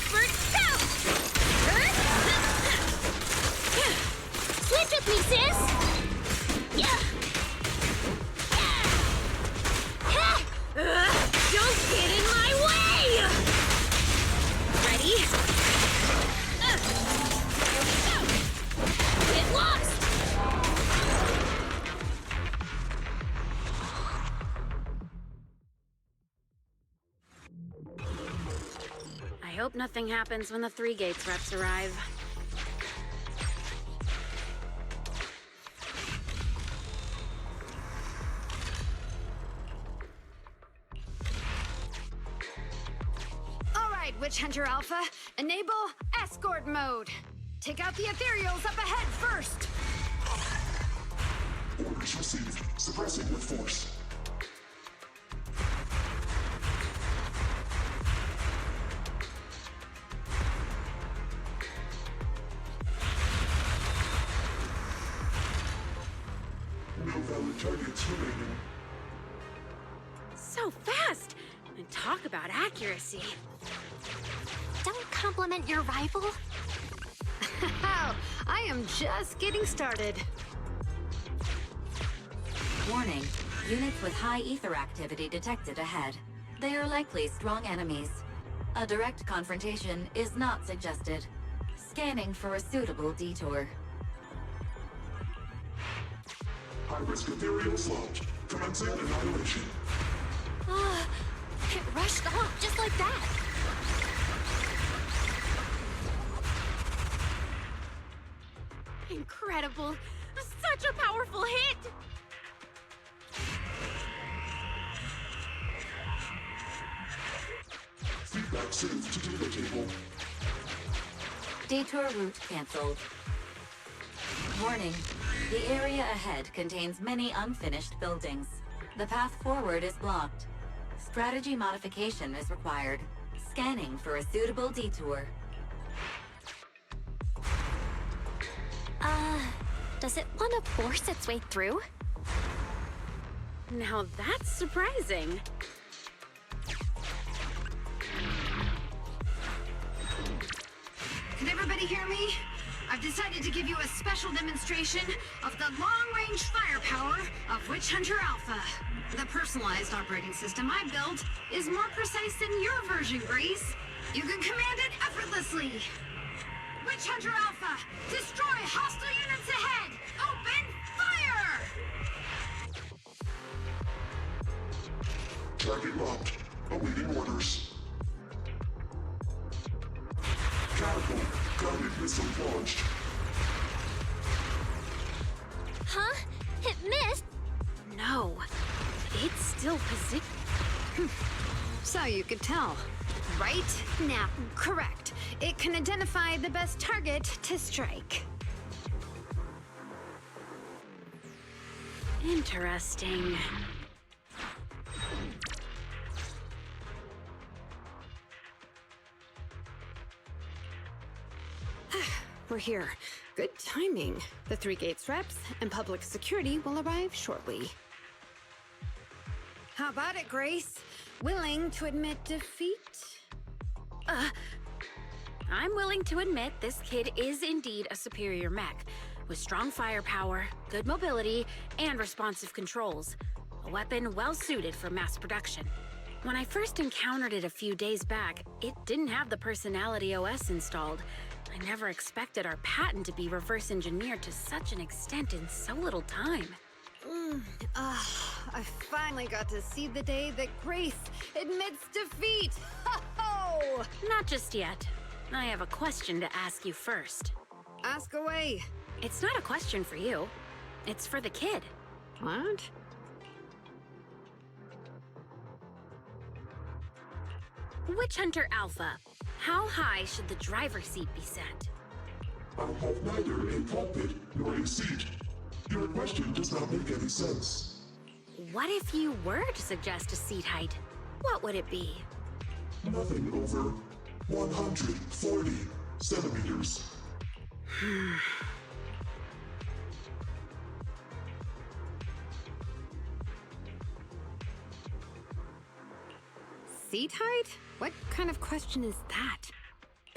Backward jump! Switch with me, sis! Don't get in my way! Ready? Here we go! Get lost! I hope nothing happens when the 3 Gates reps arrive. All right, Witch Hunter Alpha, enable escort mode. Take out the ethereals up ahead first. Orders received. Suppressing with force. No valid targets remaining. So fast! And talk about accuracy. Don't compliment your rival. I am just getting started. Warning. Units with high ether activity detected ahead. They are likely strong enemies. A direct confrontation is not suggested. Scanning for a suitable detour. High-risk ethereals launched. Commencing annihilation. It rushed off just like that. Incredible! Such a powerful hit! Feedback saved to data table. Detour route cancelled. Warning. The area ahead contains many unfinished buildings. The path forward is blocked. Strategy modification is required. Scanning for a suitable detour. Does it want to force its way through? Now that's surprising. Can everybody hear me? I've decided to give you a special demonstration of the long-range firepower of Witch Hunter Alpha. The personalized operating system I built is more precise than your version, Grace. You can command it effortlessly. Witch Hunter Alpha, destroy hostile units ahead! Open fire! Target locked. Awaiting orders. Catapult. Guided missile launched. Huh? It missed? No. It's still positioned. So you could tell, right? Now, correct. It can identify the best target to strike. Interesting. We're here. Good timing. The 3 Gates reps and public security will arrive shortly. How about it, Grace? Willing to admit defeat? I'm willing to admit this kid is indeed a superior mech, with strong firepower, good mobility, and responsive controls. A weapon well-suited for mass production. When I first encountered it a few days back, it didn't have the Personality OS installed. I never expected our patent to be reverse engineered to such an extent in so little time. I finally got to see the day that Grace admits defeat. Ho-ho! Not just yet. I have a question to ask you first. Ask away. It's not a question for you. It's for the kid. What? Witch Hunter Alpha, how high should the driver's seat be set? I have neither a pulpit nor a seat. Your question does not make any sense. What if you were to suggest a seat height? What would it be? Nothing over 140 centimeters. Seat height? What kind of question is that?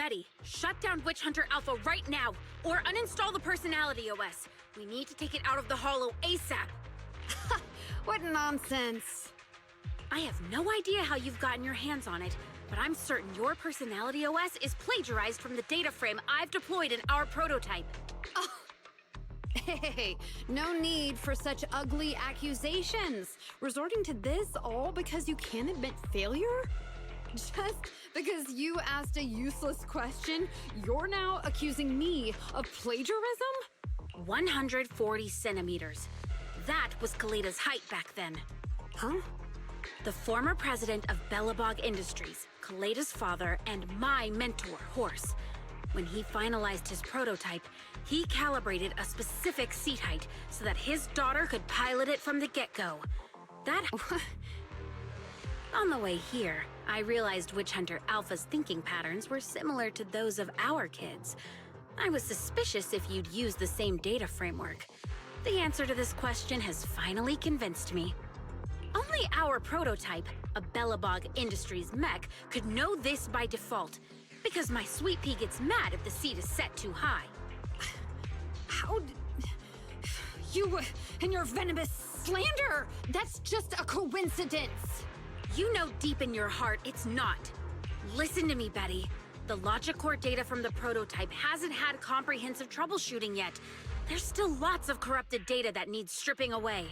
Betty, shut down Witch Hunter Alpha right now, or uninstall the Personality OS. We need to take it out of the Holo ASAP. What nonsense. I have no idea how you've gotten your hands on it, but I'm certain your Personality OS is plagiarized from the data frame I've deployed in our prototype. Oh. Hey, no need for such ugly accusations. Resorting to this all because you can't admit failure? Just because you asked a useless question, you're now accusing me of plagiarism? 140 centimeters. That was Kaleda's height back then. Huh? The former president of Bellabog Industries, Kaleda's father, and my mentor, Horse. When he finalized his prototype, he calibrated a specific seat height so that his daughter could pilot it from the get-go. That... On the way here, I realized Witch Hunter Alpha's thinking patterns were similar to those of our kids. I was suspicious if you'd use the same data framework. The answer to this question has finally convinced me. Only our prototype, a Bellabog Industries mech, could know this by default, because my sweet pea gets mad if the seat is set too high. How you and your venomous slander! That's just a coincidence! You know deep in your heart it's not. Listen to me, Betty. The logic core data from the prototype hasn't had comprehensive troubleshooting yet. There's still lots of corrupted data that needs stripping away.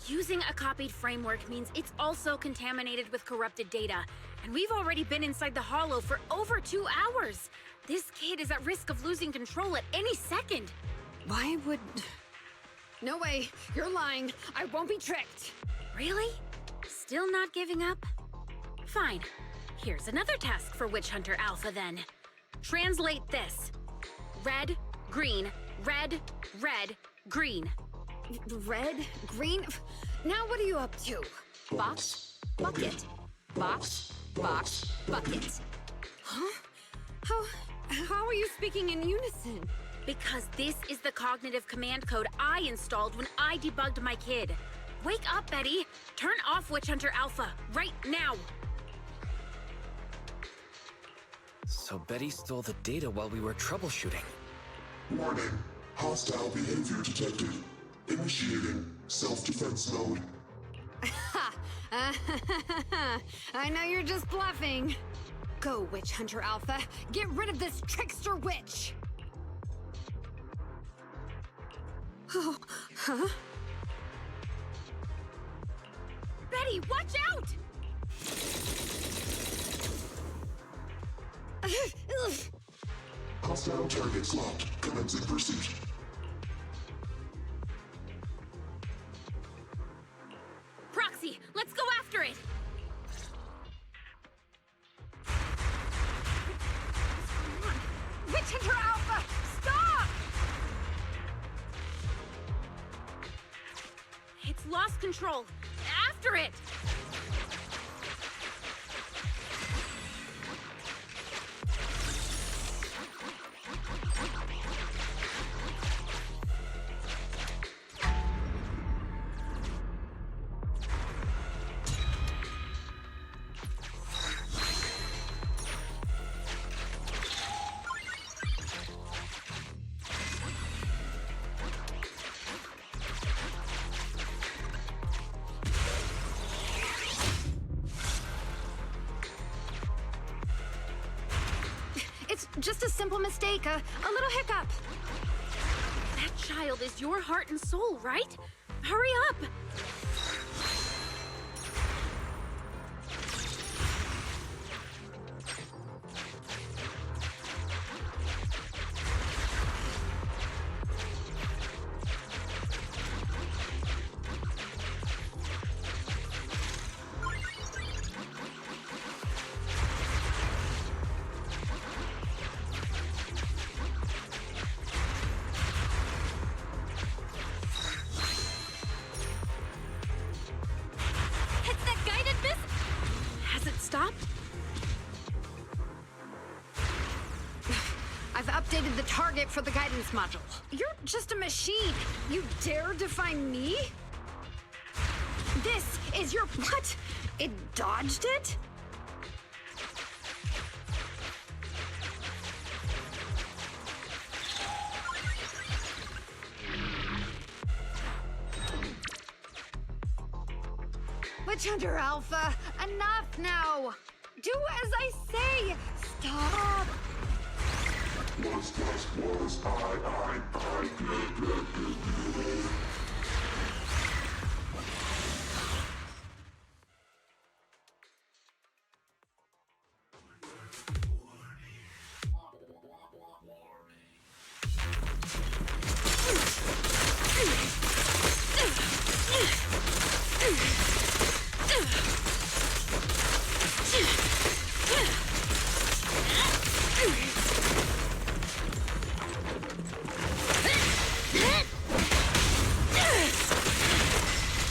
Using a copied framework means it's also contaminated with corrupted data, and we've already been inside the Holo for over 2 hours. This kid is at risk of losing control at any second. Why would... No way, you're lying. I won't be tricked. Really? Still not giving up? Fine. Here's another task for Witch Hunter Alpha then. Translate this. Red, green, red, red, green. Red? Green? Now what are you up to? Box, bucket. Box, box, bucket. Huh? How are you speaking in unison? Because this is the cognitive command code I installed when I debugged my kid. Wake up, Betty! Turn off Witch Hunter Alpha, right now! So Betty stole the data while we were troubleshooting. Warning. Hostile behavior detected. Initiating self-defense mode. I know you're just bluffing. Go, Witch Hunter Alpha. Get rid of this trickster witch! Oh, huh? Betty, watch out! Hostile targets locked. Commencing pursuit. Proxy, let's go after it! Witch Hunter Alpha! Stop! It's lost control. After it! Just a simple mistake, a little hiccup. That child is your heart and soul, right? Hurry up! I've updated the target for the guidance module. You're just a machine. You dare defy me? This is your... What? It dodged it? Witch Hunter Alpha, enough now! Do as I say! Stop! Was, I.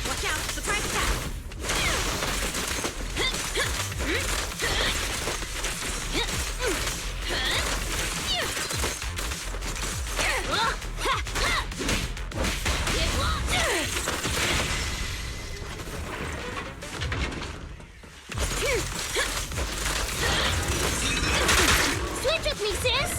Watch out, surprise attack! Switch with me, sis!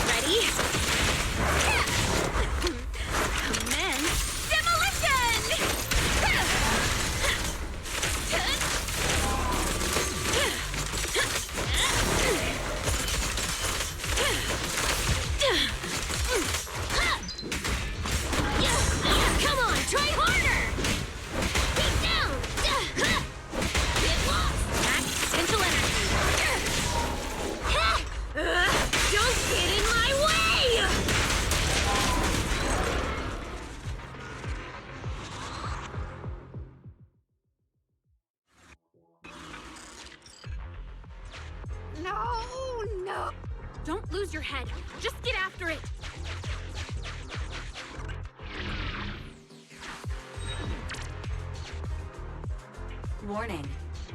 Ready? Commence demolition! Come on, try harder! Keep down! Get lost! Max potential energy. Don't get in my way! No! Don't lose your head. Just get after it. Warning.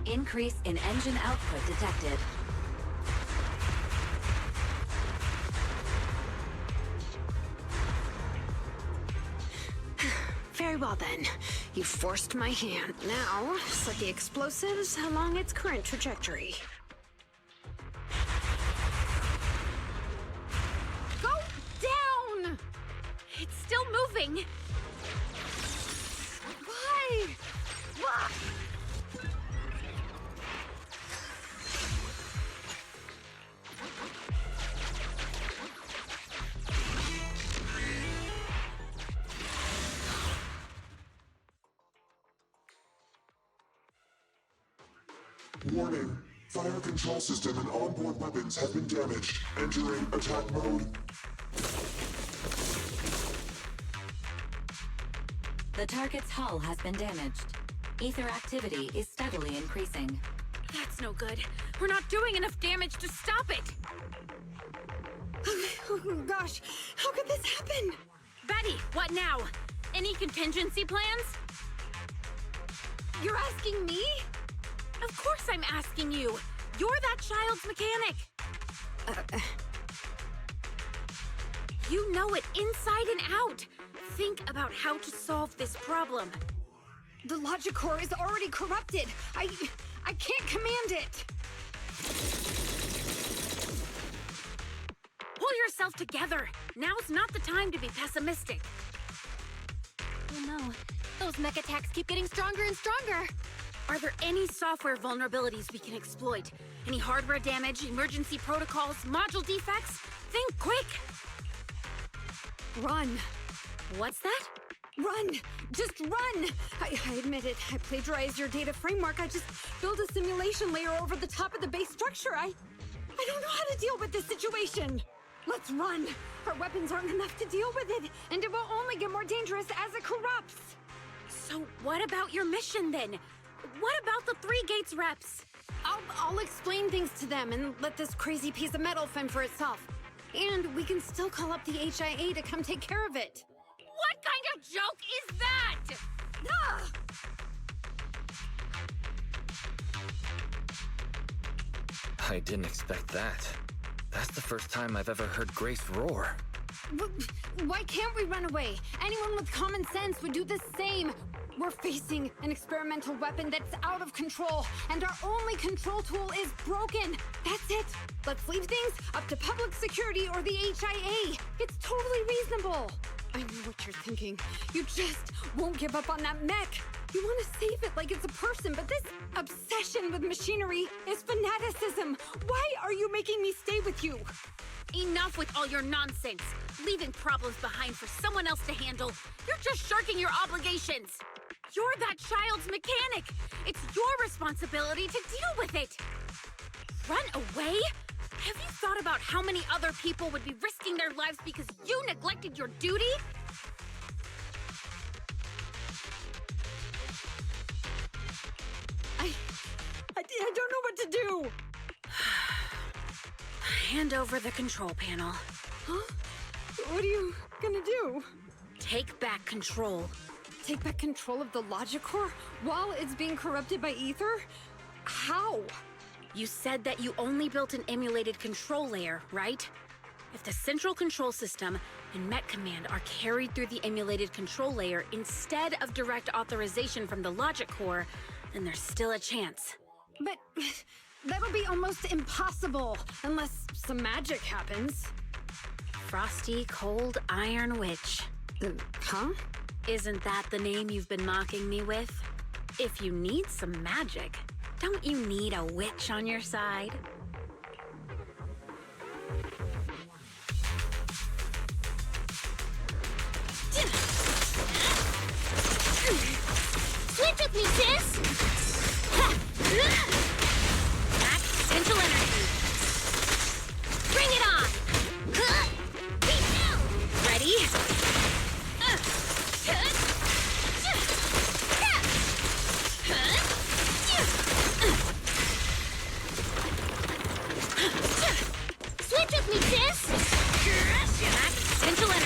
Increase in engine output detected. Very well then. You forced my hand. Now, set the explosives along its current trajectory. Go down! It's still moving. Why? Why? Warning. Fire control system and onboard weapons have been damaged. Entering attack mode. The target's hull has been damaged. Ether activity is steadily increasing. That's no good. We're not doing enough damage to stop it. Oh gosh, how could this happen? Betty, what now? Any contingency plans? You're asking me? Of course I'm asking you. You're that child's mechanic. You know it inside and out. Think about how to solve this problem. The logic core is already corrupted. I can't command it. Pull yourself together. Now's not the time to be pessimistic. Oh no, those mech attacks keep getting stronger and stronger. Are there any software vulnerabilities we can exploit? Any hardware damage, emergency protocols, module defects? Think quick! Run. What's that? Run! Just run! I admit it. I plagiarized your data framework. I just built a simulation layer over the top of the base structure. I don't know how to deal with this situation. Let's run. Our weapons aren't enough to deal with it, and it will only get more dangerous as it corrupts. So what about your mission then? What about the 3 Gates reps? I'll explain things to them and let this crazy piece of metal fend for itself. And we can still call up the HIA to come take care of it. What kind of joke is that? Ah! I didn't expect that. That's the first time I've ever heard Grace roar. Why can't we run away? Anyone with common sense would do the same. We're facing an experimental weapon that's out of control, and our only control tool is broken. That's it. Let's leave things up to public security or the HIA. It's totally reasonable. I know what you're thinking. You just won't give up on that mech. You want to save it like it's a person, but this obsession with machinery is fanaticism. Why are you making me stay with you? Enough with all your nonsense. Leaving problems behind for someone else to handle. You're just shirking your obligations. You're that child's mechanic. It's your responsibility to deal with it. Run away? Have you thought about how many other people would be risking their lives because you neglected your duty? I don't know what to do. Hand over the control panel. Huh? What are you gonna do? Take back control. Take back control of the logic core while it's being corrupted by ether? How? You said that you only built an emulated control layer, right? If the central control system and Met Command are carried through the emulated control layer instead of direct authorization from the logic core, then there's still a chance. But that'll be almost impossible unless some magic happens. Frosty Cold Iron Witch. Huh? Isn't that the name you've been mocking me with? If you need some magic, don't you need a witch on your side? Switch with me, sis! Max potential energy. Bring it on! Ready? Switch with me, sis! Max potential energy.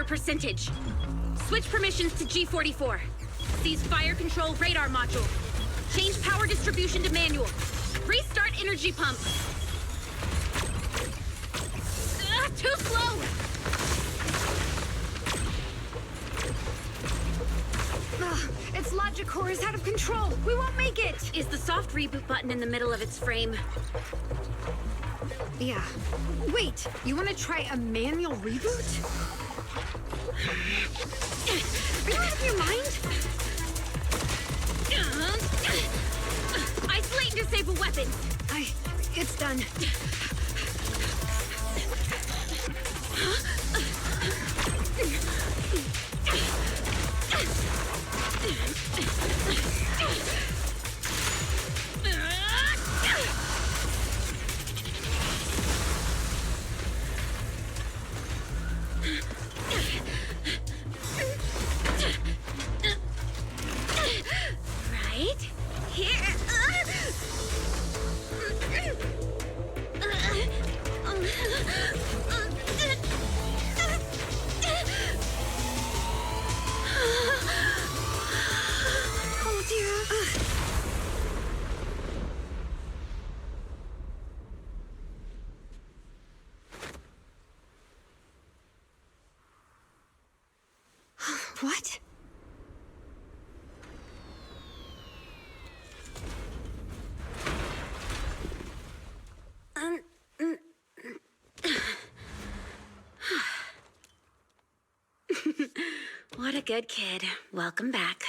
Percentage. Switch permissions to G44. Seize fire control radar module. Change power distribution to manual. Restart energy pump. Too slow! Its logic core is out of control. We won't make it. Is the soft reboot button in the middle of its frame? Yeah. Wait, you want to try a manual reboot? Are you out of your mind? Isolate and disable weapons. It's done. Right here. Oh dear. What? What a good kid. Welcome back.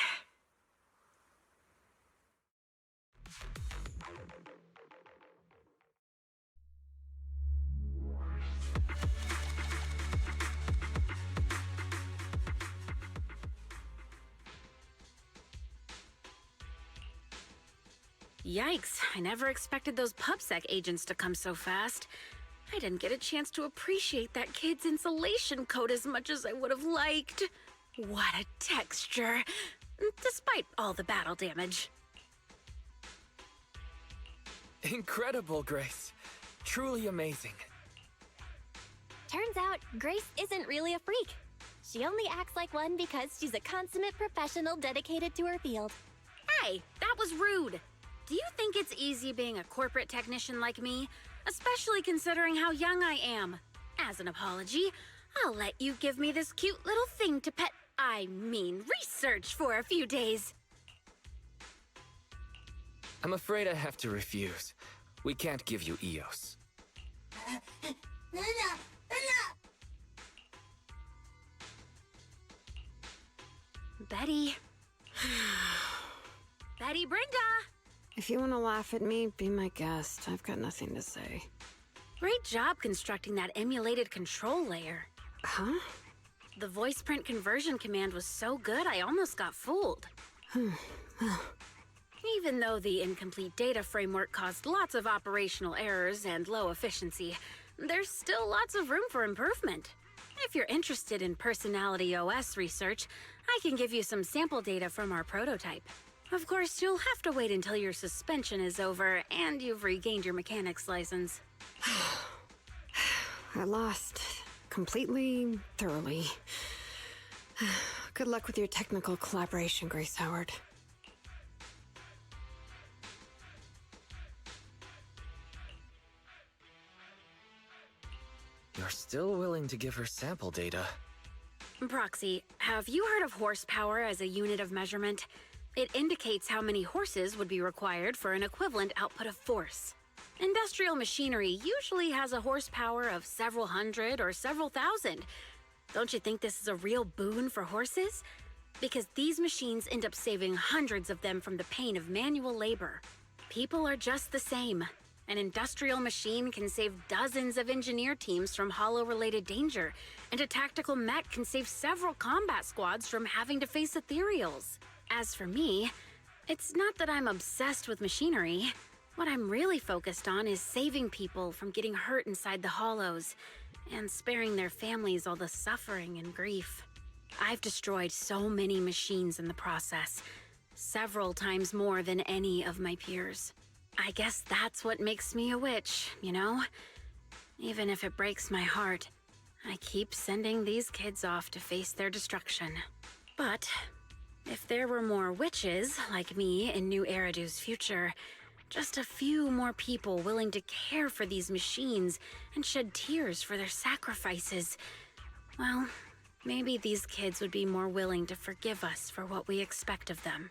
Yikes, I never expected those PubSec agents to come so fast. I didn't get a chance to appreciate that kid's insulation coat as much as I would have liked. What a texture, despite all the battle damage. Incredible, Grace. Truly amazing. Turns out, Grace isn't really a freak. She only acts like one because she's a consummate professional dedicated to her field. Hey, that was rude. Do you think it's easy being a corporate technician like me? Especially considering how young I am. As an apology, I'll let you give me this cute little thing to research for a few days. I'm afraid I have to refuse. We can't give you EOS. Betty. Betty Brenda! If you want to laugh at me, be my guest. I've got nothing to say. Great job constructing that emulated control layer. Huh? The voice print conversion command was so good, I almost got fooled. Even though the incomplete data framework caused lots of operational errors and low efficiency, there's still lots of room for improvement. If you're interested in Personality OS research, I can give you some sample data from our prototype. Of course, you'll have to wait until your suspension is over and you've regained your mechanics license. I lost. Completely, thoroughly. Good luck with your technical collaboration, Grace Howard. You're still willing to give her sample data. Proxy, have you heard of horsepower as a unit of measurement? It indicates how many horses would be required for an equivalent output of force. Industrial machinery usually has a horsepower of several hundred or several thousand. Don't you think this is a real boon for horses? Because these machines end up saving hundreds of them from the pain of manual labor. People are just the same. An industrial machine can save dozens of engineer teams from hollow-related danger, and a tactical mech can save several combat squads from having to face ethereals. As for me, it's not that I'm obsessed with machinery. What I'm really focused on is saving people from getting hurt inside the hollows and sparing their families all the suffering and grief. I've destroyed so many machines in the process, several times more than any of my peers. I guess that's what makes me a witch, you know? Even if it breaks my heart, I keep sending these kids off to face their destruction. But if there were more witches like me in New Eridu's future, just a few more people willing to care for these machines and shed tears for their sacrifices, well, maybe these kids would be more willing to forgive us for what we expect of them.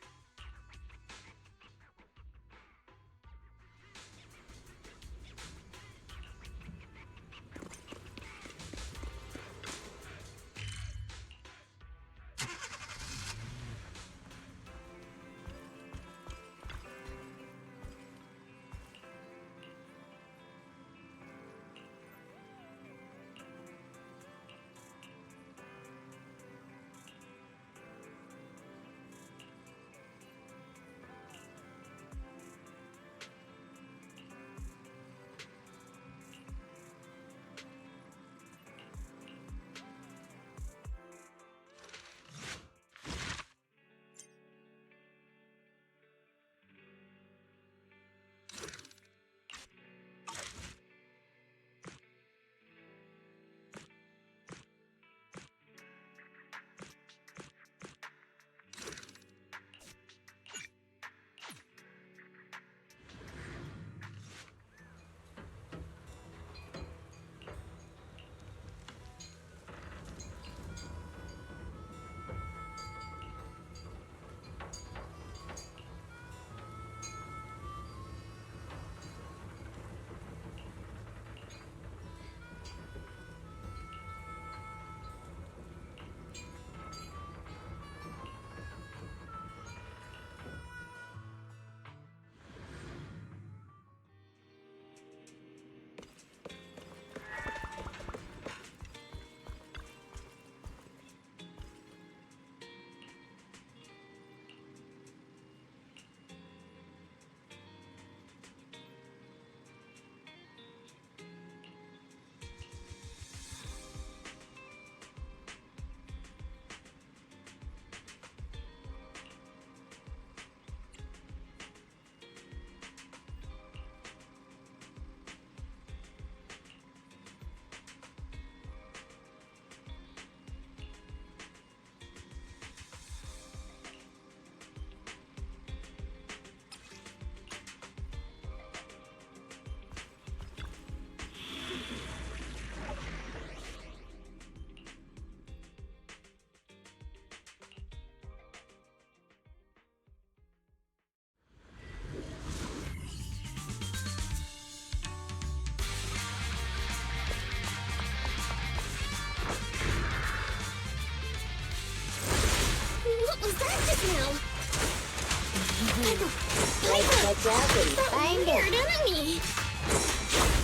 reach out and find Weird out. enemy.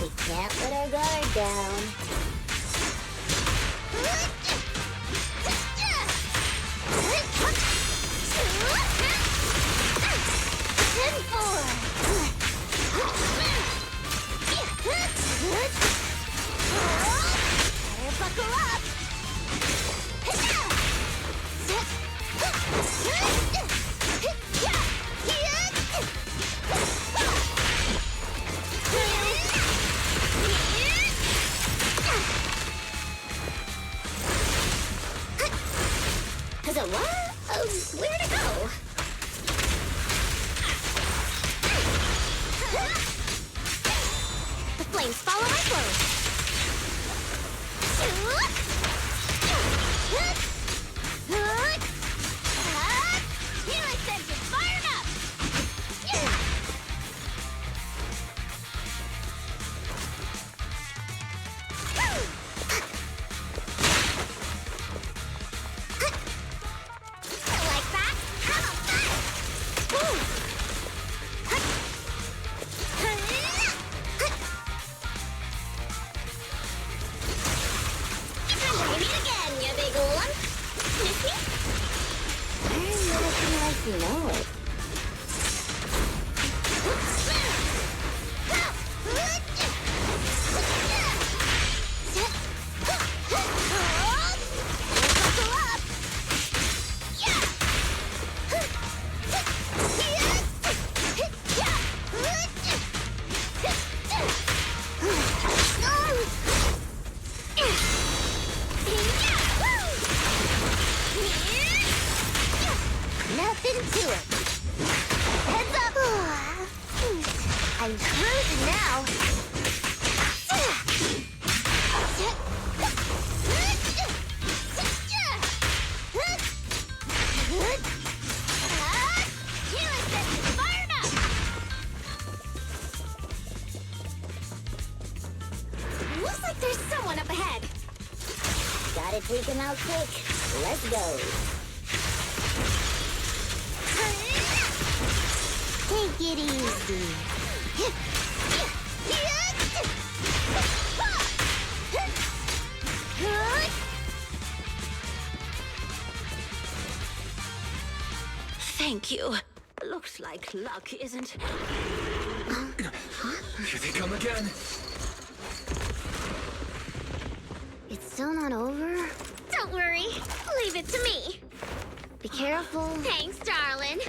We can't let our guard down. 10-4. Better buckle up. What? Where to go? The flames follow my flow. Healing sensors fired up. Like that? How about that? Time to meet again, you big one. Miss me? I'm looking like you know it. Nothing to it. Heads up! I'm cruising now. Healing sensors fired up. Looks like there's someone up ahead. Gotta take him out quick. Let's go. Take it easy. Thank you. Looks like luck isn't... Here they come again. It's still not over? Don't worry. Leave it to me. Be careful. Thanks, darling.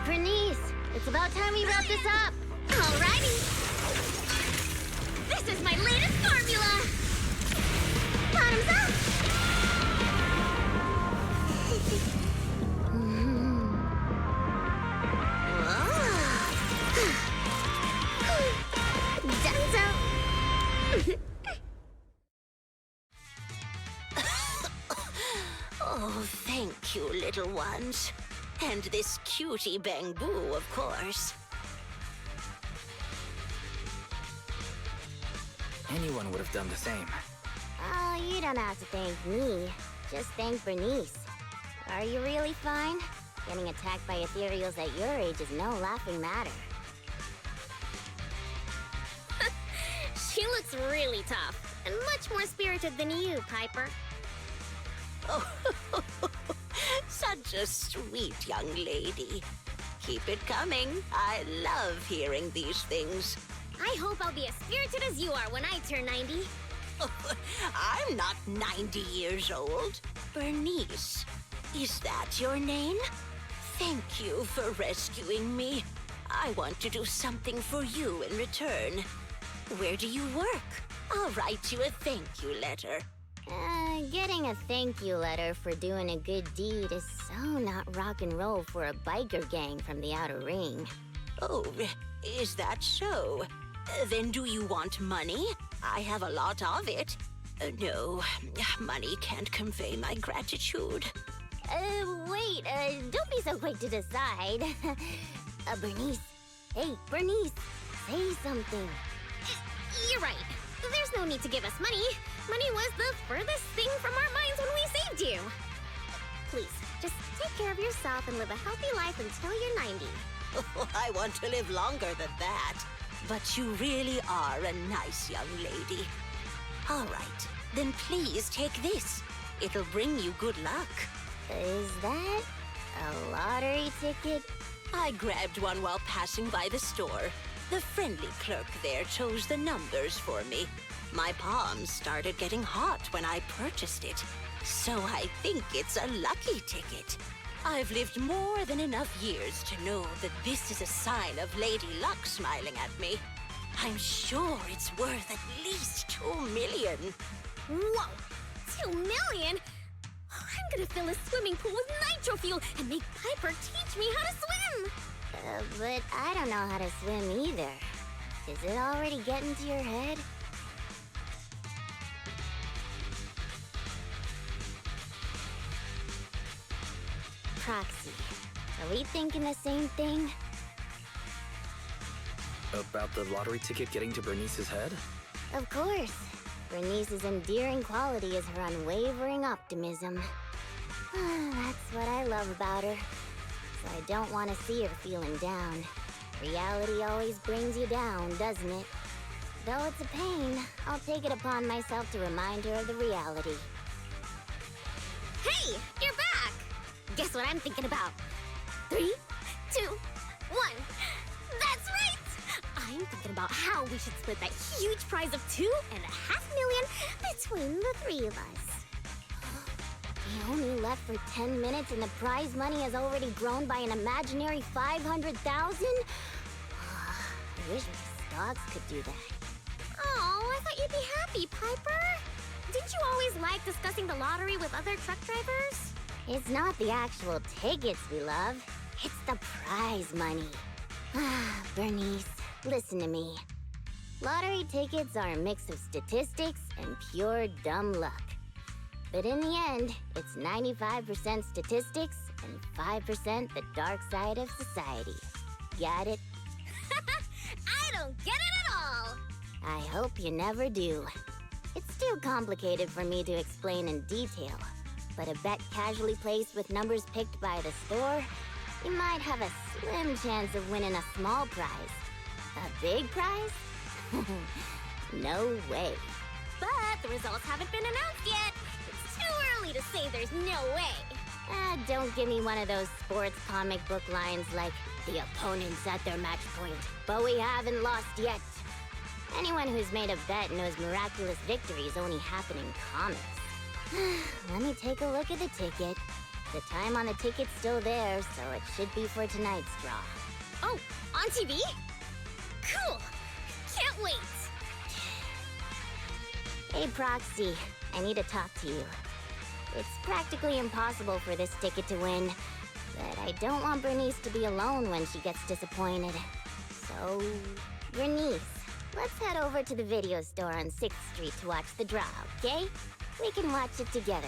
Burnice, it's about time we wrap this up. Alrighty. This is my latest formula. Bottoms up. Dunzo. Oh, thank you, little ones. And this cutie Bangbu, of course. Anyone would have done the same. Oh, you don't have to thank me. Just thank Burnice. Are you really fine? Getting attacked by ethereals at your age is no laughing matter. She looks really tough and much more spirited than you, Piper. Oh, such a sweet young lady. Keep it coming. I love hearing these things. I hope I'll be as spirited as you are when I turn 90. I'm not 90 years old. Burnice, is that your name? Thank you for rescuing me. I want to do something for you in return. Where do you work? I'll write you a thank you letter. Getting a thank you letter for doing a good deed is so not rock and roll for a biker gang from the outer ring. Oh, is that so? Then do you want money? I have a lot of it. No, money can't convey my gratitude. Wait, don't be so quick to decide. Burnice. Hey, Burnice, say something. You're right. There's no need to give us money. Money was the furthest thing from our minds when we saved you. Please, just take care of yourself and live a healthy life until you're 90. Oh, I want to live longer than that. But you really are a nice young lady. All right, then please take this. It'll bring you good luck. Is that a lottery ticket? I grabbed one while passing by the store. The friendly clerk there chose the numbers for me. My palms started getting hot when I purchased it. So I think it's a lucky ticket. I've lived more than enough years to know that this is a sign of Lady Luck smiling at me. I'm sure it's worth at least 2 million. Whoa! 2 million? I'm gonna fill a swimming pool with nitro fuel and make Piper teach me how to swim! But I don't know how to swim either. Is it already getting to your head? Proxy, are we thinking the same thing? About the lottery ticket getting to Burnice's head? Of course. Burnice's endearing quality is her unwavering optimism. That's what I love about her. So I don't want to see her feeling down. Reality always brings you down, doesn't it? Though it's a pain, I'll take it upon myself to remind her of the reality. Hey, you're back! Guess what I'm thinking about? 3, 2, 1. That's right! I'm thinking about how we should split that huge prize of $2.5 million between the 3 of us. We only left for 10 minutes and the prize money has already grown by an imaginary 500,000? I wish my stocks could do that. Oh, I thought you'd be happy, Piper. Didn't you always like discussing the lottery with other truck drivers? It's not the actual tickets we love. It's the prize money. Burnice, listen to me. Lottery tickets are a mix of statistics and pure dumb luck. But in the end, it's 95% statistics and 5% the dark side of society. Got it? I don't get it at all! I hope you never do. It's too complicated for me to explain in detail, but a bet casually placed with numbers picked by the store, you might have a slim chance of winning a small prize. A big prize? No way. But the results haven't been announced yet. It's too early to say there's no way. Don't give me one of those sports comic book lines like, the opponent's at their match point, but we haven't lost yet. Anyone who's made a bet knows miraculous victories only happen in comics. Let me take a look at the ticket. The time on the ticket's still there, so it should be for tonight's draw. Oh, on TV? Cool! Can't wait! Hey, Proxy, I need to talk to you. It's practically impossible for this ticket to win, but I don't want Burnice to be alone when she gets disappointed. So, Burnice, let's head over to the video store on 6th Street to watch the draw, okay? We can watch it together.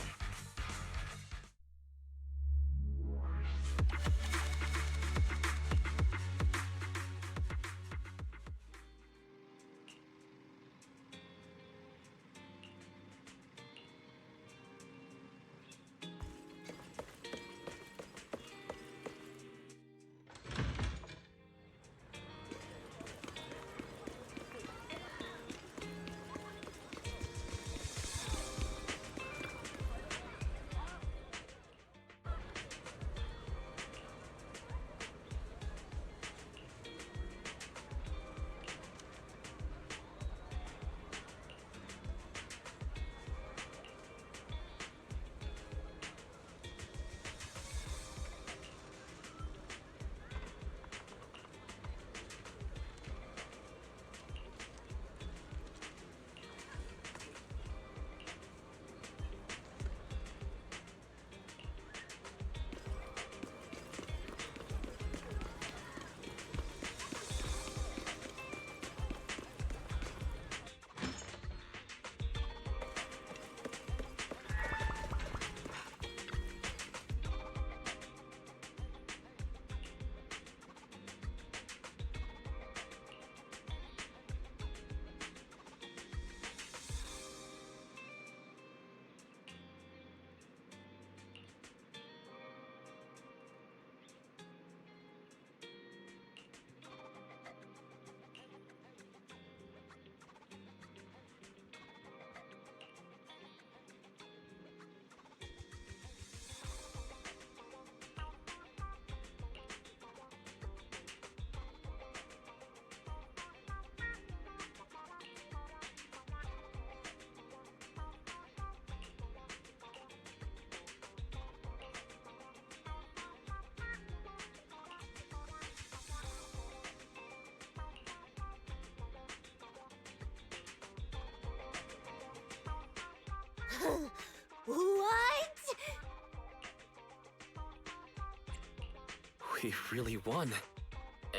We really won.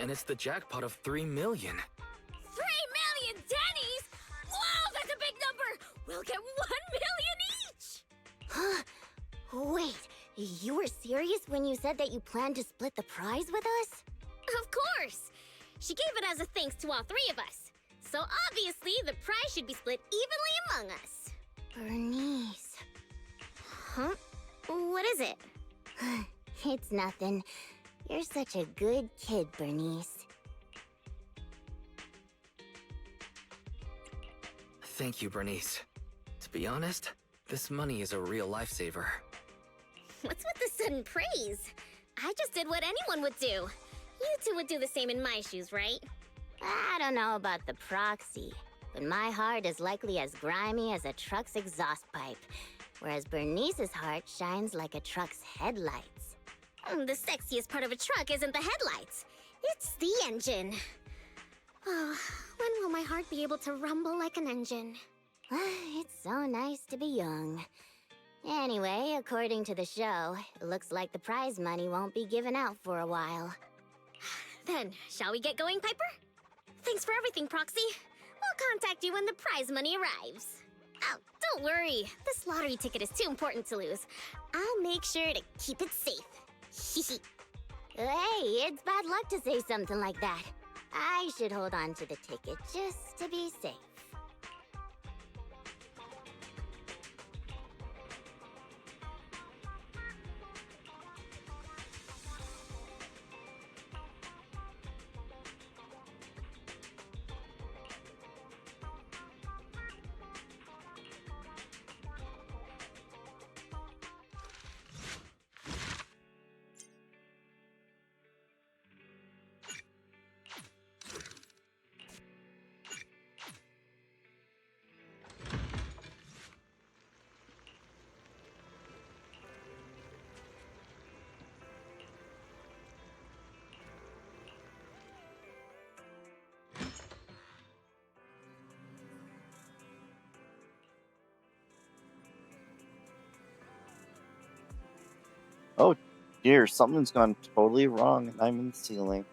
And it's the jackpot of 3 million. 3 million Denny's? Wow, that's a big number! We'll get 1 million each! Wait, you were serious when you said that you planned to split the prize with us? Of course! She gave it as a thanks to all 3 of us. So obviously, the prize should be split evenly among us. Burnice. Huh? What is it? It's nothing. You're such a good kid, Burnice. Thank you, Burnice. To be honest, this money is a real lifesaver. What's with the sudden praise? I just did what anyone would do. You two would do the same in my shoes, right? I don't know about the proxy, but my heart is likely as grimy as a truck's exhaust pipe, whereas Burnice's heart shines like a truck's headlights. The sexiest part of a truck isn't the headlights. It's the engine. Oh, when will my heart be able to rumble like an engine? It's so nice to be young. Anyway, according to the show, it looks like the prize money won't be given out for a while. Then, shall we get going, Piper? Thanks for everything, Proxy. We'll contact you when the prize money arrives. Oh, don't worry. This lottery ticket is too important to lose. I'll make sure to keep it safe. Hey, it's bad luck to say something like that. I should hold on to the ticket just to be safe. Oh dear, something's gone totally wrong and I'm in the ceiling.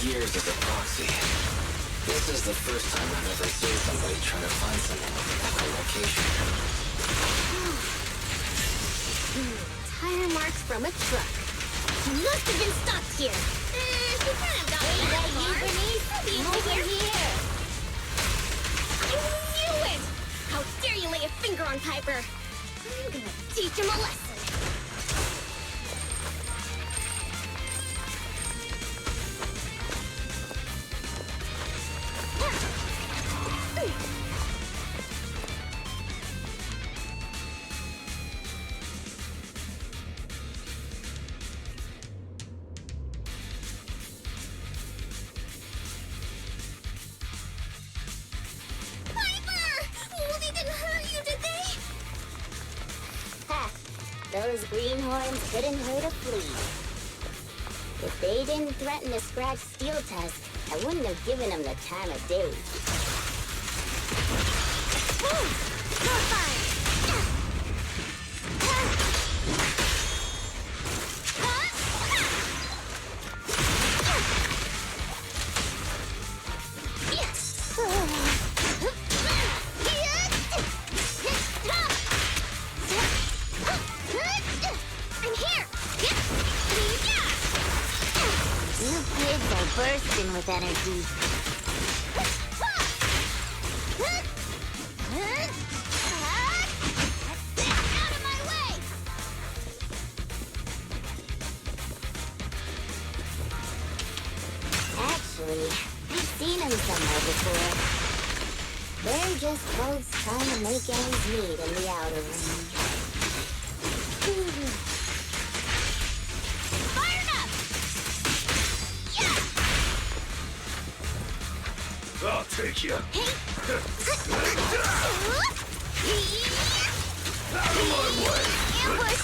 Years as a proxy. This is the first time I've ever seen somebody try to find someone with an echolocation. Tire marks from a truck. He must have been stopped here. He can't have gotten that far. He'll be over here. I knew it! How dare you lay a finger on Piper? I'm gonna teach him a lesson. Those greenhorns couldn't hurt a flea. If they didn't threaten to scratch Steel Tusk, I wouldn't have given them the time of day. kids are bursting with energy. Out of my way! Actually, I've seen them somewhere before. They're just folks trying to make ends meet in the outer ring. Fired up! Yeah! I'll take you. Out of my way! Ambush!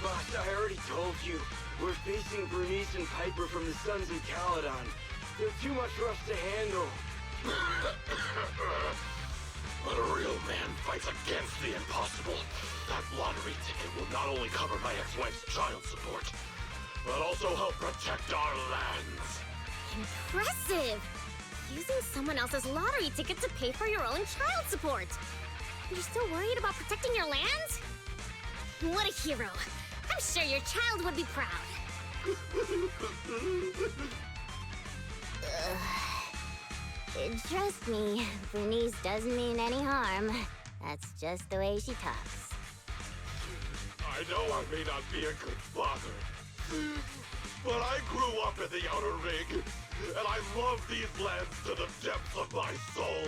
Boss, I already told you. We're facing Burnice and Piper from the Sons of Caledon. They're too much for us to handle. When a real man fights against the impossible, that lottery ticket will not only cover my ex-wife's child support, but also help protect our lands. Impressive! Using someone else's lottery ticket to pay for your own child support. You're still worried about protecting your lands? What a hero. I'm sure your child would be proud. Trust me, Burnice doesn't mean any harm. That's just the way she talks. I know I may not be a good father, but I grew up in the Outer Ring, and I love these lands to the depths of my soul.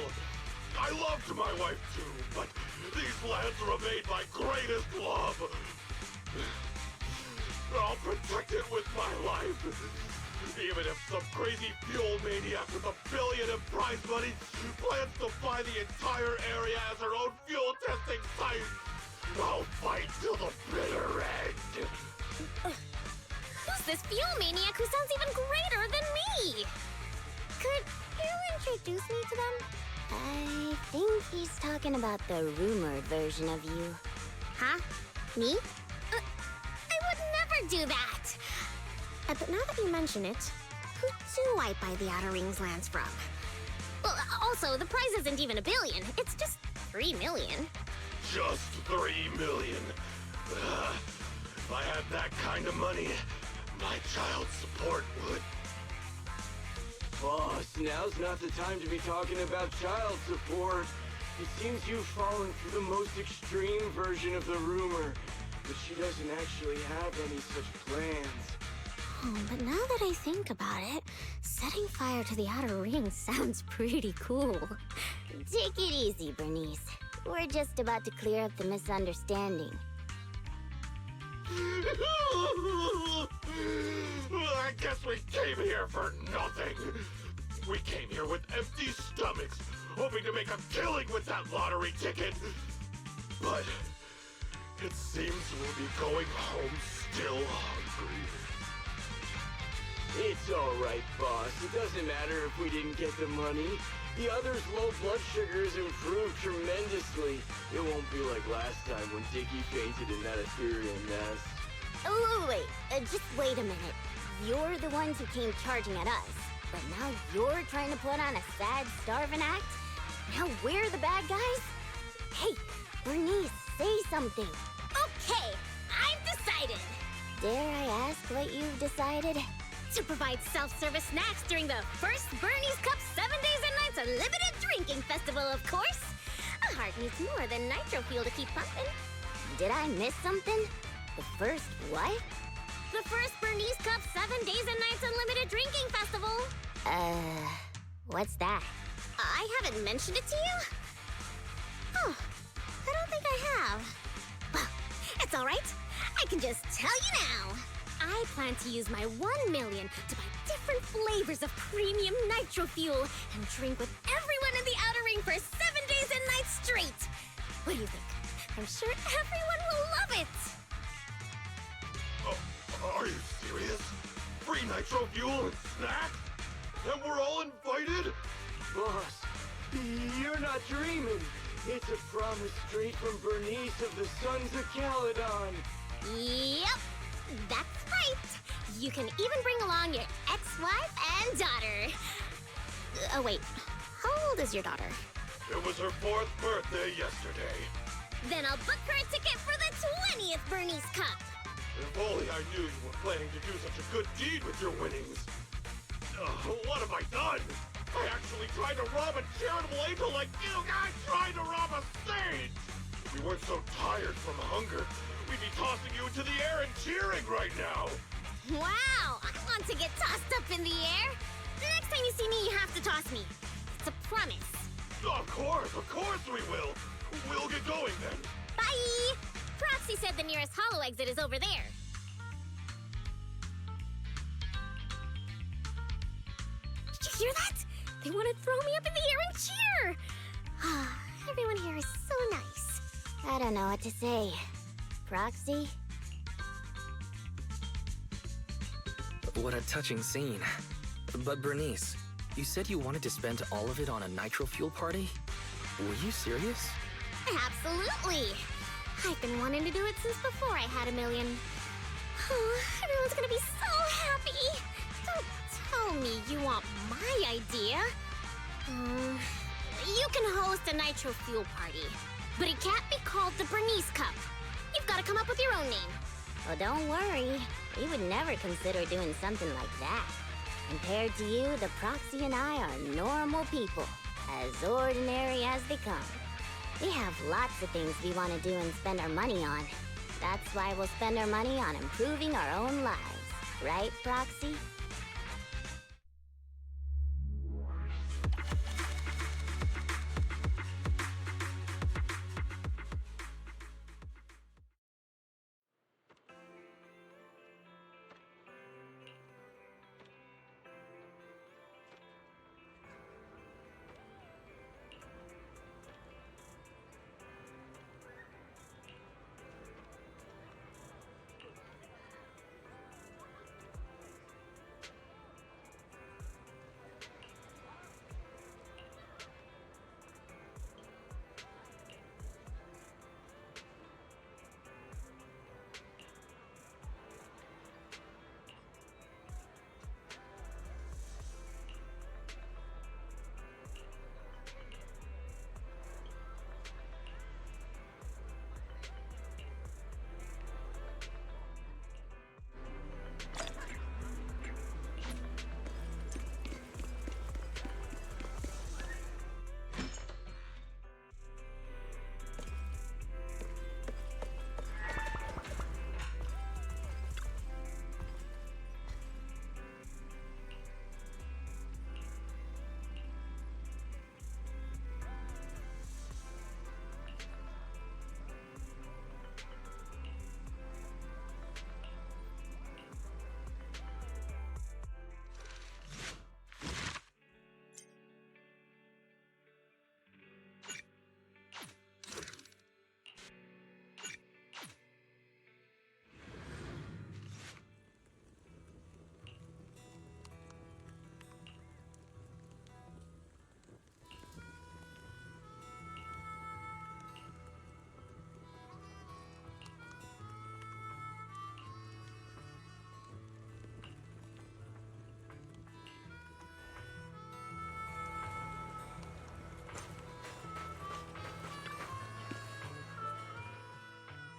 I loved my wife too, but these lands remain my greatest love. I'll protect it with my life. Even if some crazy fuel maniac with $1 billion in prize money plans to buy the entire area as her own fuel testing site, I'll fight till the bitter end. Who's this fuel maniac who sounds even greater than me? Could you introduce me to them? I think he's talking about the rumored version of you. Huh? Me? I would never do that! But now that you mention it, who do I buy the Outer Rings lands from? Well, also, the prize isn't even $1 billion. It's just 3 million. Just 3 million. If I had that kind of money, my child support would. Boss, now's not the time to be talking about child support. It seems you've fallen for the most extreme version of the rumor, but she doesn't actually have any such plans. Oh, but now that I think about it, setting fire to the Outer Ring sounds pretty cool. Take it easy, Burnice. We're just about to clear up the misunderstanding. I guess we came here for nothing. We came here with empty stomachs, hoping to make a killing with that lottery ticket. But it seems we'll be going home still hungry. It's alright, boss. It doesn't matter if we didn't get the money. The other's low blood sugar has improved tremendously. It won't be like last time when Dickie fainted in that ethereal nest. Oh, wait. Just wait a minute. You're the ones who came charging at us. But now you're trying to put on a sad, starving act? Now we're the bad guys? Hey, Burnice, say something. Okay, I've decided. Dare I ask what you've decided? To provide self-service snacks during the first Burnice Cup 7 Days and Nights Unlimited Drinking Festival, of course. A heart needs more than nitro fuel to keep pumping. Did I miss something? The first what? The first Burnice Cup 7 Days and Nights Unlimited Drinking Festival. What's that? I haven't mentioned it to you? Oh, I don't think I have. Well, it's all right. I can just tell you now. I plan to use my 1 million to buy different flavors of premium nitro fuel and drink with everyone in the Outer Ring for 7 days and nights straight. What do you think? I'm sure everyone will love it. Are you serious? 3 free nitro fuel and snacks? And we're all invited? Boss, you're not dreaming. It's a promise straight from Burnice of the Sons of Caledon. Yep, that's right. You can even bring along your ex-wife and daughter. Oh wait, how old is your daughter? It was her 4th birthday yesterday. Then I'll book her a ticket for the 20th Burnice Cup. If only I knew you were planning to do such a good deed with your winnings. What have I done? I actually tried to rob a charitable angel like you guys tried to rob a sage! If we weren't so tired from hunger, we'd be tossing you into the air and cheering right now! Wow, I want to get tossed up in the air. The next time you see me, you have to toss me. It's a promise. Of course we will! We'll get going then. Bye! Proxy said the nearest hollow exit is over there. Did you hear that? They want to throw me up in the air and cheer! Everyone here is so nice. I don't know what to say. Proxy? What a touching scene. But Burnice, you said you wanted to spend all of it on a nitro fuel party? Were you serious? Absolutely! I've been wanting to do it since before I had $1 million. Oh, everyone's gonna be so happy! Don't tell me you want my idea. You can host a nitro fuel party, but it can't be called the Burnice Cup. You've got to come up with your own name. Well, don't worry. We would never consider doing something like that. Compared to you, the Proxy and I are normal people, as ordinary as they come. We have lots of things we want to do and spend our money on. That's why we'll spend our money on improving our own lives. Right, Proxy?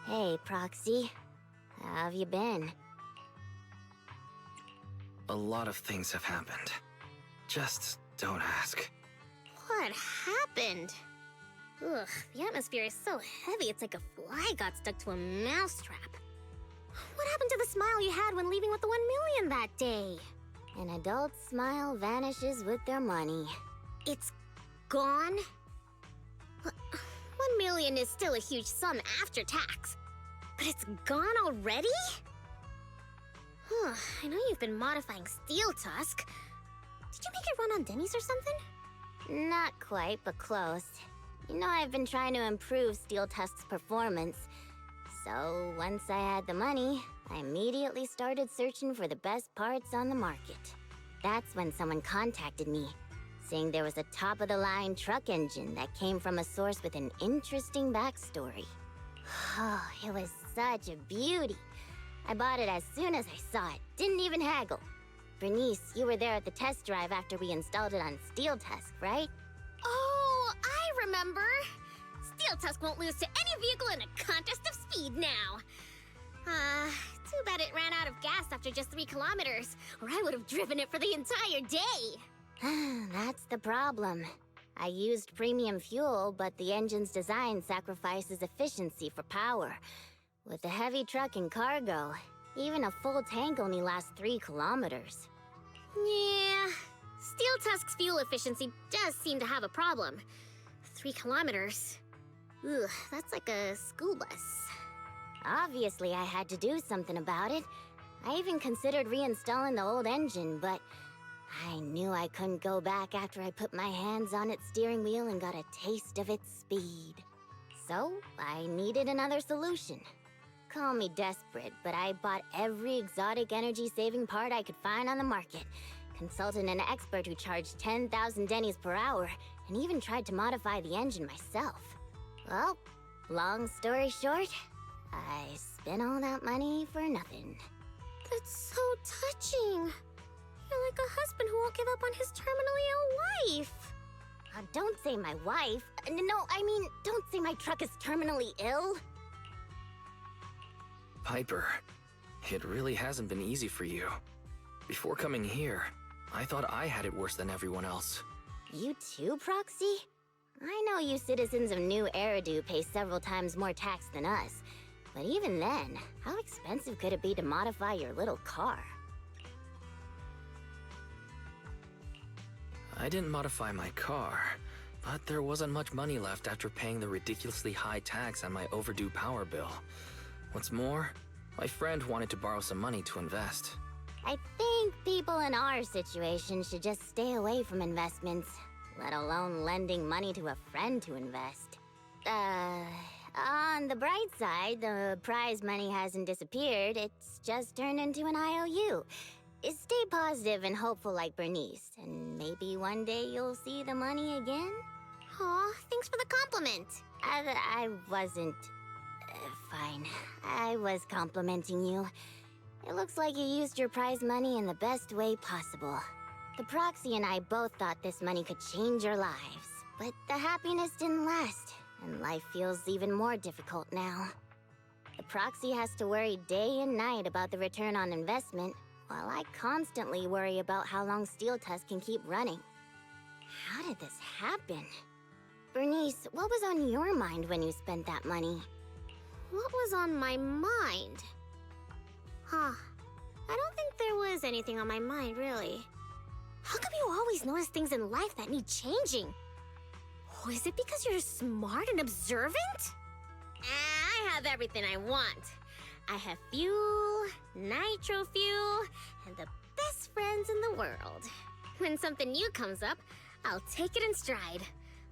Hey, Proxy. How have you been? A lot of things have happened. Just don't ask. What happened? Ugh, the atmosphere is so heavy it's like a fly got stuck to a mousetrap. What happened to the smile you had when leaving with the 1 million that day? An adult's smile vanishes with their money. It's gone? 1 million is still a huge sum after tax. But it's gone already? I know you've been modifying Steel Tusk. Did you make it run on Denny's or something? Not quite, but close. You know, I've been trying to improve Steel Tusk's performance. So, once I had the money, I immediately started searching for the best parts on the market. That's when someone contacted me, saying there was a top-of-the-line truck engine that came from a source with an interesting backstory. Oh, it was such a beauty. I bought it as soon as I saw it, didn't even haggle. Burnice, you were there at the test drive after we installed it on Steel Tusk, right? Oh, I remember. Steel Tusk won't lose to any vehicle in a contest of speed now. Too bad it ran out of gas after just 3 kilometers, or I would have driven it for the entire day. That's the problem. I used premium fuel, but the engine's design sacrifices efficiency for power. With a heavy truck and cargo, even a full tank only lasts 3 kilometers. Yeah, Steel Tusk's fuel efficiency does seem to have a problem. 3 kilometers. Ugh, that's like a school bus. Obviously, I had to do something about it. I even considered reinstalling the old engine, but I knew I couldn't go back after I put my hands on its steering wheel and got a taste of its speed. So, I needed another solution. Call me desperate, but I bought every exotic energy-saving part I could find on the market, consulted an expert who charged 10,000 dennies per hour, and even tried to modify the engine myself. Well, long story short, I spent all that money for nothing. That's so touching. You're like a husband who won't give up on his terminally ill wife. Don't say my wife. No, I mean, don't say my truck is terminally ill. Piper, it really hasn't been easy for you. Before coming here, I thought I had it worse than everyone else. You too, Proxy? I know you citizens of New Eridu pay several times more tax than us. But even then, how expensive could it be to modify your little car? I didn't modify my car, but there wasn't much money left after paying the ridiculously high tax on my overdue power bill. What's more, my friend wanted to borrow some money to invest. I think people in our situation should just stay away from investments, let alone lending money to a friend to invest. On the bright side, the prize money hasn't disappeared, it's just turned into an IOU. Stay positive and hopeful like Burnice, and maybe one day you'll see the money again? Aw, thanks for the compliment. I wasn't... fine. I was complimenting you. It looks like you used your prize money in the best way possible. The Proxy and I both thought this money could change your lives, but the happiness didn't last, and life feels even more difficult now. The Proxy has to worry day and night about the return on investment, while I constantly worry about how long Steel Tusk can keep running. How did this happen? Burnice, what was on your mind when you spent that money? What was on my mind? Huh. I don't think there was anything on my mind, really. How come you always notice things in life that need changing? Oh, is it because you're smart and observant? I have everything I want. I have fuel, nitro fuel, and the best friends in the world. When something new comes up, I'll take it in stride.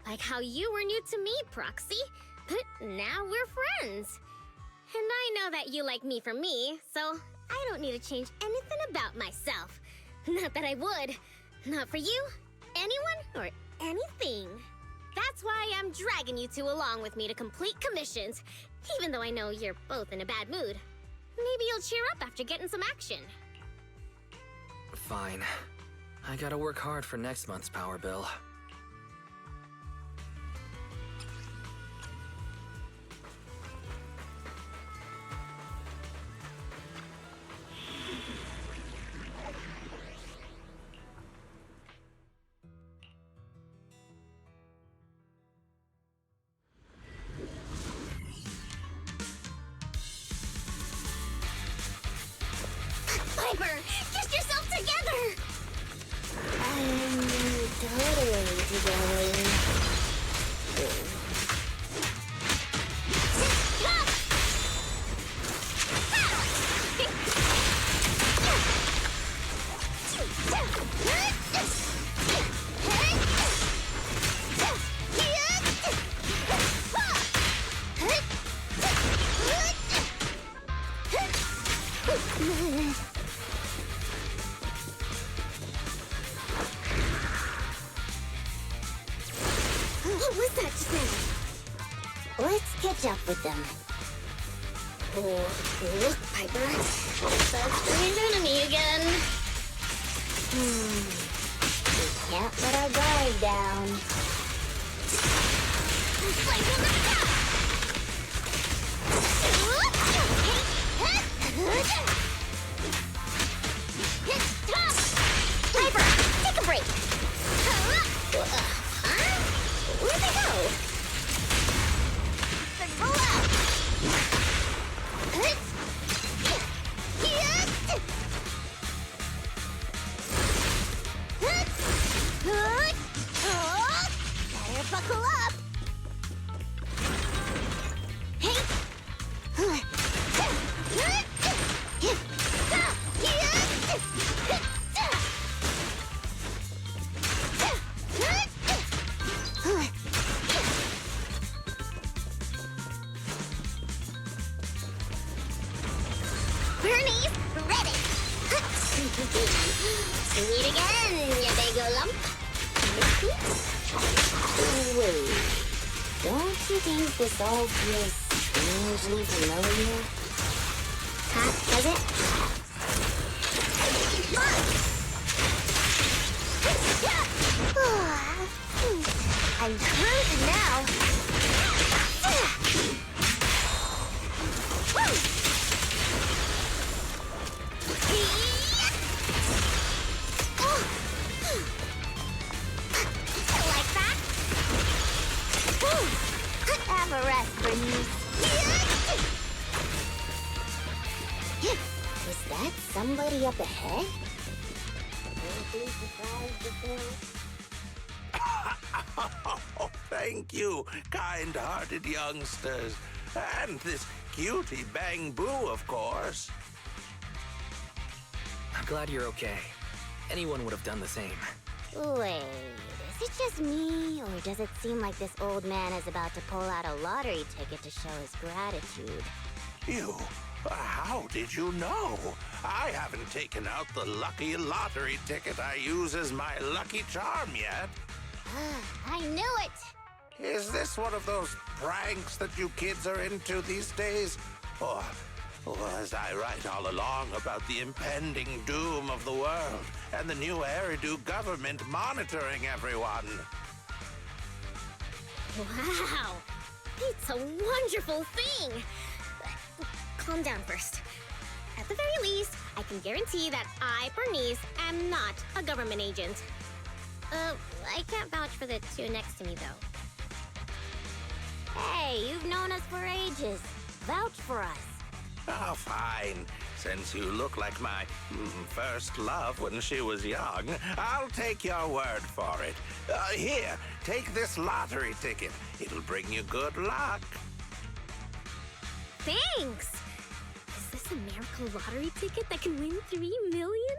Like how you were new to me, Proxy, but now we're friends. And I know that you like me for me, so I don't need to change anything about myself. Not that I would. Not for you, anyone, or anything. That's why I'm dragging you two along with me to complete commissions, even though I know you're both in a bad mood. Maybe you'll cheer up after getting some action. Fine. I gotta work hard for next month's power bill. Piper, get yourself together! I'm totally together. What was that just now? Let's catch up with them. Look, Piper. That strange enemy again. We can't let our guard down. Piper, take a break. Where'd they go? Roll out. Better buckle up. Hey. Burnice, ready! Meet again, you big lump. Wait, don't you think this all feels strangely familiar? Huh, does it? I'm hurt now. Like that? Have a rest, Burnice. Is that somebody up ahead? Terribly surprised if Oh, thank you, kind-hearted youngsters. And this cutie Bang Boo, of course. I'm glad you're okay. Anyone would have done the same. Wait, is it just me, or does it seem like this old man is about to pull out a lottery ticket to show his gratitude? You? How did you know? I haven't taken out the lucky lottery ticket I use as my lucky charm yet. I knew it! Is this one of those pranks that you kids are into these days? Or was I right all along about the impending doom of the world and the new Eridu government monitoring everyone? Wow! It's a wonderful thing! Calm down first. At the very least, I can guarantee that I, Burnice, am not a government agent. I can't vouch for the two next to me, though. Hey, you've known us for ages. Vouch for us. Oh, fine. Since you look like my first love when she was young, I'll take your word for it. Here, take this lottery ticket. It'll bring you good luck. Thanks! Is this a miracle lottery ticket that can win 3 million?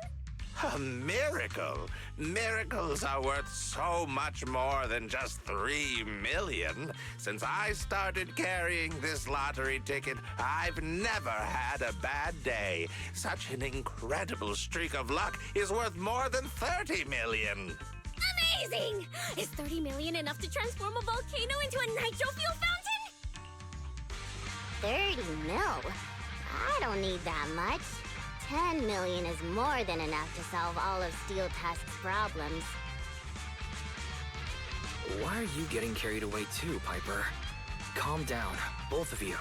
A miracle? Miracles are worth so much more than just 3 million. Since I started carrying this lottery ticket, I've never had a bad day. Such an incredible streak of luck is worth more than 30 million. Amazing! Is 30 million enough to transform a volcano into a nitro fuel fountain? 30 mil? I don't need that much. 10 million is more than enough to solve all of Steel Tusk's problems. Why are you getting carried away too, Piper? Calm down, both of you.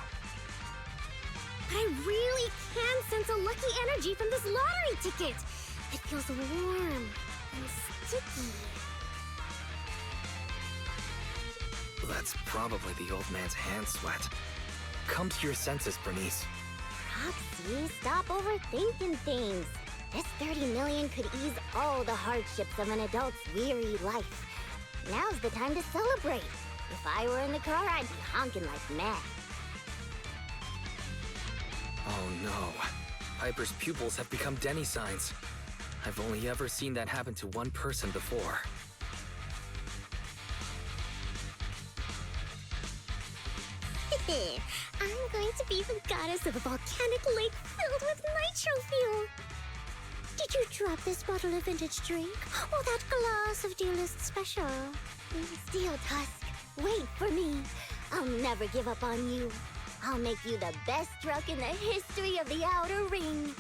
But I really can sense a lucky energy from this lottery ticket. It feels warm and sticky. That's probably the old man's hand sweat. Come to your senses, Burnice. Roxy, stop overthinking things. This 30 million could ease all the hardships of an adult's weary life. Now's the time to celebrate. If I were in the car, I'd be honking like mad. Oh no. Piper's pupils have become Denny signs. I've only ever seen that happen to one person before. I'm going to be the goddess of a volcanic lake filled with nitro fuel. Did you drop this bottle of vintage drink? Or that glass of dearest special? Steel Tusk, wait for me. I'll never give up on you. I'll make you the best truck in the history of the Outer Ring.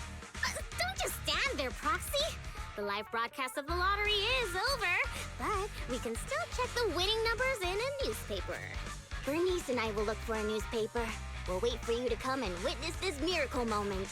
Don't just stand there, Proxy! The live broadcast of the lottery is over, but we can still check the winning numbers in a newspaper. Burnice and I will look for a newspaper. We'll wait for you to come and witness this miracle moment.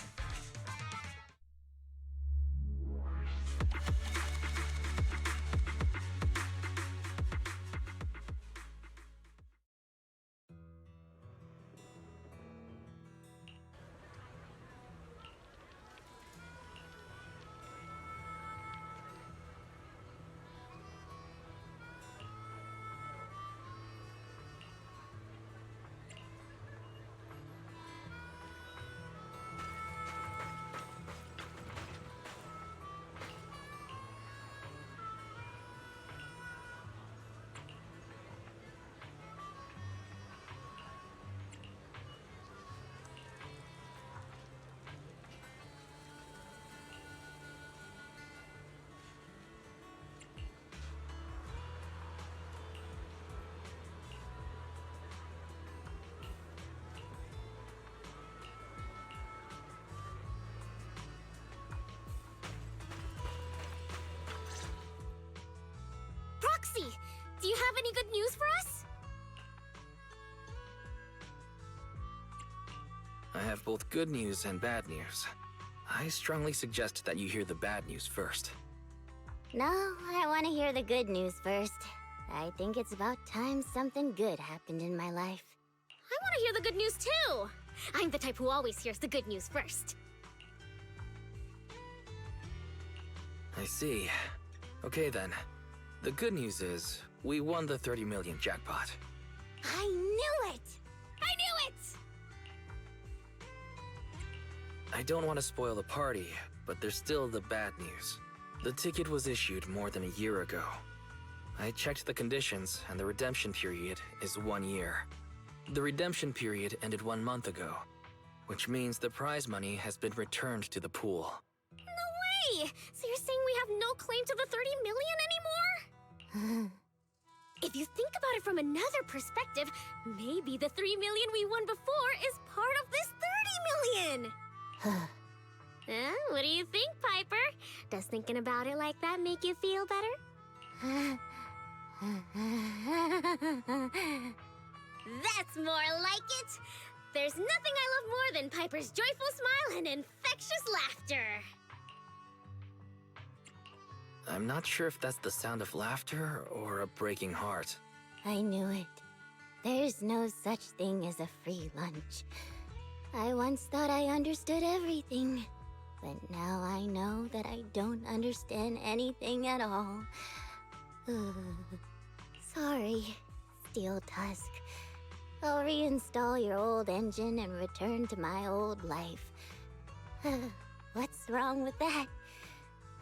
Proxy, do you have any good news for us? I have both good news and bad news. I strongly suggest that you hear the bad news first. No, I want to hear the good news first. I think it's about time something good happened in my life. I want to hear the good news too! I'm the type who always hears the good news first. I see. Okay then. The good news is, we won the 30 million jackpot. I knew it! I knew it! I don't want to spoil the party, but there's still the bad news. The ticket was issued more than a year ago. I checked the conditions, and the redemption period is 1 year. The redemption period ended 1 month ago, which means the prize money has been returned to the pool. No way! So you're saying we have no claim to the 30 million anymore? If you think about it from another perspective, maybe the 3 million we won before is part of this 30 million! What do you think, Piper? Does thinking about it like that make you feel better? That's more like it! There's nothing I love more than Piper's joyful smile and infectious laughter! I'm not sure if that's the sound of laughter or a breaking heart. I knew it. There's no such thing as a free lunch. I once thought I understood everything, but now I know that I don't understand anything at all. Sorry, Steel Tusk. I'll reinstall your old engine and return to my old life. What's wrong with that?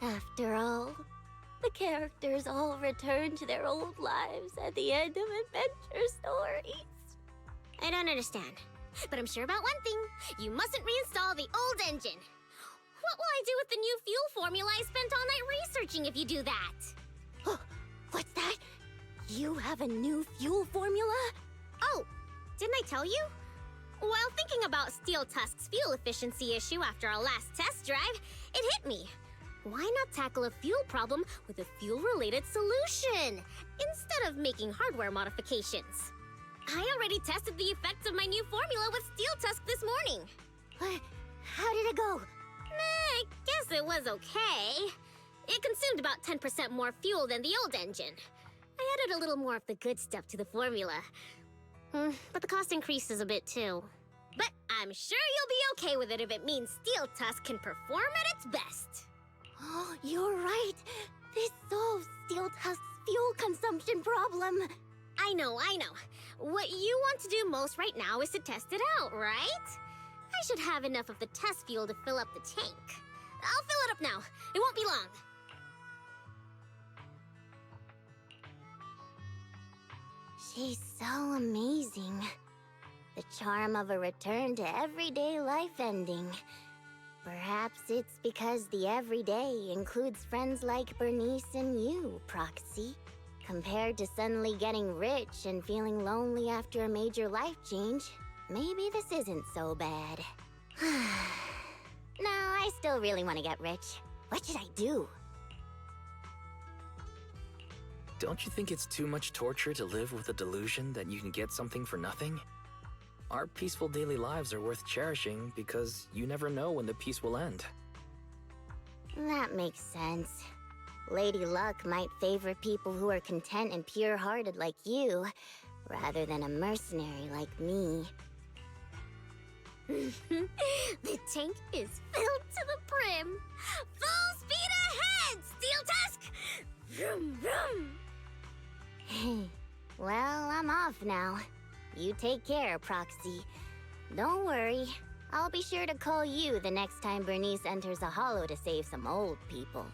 After all, the characters all return to their old lives at the end of adventure stories. I don't understand, but I'm sure about one thing. You mustn't reinstall the old engine. What will I do with the new fuel formula I spent all night researching if you do that? What's that? You have a new fuel formula? Oh, didn't I tell you? While thinking about Steel Tusk's fuel efficiency issue after our last test drive, it hit me. Why not tackle a fuel problem with a fuel-related solution, instead of making hardware modifications? I already tested the effects of my new formula with Steel Tusk this morning. How did it go? I guess it was okay. It consumed about 10% more fuel than the old engine. I added a little more of the good stuff to the formula. But the cost increases a bit too. But I'm sure you'll be okay with it if it means Steel Tusk can perform at its best. Oh, you're right. This solves Steel Tusk's fuel consumption problem. I know. What you want to do most right now is to test it out, right? I should have enough of the test fuel to fill up the tank. I'll fill it up now. It won't be long. She's so amazing. The charm of a return to everyday life ending. Perhaps it's because the everyday includes friends like Burnice and you, Proxy. Compared to suddenly getting rich and feeling lonely after a major life change, maybe this isn't so bad. No, I still really want to get rich. What should I do? Don't you think it's too much torture to live with the delusion that you can get something for nothing? Our peaceful daily lives are worth cherishing because you never know when the peace will end. That makes sense. Lady Luck might favor people who are content and pure-hearted like you, rather than a mercenary like me. The tank is filled to the brim. Full speed ahead, Steel Tusk! Vroom, vroom. Well, I'm off now. You take care, Proxy. Don't worry. I'll be sure to call you the next time Burnice enters a hollow to save some old people.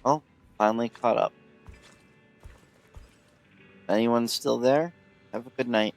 Oh, finally caught up. Anyone still there? Have a good night.